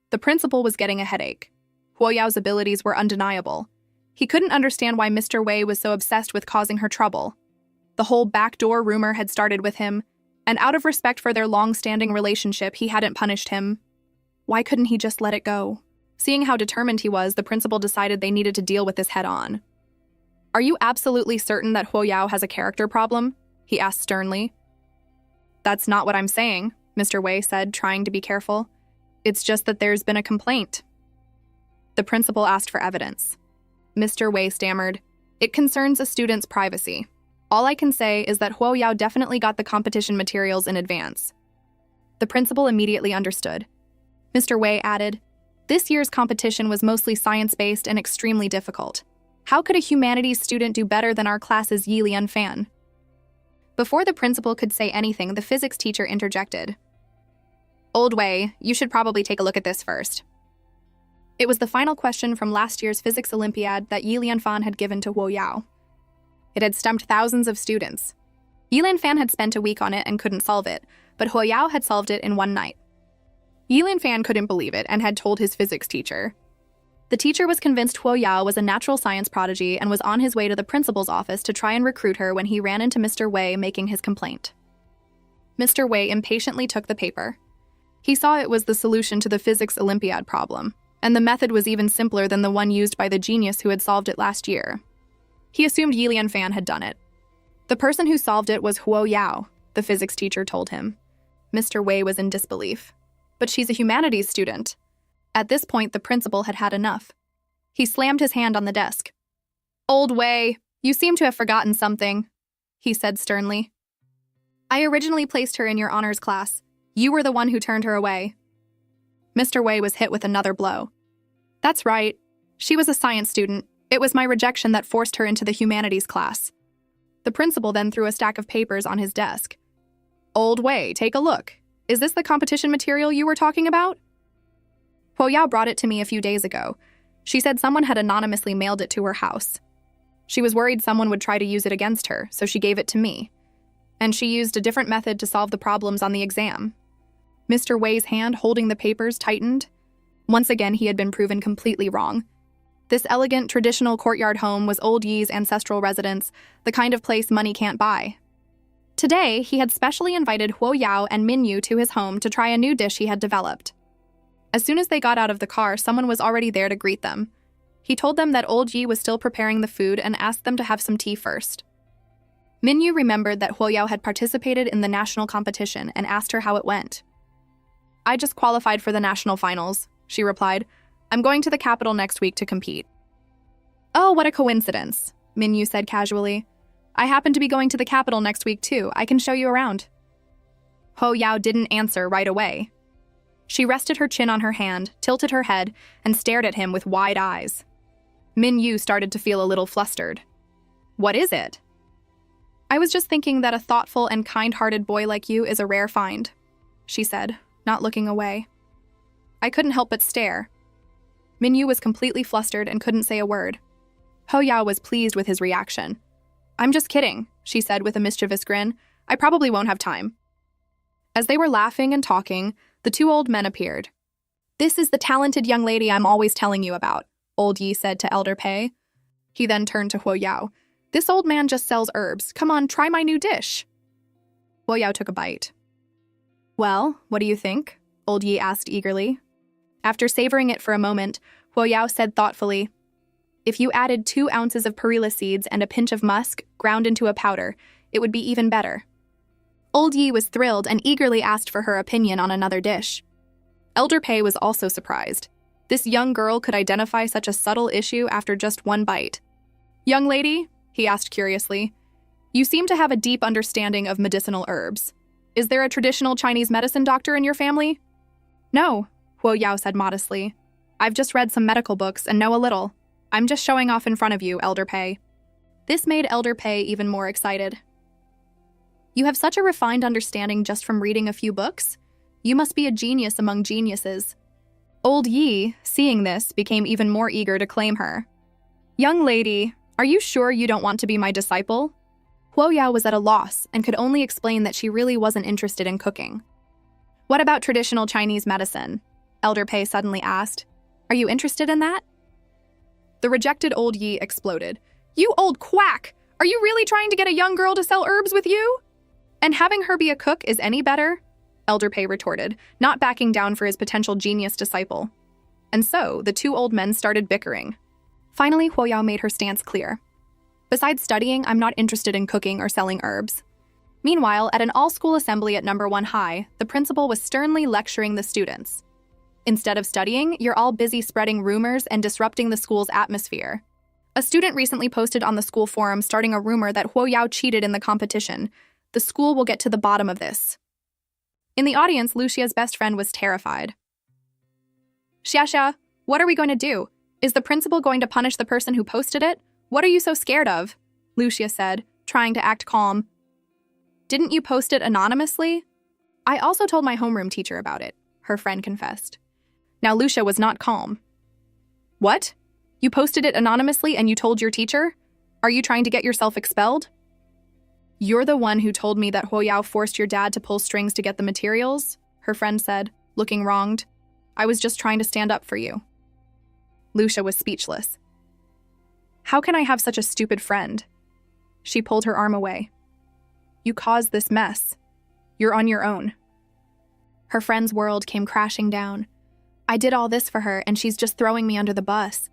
The principal was getting a headache. Huo Yao's abilities were undeniable. He couldn't understand why Mr. Wei was so obsessed with causing her trouble. The whole backdoor rumor had started with him, and out of respect for their long-standing relationship, he hadn't punished him. Why couldn't he just let it go? Seeing how determined he was, the principal decided they needed to deal with this head-on. Are you absolutely certain that Huo Yao has a character problem? He asked sternly. That's not what I'm saying, Mr. Wei said, trying to be careful. It's just that there's been a complaint. The principal asked for evidence. Mr. Wei stammered, It concerns a student's privacy. All I can say is that Huo Yao definitely got the competition materials in advance. The principal immediately understood. Mr. Wei added, This year's competition was mostly science-based and extremely difficult. How could a humanities student do better than our class's Yi Lianfan? Before the principal could say anything, the physics teacher interjected. Old Wei, you should probably take a look at this first. It was the final question from last year's physics Olympiad that Yi Lianfan had given to Huo Yao. It had stumped thousands of students. Yi Lianfan had spent a week on it and couldn't solve it, but Huo Yao had solved it in one night. Yilin Fan couldn't believe it and had told his physics teacher. The teacher was convinced Huo Yao was a natural science prodigy and was on his way to the principal's office to try and recruit her when he ran into Mr. Wei making his complaint. Mr. Wei impatiently took the paper. He saw it was the solution to the physics Olympiad problem, and the method was even simpler than the one used by the genius who had solved it last year. He assumed Yilian Fan had done it. The person who solved it was Huo Yao, the physics teacher told him. Mr. Wei was in disbelief. But she's a humanities student. At this point, the principal had had enough. He slammed his hand on the desk. "Old Wei, you seem to have forgotten something," he said sternly. "I originally placed her in your honors class. You were the one who turned her away." Mr. Wei was hit with another blow. "That's right. She was a science student. It was my rejection that forced her into the humanities class." The principal then threw a stack of papers on his desk. "Old Wei, take a look. Is this the competition material you were talking about?" Huo Yao brought it to me a few days ago. She said someone had anonymously mailed it to her house. She was worried someone would try to use it against her, so she gave it to me. And she used a different method to solve the problems on the exam. Mr. Wei's hand holding the papers tightened. Once again, he had been proven completely wrong. This elegant, traditional courtyard home was Old Yi's ancestral residence, the kind of place money can't buy. Today, he had specially invited Huo Yao and Min Yu to his home to try a new dish he had developed. As soon as they got out of the car, someone was already there to greet them. He told them that Old Yi was still preparing the food and asked them to have some tea first. Min Yu remembered that Huo Yao had participated in the national competition and asked her how it went. "I just qualified for the national finals," she replied. "I'm going to the capital next week to compete." "Oh, what a coincidence," Min Yu said casually. "I happen to be going to the capital next week too. I can show you around." Huo Yao didn't answer right away. She rested her chin on her hand, tilted her head, and stared at him with wide eyes. Min Yu started to feel a little flustered. "What is it?" "I was just thinking that a thoughtful and kind-hearted boy like you is a rare find," she said, not looking away. I couldn't help but stare. Min Yu was completely flustered and couldn't say a word. Huo Yao was pleased with his reaction. "I'm just kidding," she said with a mischievous grin. "I probably won't have time." As they were laughing and talking, the two old men appeared. "This is the talented young lady I'm always telling you about," Old Yi said to Elder Pei. He then turned to Huo Yao. "This old man just sells herbs. Come on, try my new dish." Huo Yao took a bite. "Well, what do you think?" Old Yi asked eagerly. After savoring it for a moment, Huo Yao said thoughtfully, "If you added 2 ounces of perilla seeds and a pinch of musk, ground into a powder, it would be even better." Old Yi was thrilled and eagerly asked for her opinion on another dish. Elder Pei was also surprised. This young girl could identify such a subtle issue after just one bite. "Young lady," he asked curiously, "you seem to have a deep understanding of medicinal herbs. Is there a traditional Chinese medicine doctor in your family?" "No," Huo Yao said modestly. "I've just read some medical books and know a little. I'm just showing off in front of you, Elder Pei." This made Elder Pei even more excited. "You have such a refined understanding just from reading a few books? You must be a genius among geniuses." Old Yi, seeing this, became even more eager to claim her. "Young lady, are you sure you don't want to be my disciple?" Huo Yao was at a loss and could only explain that she really wasn't interested in cooking. "What about traditional Chinese medicine?" Elder Pei suddenly asked. "Are you interested in that?" The rejected Old Yi exploded. "You old quack! Are you really trying to get a young girl to sell herbs with you? And having her be a cook is any better?" Elder Pei retorted, not backing down for his potential genius disciple. And so, the two old men started bickering. Finally, Huo Yao made her stance clear. "Besides studying, I'm not interested in cooking or selling herbs." Meanwhile, at an all-school assembly at No. 1 High, the principal was sternly lecturing the students. "Instead of studying, you're all busy spreading rumors and disrupting the school's atmosphere. A student recently posted on the school forum starting a rumor that Huo Yao cheated in the competition. The school will get to the bottom of this." In the audience, Lucia's best friend was terrified. "Xia, what are we going to do? Is the principal going to punish the person who posted it? What are you so scared of?" Lucia said, trying to act calm. "Didn't you post it anonymously?" "I also told my homeroom teacher about it," her friend confessed. Now Lucia was not calm. "What? You posted it anonymously and you told your teacher? Are you trying to get yourself expelled?" "You're the one who told me that Huo Yao forced your dad to pull strings to get the materials," her friend said. looking wronged. I was just trying to stand up for you. Lucia was speechless. How can I have such a stupid friend? She pulled her arm away. You caused this mess. You're on your own. Her friend's world came crashing down. I did all this for her, and she's just throwing me under the bus.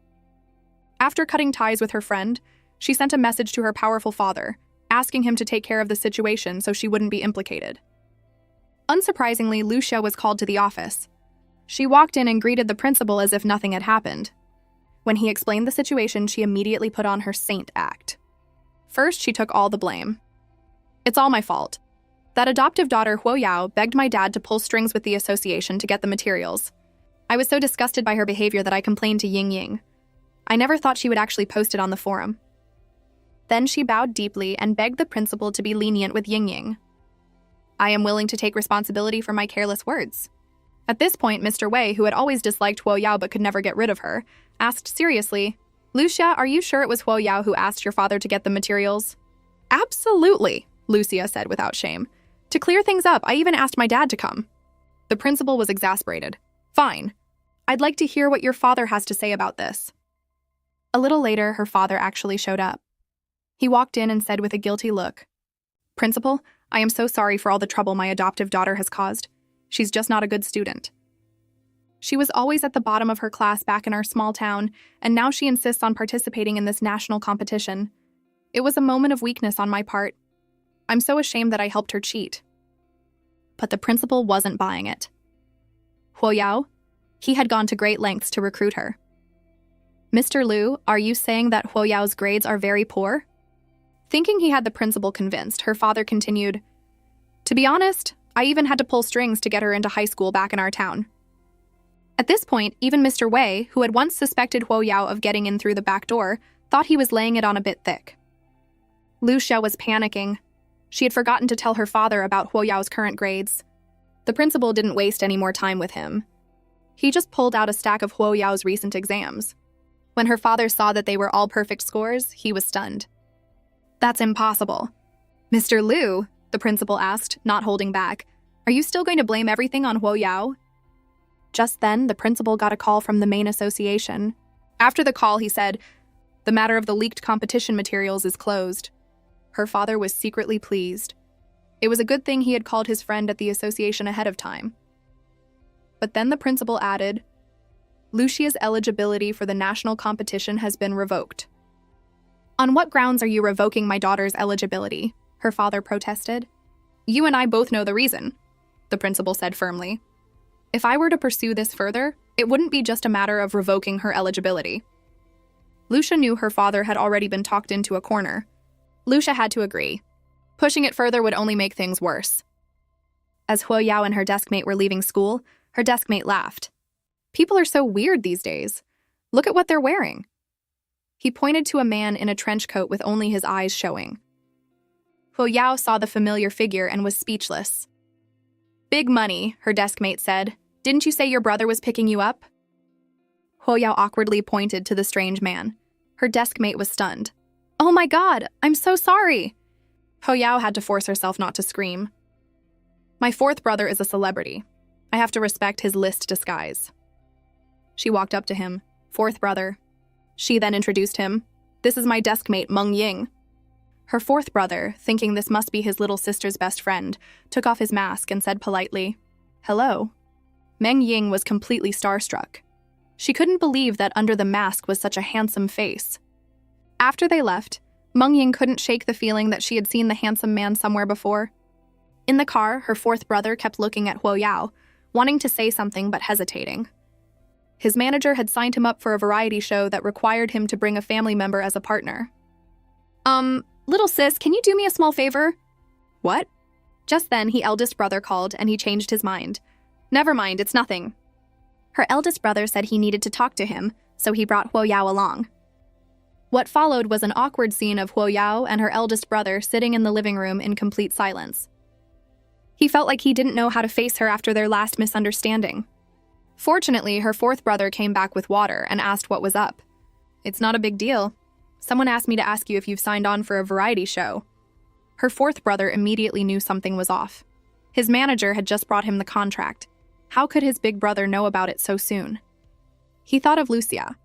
After cutting ties with her friend, she sent a message to her powerful father, asking him to take care of the situation so she wouldn't be implicated. Unsurprisingly, Lucia was called to the office. She walked in and greeted the principal as if nothing had happened. When he explained the situation, she immediately put on her saint act. First, she took all the blame. It's all my fault. That adoptive daughter, Huo Yao, begged my dad to pull strings with the association to get the materials. I was so disgusted by her behavior that I complained to Ying Ying. I never thought she would actually post it on the forum. Then she bowed deeply and begged the principal to be lenient with Ying Ying. I am willing to take responsibility for my careless words. At this point, Mr. Wei, who had always disliked Huo Yao but could never get rid of her, asked seriously, Lucia, are you sure it was Huo Yao who asked your father to get the materials? Absolutely, Lucia said without shame. To clear things up, I even asked my dad to come. The principal was exasperated. Fine. I'd like to hear what your father has to say about this. A little later, her father actually showed up. He walked in and said with a guilty look, Principal, I am so sorry for all the trouble my adoptive daughter has caused. She's just not a good student. She was always at the bottom of her class back in our small town, and now she insists on participating in this national competition. It was a moment of weakness on my part. I'm so ashamed that I helped her cheat. But the principal wasn't buying it. Huo Yao? He had gone to great lengths to recruit her. Mr. Liu, are you saying that Huo Yao's grades are very poor? Thinking he had the principal convinced, her father continued, To be honest, I even had to pull strings to get her into high school back in our town. At this point, even Mr. Wei, who had once suspected Huo Yao of getting in through the back door, thought he was laying it on a bit thick. Lucia was panicking. She had forgotten to tell her father about Huo Yao's current grades. The principal didn't waste any more time with him. He just pulled out a stack of Huo Yao's recent exams. When her father saw that they were all perfect scores, he was stunned. That's impossible. Mr. Liu, the principal asked, not holding back, are you still going to blame everything on Huo Yao? Just then, the principal got a call from the main association. After the call, he said, The matter of the leaked competition materials is closed. Her father was secretly pleased. It was a good thing he had called his friend at the association ahead of time. But then the principal added, Lucia's eligibility for the national competition has been revoked. On what grounds are you revoking my daughter's eligibility? Her father protested. You and I both know the reason, the principal said firmly. If I were to pursue this further, it wouldn't be just a matter of revoking her eligibility. Lucia knew her father had already been talked into a corner. Lucia had to agree. Pushing it further would only make things worse. As Huo Yao and her deskmate were leaving school, her deskmate laughed. People are so weird these days. Look at what they're wearing. He pointed to a man in a trench coat with only his eyes showing. Huo Yao saw the familiar figure and was speechless. Big money, her deskmate said. Didn't you say your brother was picking you up? Huo Yao awkwardly pointed to the strange man. Her deskmate was stunned. Oh my God, I'm so sorry. Huo Yao had to force herself not to scream. My fourth brother is a celebrity. I have to respect his list disguise. She walked up to him. Fourth brother. She then introduced him. This is my deskmate, Meng Ying. Her fourth brother, thinking this must be his little sister's best friend, took off his mask and said politely, Hello. Meng Ying was completely starstruck. She couldn't believe that under the mask was such a handsome face. After they left, Meng Ying couldn't shake the feeling that she had seen the handsome man somewhere before. In the car, her fourth brother kept looking at Huo Yao, wanting to say something but hesitating. His manager had signed him up for a variety show that required him to bring a family member as a partner. Little sis, can you do me a small favor? What? Just then, his eldest brother called and he changed his mind. Never mind, it's nothing. Her eldest brother said he needed to talk to him, so he brought Huo Yao along. What followed was an awkward scene of Huo Yao and her eldest brother sitting in the living room in complete silence. He felt like he didn't know how to face her after their last misunderstanding. Fortunately, her fourth brother came back with water and asked what was up. It's not a big deal. Someone asked me to ask you if you've signed on for a variety show. Her fourth brother immediately knew something was off. His manager had just brought him the contract. How could his big brother know about it so soon? He thought of Lucia.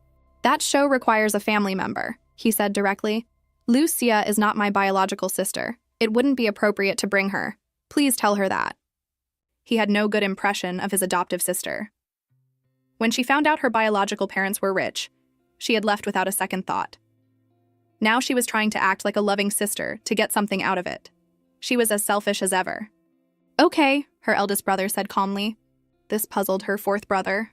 That show requires a family member, he said directly. Lucia is not my biological sister. It wouldn't be appropriate to bring her. Please tell her that. He had no good impression of his adoptive sister. When she found out her biological parents were rich, she had left without a second thought. Now she was trying to act like a loving sister to get something out of it. She was as selfish as ever. Okay, her eldest brother said calmly. This puzzled her fourth brother.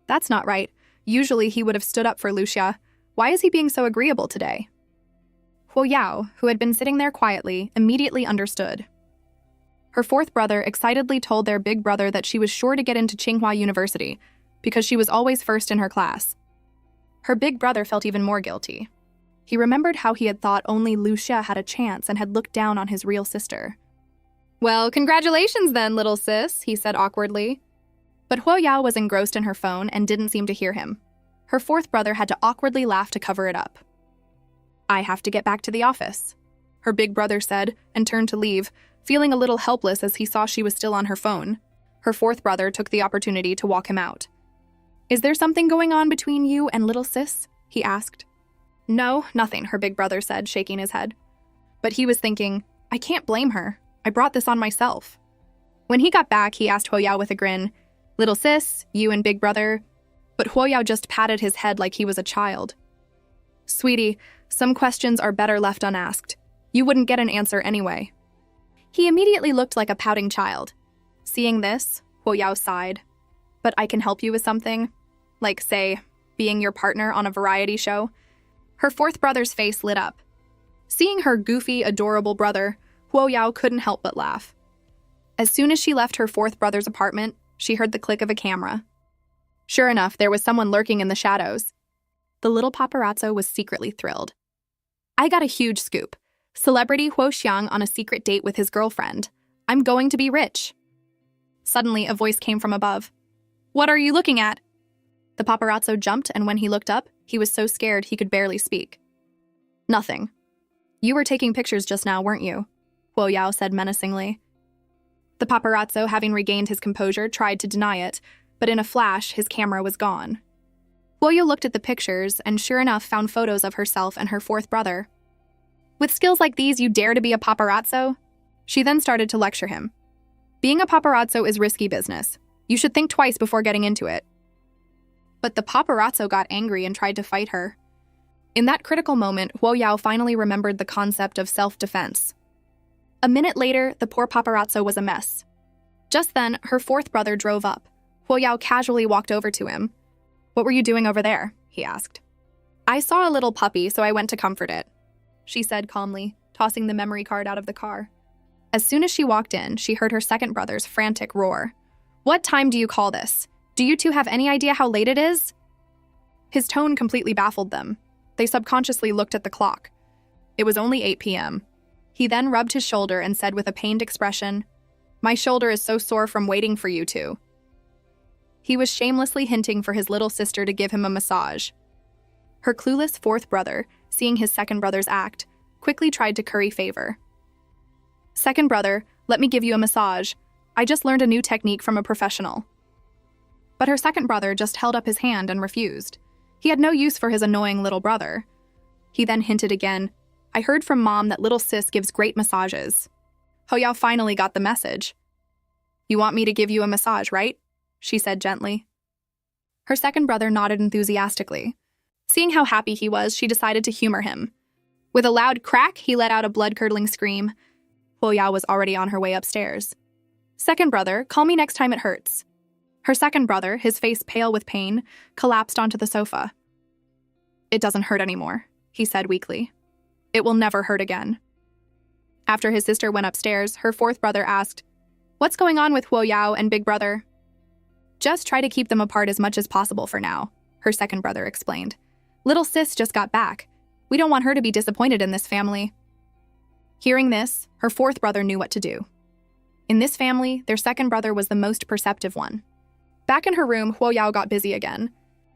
That's not right. Usually he would have stood up for Lucia. Why is he being so agreeable today? Huo Yao, who had been sitting there quietly, immediately understood. Her fourth brother excitedly told their big brother that she was sure to get into Tsinghua University because she was always first in her class. Her big brother felt even more guilty. He remembered how he had thought only Lucia had a chance and had looked down on his real sister. Well, congratulations then, little sis, he said awkwardly. But Huo Yao was engrossed in her phone and didn't seem to hear him. Her fourth brother had to awkwardly laugh to cover it up. I have to get back to the office, her big brother said, and turned to leave, feeling a little helpless as he saw she was still on her phone. Her fourth brother took the opportunity to walk him out. Is there something going on between you and little sis? He asked. No, nothing, her big brother said, shaking his head. But he was thinking, I can't blame her. I brought this on myself. When he got back, he asked Huo Yao with a grin, Little sis, you and big brother. But Huo Yao just patted his head like he was a child. Sweetie, some questions are better left unasked. You wouldn't get an answer anyway. He immediately looked like a pouting child. Seeing this, Huo Yao sighed. But I can help you with something? Like, say, being your partner on a variety show? Her fourth brother's face lit up. Seeing her goofy, adorable brother, Huo Yao couldn't help but laugh. As soon as she left her fourth brother's apartment, she heard the click of a camera. Sure enough, there was someone lurking in the shadows. The little paparazzo was secretly thrilled. I got a huge scoop. Celebrity Huo Xiang on a secret date with his girlfriend. I'm going to be rich. Suddenly, a voice came from above. What are you looking at? The paparazzo jumped, and when he looked up, he was so scared he could barely speak. Nothing. You were taking pictures just now, weren't you? Huo Yao said menacingly. The paparazzo, having regained his composure, tried to deny it, but in a flash, his camera was gone. Huo Yao looked at the pictures and sure enough found photos of herself and her fourth brother. With skills like these, you dare to be a paparazzo? She then started to lecture him. Being a paparazzo is risky business. You should think twice before getting into it. But the paparazzo got angry and tried to fight her. In that critical moment, Huo Yao finally remembered the concept of self-defense. A minute later, the poor paparazzo was a mess. Just then, her fourth brother drove up. Huo Yao casually walked over to him. What were you doing over there? He asked. I saw a little puppy, so I went to comfort it, she said calmly, tossing the memory card out of the car. As soon as she walked in, she heard her second brother's frantic roar. What time do you call this? Do you two have any idea how late it is? His tone completely baffled them. They subconsciously looked at the clock. It was only 8 p.m. He then rubbed his shoulder and said with a pained expression, My shoulder is so sore from waiting for you two. He was shamelessly hinting for his little sister to give him a massage. Her clueless fourth brother, seeing his second brother's act, quickly tried to curry favor. Second brother, let me give you a massage. I just learned a new technique from a professional. But her second brother just held up his hand and refused. He had no use for his annoying little brother. He then hinted again, I heard from Mom that little sis gives great massages. Huo Yao finally got the message. You want me to give you a massage, right? She said gently. Her second brother nodded enthusiastically. Seeing how happy he was, she decided to humor him. With a loud crack, he let out a blood-curdling scream. Huo Yao was already on her way upstairs. Second brother, call me next time it hurts. Her second brother, his face pale with pain, collapsed onto the sofa. It doesn't hurt anymore, he said weakly. It will never hurt again. After his sister went upstairs, her fourth brother asked, What's going on with Huo Yao and big brother? Just try to keep them apart as much as possible for now, her second brother explained. Little sis just got back. We don't want her to be disappointed in this family. Hearing this, her fourth brother knew what to do. In this family, their second brother was the most perceptive one. Back in her room, Huo Yao got busy again.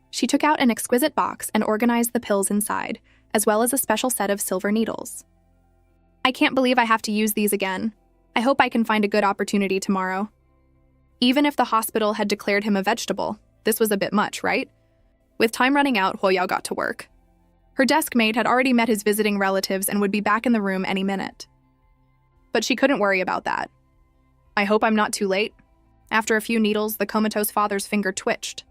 She took out an exquisite box and organized the pills inside, as well as a special set of silver needles. I can't believe I have to use these again. I hope I can find a good opportunity tomorrow. Even if the hospital had declared him a vegetable, this was a bit much, right? With time running out, Huoyao got to work. Her desk mate had already met his visiting relatives and would be back in the room any minute. But she couldn't worry about that. I hope I'm not too late. After a few needles, the comatose father's finger twitched.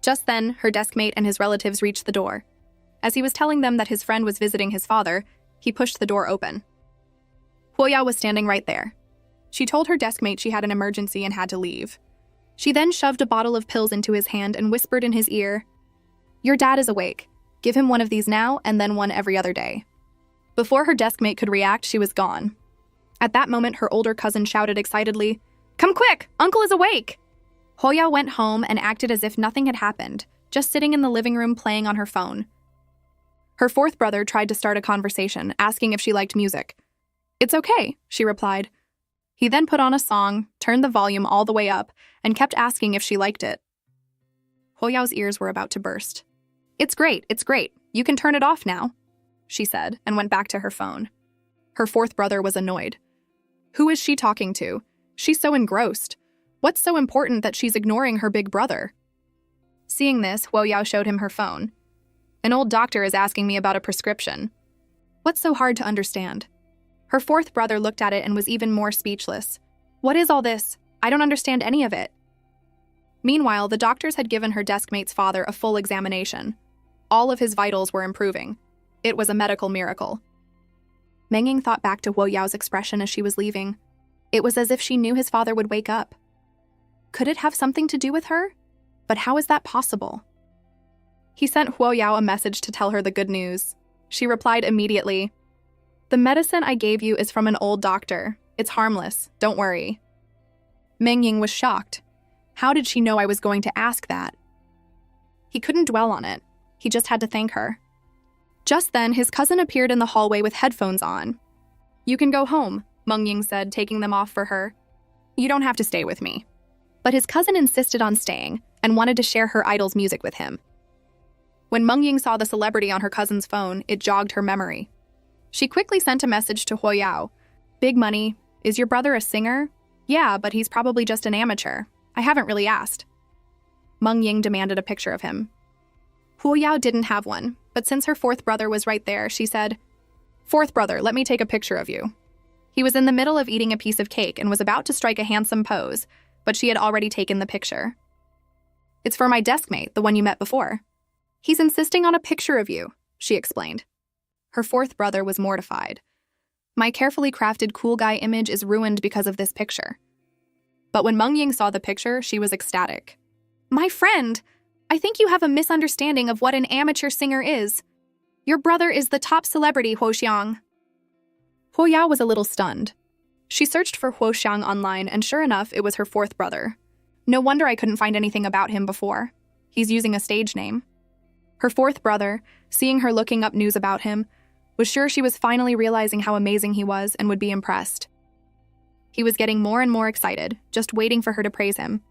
Just then, her desk mate and his relatives reached the door. As he was telling them that his friend was visiting his father, he pushed the door open. Huoyao was standing right there. She told her desk mate she had an emergency and had to leave. She then shoved a bottle of pills into his hand and whispered in his ear, "Your dad is awake. Give him one of these now and then one every other day." Before her desk mate could react, she was gone. At that moment, her older cousin shouted excitedly, "Come quick! Uncle is awake!" Huoyao went home and acted as if nothing had happened, just sitting in the living room playing on her phone. Her fourth brother tried to start a conversation, asking if she liked music. "It's okay," she replied. He then put on a song, turned the volume all the way up, and kept asking if she liked it. Huoyao's ears were about to burst. It's great. You can turn it off now," she said, and went back to her phone. Her fourth brother was annoyed. Who is she talking to? She's so engrossed. What's so important that she's ignoring her big brother? Seeing this, Huoyao showed him her phone. "An old doctor is asking me about a prescription." What's so hard to understand? Her fourth brother looked at it and was even more speechless. "What is all this? I don't understand any of it." Meanwhile, the doctors had given her desk mate's father a full examination. All of his vitals were improving. It was a medical miracle. Mengying thought back to Huoyao's expression as she was leaving. It was as if she knew his father would wake up. Could it have something to do with her? But how is that possible? He sent Huoyao a message to tell her the good news. She replied immediately, "The medicine I gave you is from an old doctor. It's harmless, don't worry." Mengying was shocked. How did she know I was going to ask that? He couldn't dwell on it. He just had to thank her. Just then, his cousin appeared in the hallway with headphones on. "You can go home," Mengying said, taking them off for her. "You don't have to stay with me." But his cousin insisted on staying and wanted to share her idol's music with him. When Mengying saw the celebrity on her cousin's phone, it jogged her memory. She quickly sent a message to Huoyao. "Big money. Is your brother a singer?" "Yeah, but he's probably just an amateur. I haven't really asked." Mengying demanded a picture of him. Huoyao didn't have one, but since her fourth brother was right there, she said, "Fourth brother, let me take a picture of you." He was in the middle of eating a piece of cake and was about to strike a handsome pose, but she had already taken the picture. "It's for my desk mate, the one you met before. He's insisting on a picture of you," she explained. Her fourth brother was mortified. "My carefully crafted cool guy image is ruined because of this picture." But when Mengying saw the picture, she was ecstatic. "My friend, I think you have a misunderstanding of what an amateur singer is. Your brother is the top celebrity, Huoxiang." Huoyao was a little stunned. She searched for Huoxiang online, and sure enough, it was her fourth brother. No wonder I couldn't find anything about him before. He's using a stage name. Her fourth brother, seeing her looking up news about him, was sure she was finally realizing how amazing he was and would be impressed. He was getting more and more excited, just waiting for her to praise him.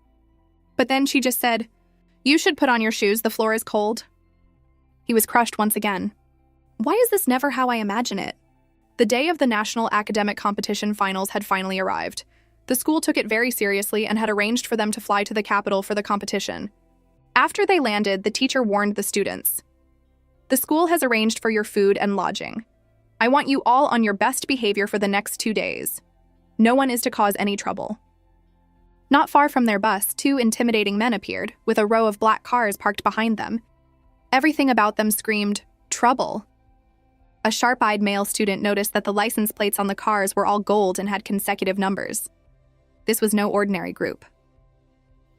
But then she just said, "You should put on your shoes, the floor is cold." He was crushed once again. Why is this never how I imagine it? The day of the National Academic Competition Finals had finally arrived. The school took it very seriously and had arranged for them to fly to the capital for the competition. After they landed, the teacher warned the students. "The school has arranged for your food and lodging. I want you all on your best behavior for the next 2 days. No one is to cause any trouble." Not far from their bus, 2 intimidating men appeared, with a row of black cars parked behind them. Everything about them screamed, "Trouble." A sharp-eyed male student noticed that the license plates on the cars were all gold and had consecutive numbers. This was no ordinary group.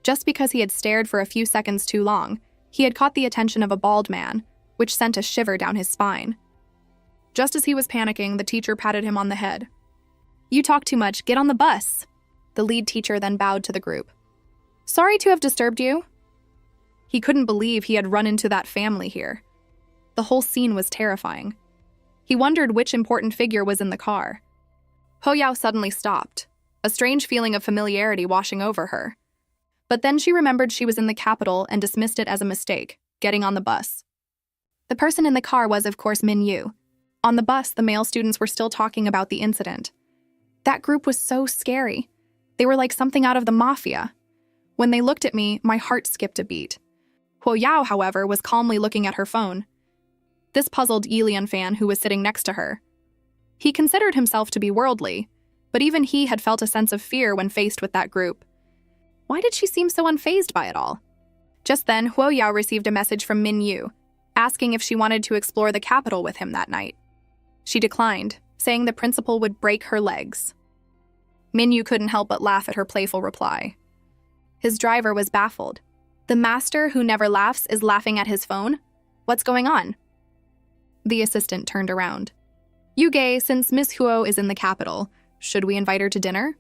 Just because he had stared for a few seconds too long, he had caught the attention of a bald man, which sent a shiver down his spine. Just as he was panicking, the teacher patted him on the head. "You talk too much, get on the bus." The lead teacher then bowed to the group. "Sorry to have disturbed you." He couldn't believe he had run into that family here. The whole scene was terrifying. He wondered which important figure was in the car. Huoyao suddenly stopped, a strange feeling of familiarity washing over her. But then she remembered she was in the capital and dismissed it as a mistake, getting on the bus. The person in the car was, of course, Min Yu. On the bus, the male students were still talking about the incident. That group was so scary. They were like something out of the mafia. When they looked at me, my heart skipped a beat. Huo Yao, however, was calmly looking at her phone. This puzzled Yi Lianfan, who was sitting next to her. He considered himself to be worldly, but even he had felt a sense of fear when faced with that group. Why did she seem so unfazed by it all? Just then, Huo Yao received a message from Min Yu, asking if she wanted to explore the capital with him that night. She declined, saying the principal would break her legs. Min Yu couldn't help but laugh at her playful reply. His driver was baffled. The master who never laughs is laughing at his phone? What's going on? The assistant turned around. Yuge, since Miss Huo is in the capital, should we invite her to dinner?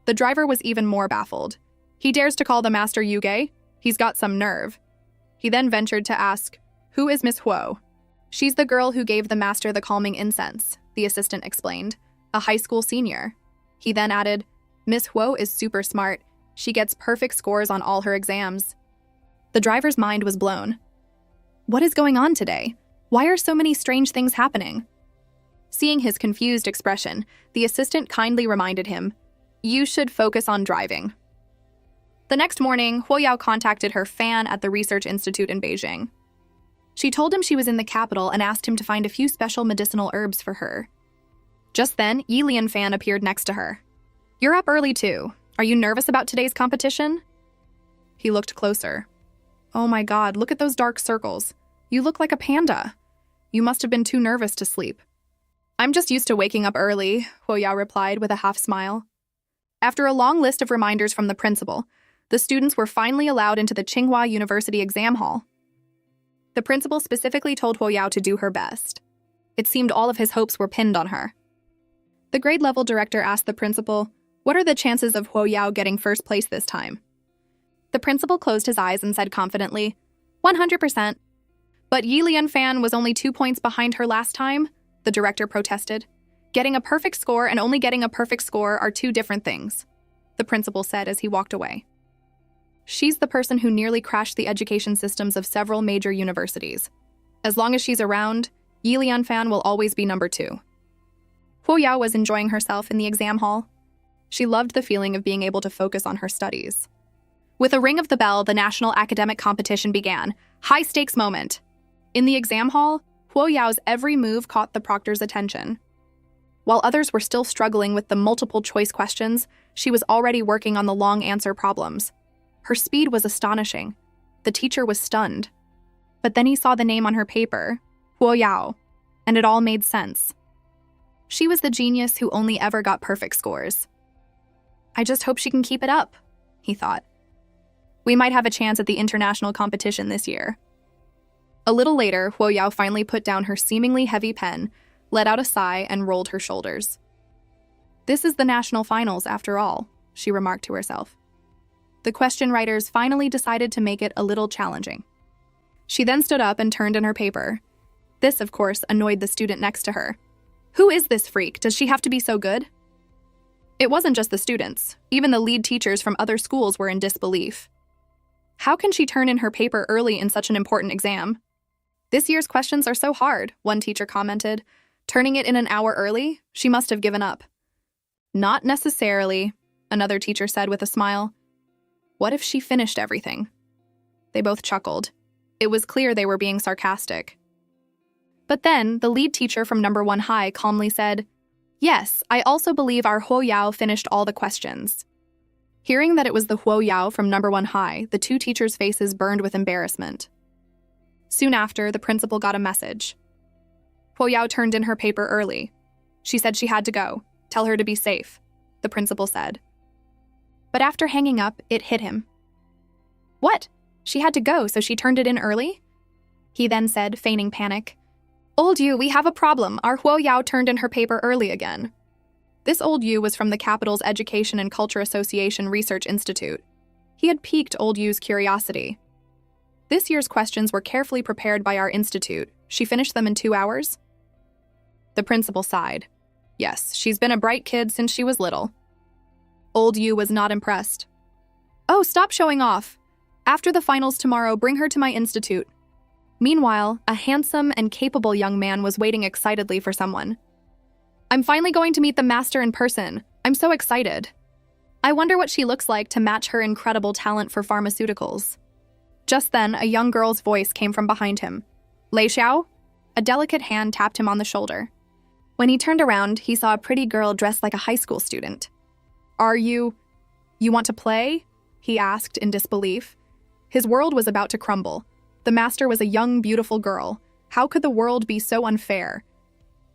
The driver was even more baffled. He dares to call the master Yuge? He's got some nerve. He then ventured to ask, "Who is Miss Huo?" "She's the girl who gave the master the calming incense," the assistant explained, "a high school senior." He then added, "Miss Huo is super smart. She gets perfect scores on all her exams." The driver's mind was blown. What is going on today? Why are so many strange things happening? Seeing his confused expression, the assistant kindly reminded him, "You should focus on driving." The next morning, Huo Yao contacted her fan at the Research Institute in Beijing. She told him she was in the capital and asked him to find a few special medicinal herbs for her. Just then, Yi Lianfan appeared next to her. "You're up early too. Are you nervous about today's competition?" He looked closer. "Oh my god, look at those dark circles. You look like a panda. You must have been too nervous to sleep." "I'm just used to waking up early," Huo Yao replied with a half smile. After a long list of reminders from the principal, the students were finally allowed into the Tsinghua University exam hall. The principal specifically told Huo Yao to do her best. It seemed all of his hopes were pinned on her. The grade-level director asked the principal, "What are the chances of Huo Yao getting first place this time?" The principal closed his eyes and said confidently, 100%. "But Yi Lianfan was only 2 points behind her last time," the director protested. "Getting a perfect score and only getting a perfect score are two different things," the principal said as he walked away. "She's the person who nearly crashed the education systems of several major universities. As long as she's around, Yi Lianfan will always be number 2. Huo Yao was enjoying herself in the exam hall. She loved the feeling of being able to focus on her studies. With a ring of the bell, the national academic competition began. High-stakes moment. In the exam hall, Huo Yao's every move caught the proctor's attention. While others were still struggling with the multiple-choice questions, she was already working on the long answer problems. Her speed was astonishing. The teacher was stunned. But then he saw the name on her paper, Huo Yao, and it all made sense. She was the genius who only ever got perfect scores. "I just hope she can keep it up," he thought. "We might have a chance at the international competition this year." A little later, Huo Yao finally put down her seemingly heavy pen, let out a sigh, and rolled her shoulders. "This is the national finals, after all," she remarked to herself. The question writers finally decided to make it a little challenging. She then stood up and turned in her paper. This, of course, annoyed the student next to her. Who is this freak? Does she have to be so good? It wasn't just the students. Even the lead teachers from other schools were in disbelief. How can she turn in her paper early in such an important exam? "This year's questions are so hard," one teacher commented. "Turning it in an hour early? She must have given up." "Not necessarily," another teacher said with a smile. "What if she finished everything?" They both chuckled. It was clear they were being sarcastic. But then, the lead teacher from number 1 High calmly said, "Yes, I also believe our Huo Yao finished all the questions." Hearing that it was the Huo Yao from number 1 High, the two teachers' faces burned with embarrassment. Soon after, the principal got a message. Huo Yao turned in her paper early. She said she had to go. Tell her to be safe, the principal said. But after hanging up, it hit him. What? She had to go, so she turned it in early? He then said, feigning panic. "Old Yu, we have a problem. Our Huo Yao turned in her paper early again." This old Yu was from the capital's Education and Culture Association Research Institute. He had piqued old Yu's curiosity. This year's questions were carefully prepared by our institute. She finished them in 2 hours? The principal sighed. Yes, she's been a bright kid since she was little. Old Yu was not impressed. "Oh, stop showing off. After the finals tomorrow, bring her to my institute." Meanwhile, a handsome and capable young man was waiting excitedly for someone. "I'm finally going to meet the master in person. I'm so excited." I wonder what she looks like to match her incredible talent for pharmaceuticals. Just then, a young girl's voice came from behind him. Lei Xiao? A delicate hand tapped him on the shoulder. When he turned around, he saw a pretty girl dressed like a high school student. You want to play? He asked in disbelief. His world was about to crumble. The master was a young, beautiful girl. How could the world be so unfair?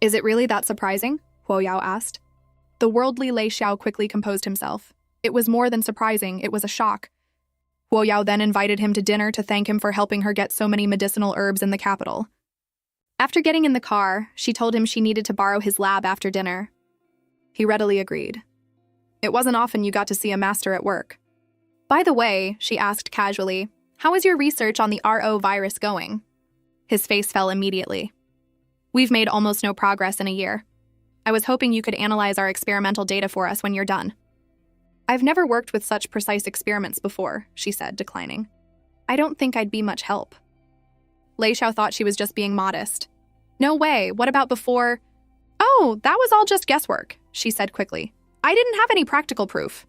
Is it really that surprising? Huo Yao asked. The worldly Lei Xiao quickly composed himself. It was more than surprising, it was a shock. Huo Yao then invited him to dinner to thank him for helping her get so many medicinal herbs in the capital. After getting in the car, she told him she needed to borrow his lab after dinner. He readily agreed. It wasn't often you got to see a master at work. By the way, she asked casually, how is your research on the RO virus going? His face fell immediately. We've made almost no progress in a year. I was hoping you could analyze our experimental data for us when you're done. I've never worked with such precise experiments before, she said, declining. I don't think I'd be much help. Lei Xiao thought she was just being modest. No way, what about before? Oh, that was all just guesswork, she said quickly. I didn't have any practical proof.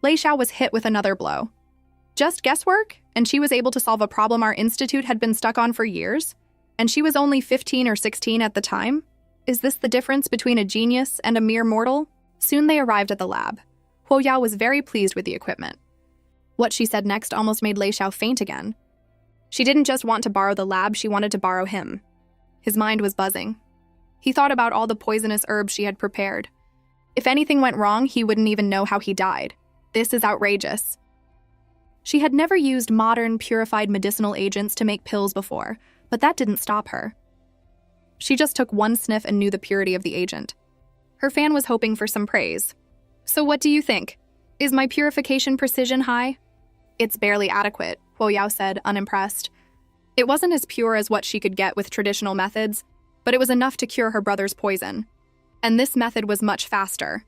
Lei Xiao was hit with another blow. Just guesswork? And she was able to solve a problem our institute had been stuck on for years? And she was only 15 or 16 at the time? Is this the difference between a genius and a mere mortal? Soon they arrived at the lab. Huo Yao was very pleased with the equipment. What she said next almost made Lei Xiao faint again. She didn't just want to borrow the lab, she wanted to borrow him. His mind was buzzing. He thought about all the poisonous herbs she had prepared. If anything went wrong, he wouldn't even know how he died. This is outrageous. She had never used modern, purified medicinal agents to make pills before, but that didn't stop her. She just took one sniff and knew the purity of the agent. Her fan was hoping for some praise. So what do you think? Is my purification precision high? It's barely adequate, Huo Yao said, unimpressed. It wasn't as pure as what she could get with traditional methods, but it was enough to cure her brother's poison. And this method was much faster.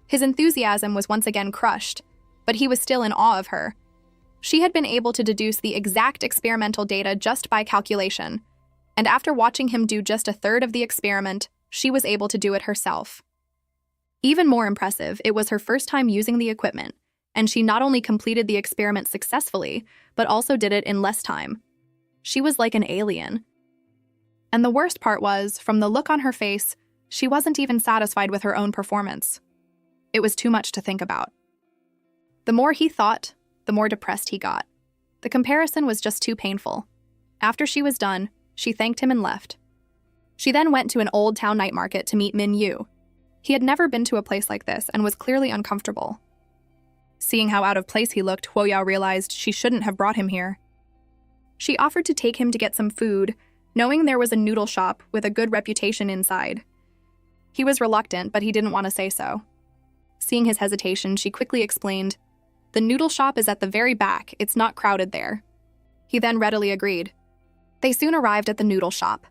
His enthusiasm was once again crushed, but he was still in awe of her. She had been able to deduce the exact experimental data just by calculation, and after watching him do just a third of the experiment, she was able to do it herself. Even more impressive, it was her first time using the equipment, and she not only completed the experiment successfully, but also did it in less time. She was like an alien. And the worst part was, from the look on her face, she wasn't even satisfied with her own performance. It was too much to think about. The more he thought, the more depressed he got. The comparison was just too painful. After she was done, she thanked him and left. She then went to an old town night market to meet Min Yu. He had never been to a place like this and was clearly uncomfortable. Seeing how out of place he looked, Huo Yao realized she shouldn't have brought him here. She offered to take him to get some food, knowing there was a noodle shop with a good reputation inside. He was reluctant, but he didn't want to say so. Seeing his hesitation, she quickly explained, "The noodle shop is at the very back, it's not crowded there." He then readily agreed. They soon arrived at the noodle shop.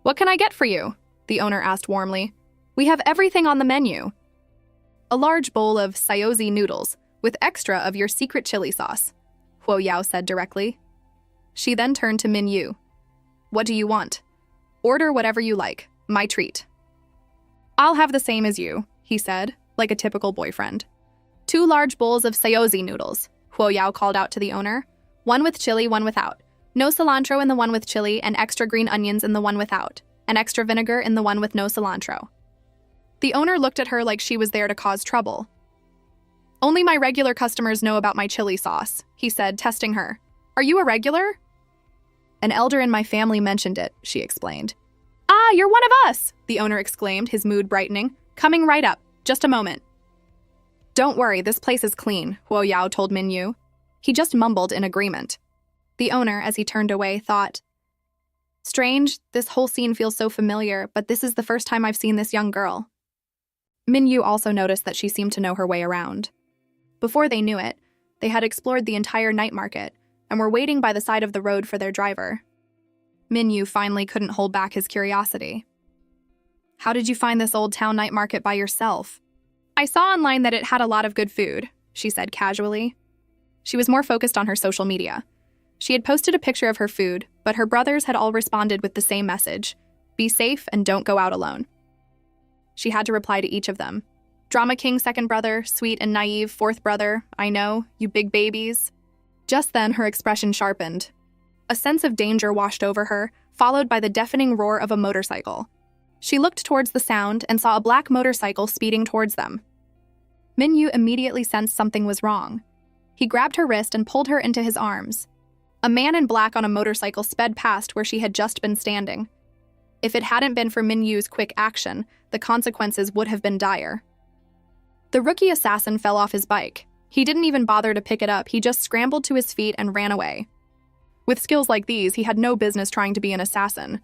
"What can I get for you?" the owner asked warmly. "We have everything on the menu." "A large bowl of sayozi noodles, with extra of your secret chili sauce," Huo Yao said directly. She then turned to Min Yu. "What do you want?" "Order whatever you like, my treat." "I'll have the same as you," he said, like a typical boyfriend. 2 large bowls of sayozi noodles, Huo Yao called out to the owner. 1 with chili, 1 without. No cilantro in the one with chili, and extra green onions in the one without, and extra vinegar in the one with no cilantro. The owner looked at her like she was there to cause trouble. "Only my regular customers know about my chili sauce," he said, testing her. "Are you a regular?" "An elder in my family mentioned it," she explained. "Ah, you're one of us!" the owner exclaimed, his mood brightening. "Coming right up. Just a moment." "Don't worry, this place is clean," Huo Yao told Min Yu. He just mumbled in agreement. The owner, as he turned away, thought, "Strange, this whole scene feels so familiar, but this is the first time I've seen this young girl." Min Yu also noticed that she seemed to know her way around. Before they knew it, they had explored the entire night market and were waiting by the side of the road for their driver. Min Yu finally couldn't hold back his curiosity. "How did you find this old town night market by yourself?" "I saw online that it had a lot of good food," she said casually. She was more focused on her social media. She had posted a picture of her food, but her brothers had all responded with the same message: "Be safe and don't go out alone." She had to reply to each of them. Drama king second brother, sweet and naive fourth brother, I know, you big babies. Just then her expression sharpened. A sense of danger washed over her, followed by the deafening roar of a motorcycle. She looked towards the sound and saw a black motorcycle speeding towards them. Minyu immediately sensed something was wrong. He grabbed her wrist and pulled her into his arms. A man in black on a motorcycle sped past where she had just been standing. If it hadn't been for Minyu's quick action, the consequences would have been dire. The rookie assassin fell off his bike. He didn't even bother to pick it up, he just scrambled to his feet and ran away. With skills like these, he had no business trying to be an assassin.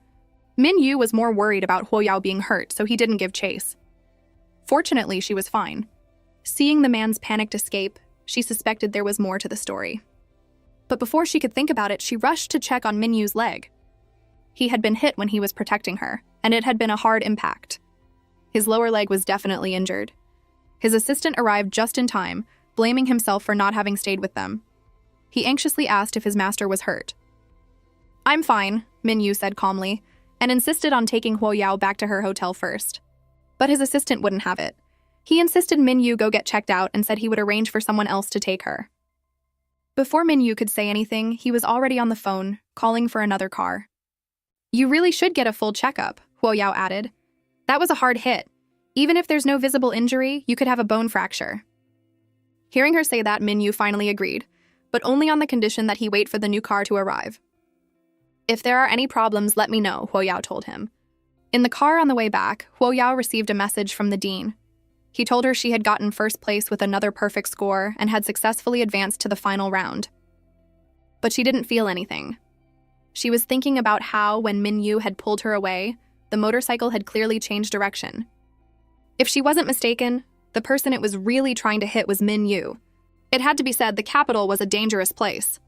Minyu was more worried about Huoyao being hurt, so he didn't give chase. Fortunately, she was fine. Seeing the man's panicked escape, she suspected there was more to the story. But before she could think about it, she rushed to check on Minyu's leg. He had been hit when he was protecting her, and it had been a hard impact. His lower leg was definitely injured. His assistant arrived just in time, blaming himself for not having stayed with them. He anxiously asked if his master was hurt. "I'm fine," Minyu said calmly, and insisted on taking Huoyao back to her hotel first. But his assistant wouldn't have it. He insisted Minyu go get checked out and said he would arrange for someone else to take her. Before Minyu could say anything, he was already on the phone, calling for another car. "You really should get a full checkup," Huoyao added. "That was a hard hit. Even if there's no visible injury, you could have a bone fracture." Hearing her say that, Minyu finally agreed, but only on the condition that he wait for the new car to arrive. "If there are any problems, let me know," Huoyao told him. In the car on the way back, Huoyao received a message from the dean. He told her she had gotten first place with another perfect score and had successfully advanced to the final round. But she didn't feel anything. She was thinking about how, when Minyu had pulled her away, the motorcycle had clearly changed direction. If she wasn't mistaken, the person it was really trying to hit was Minyu. It had to be said the capital was a dangerous place.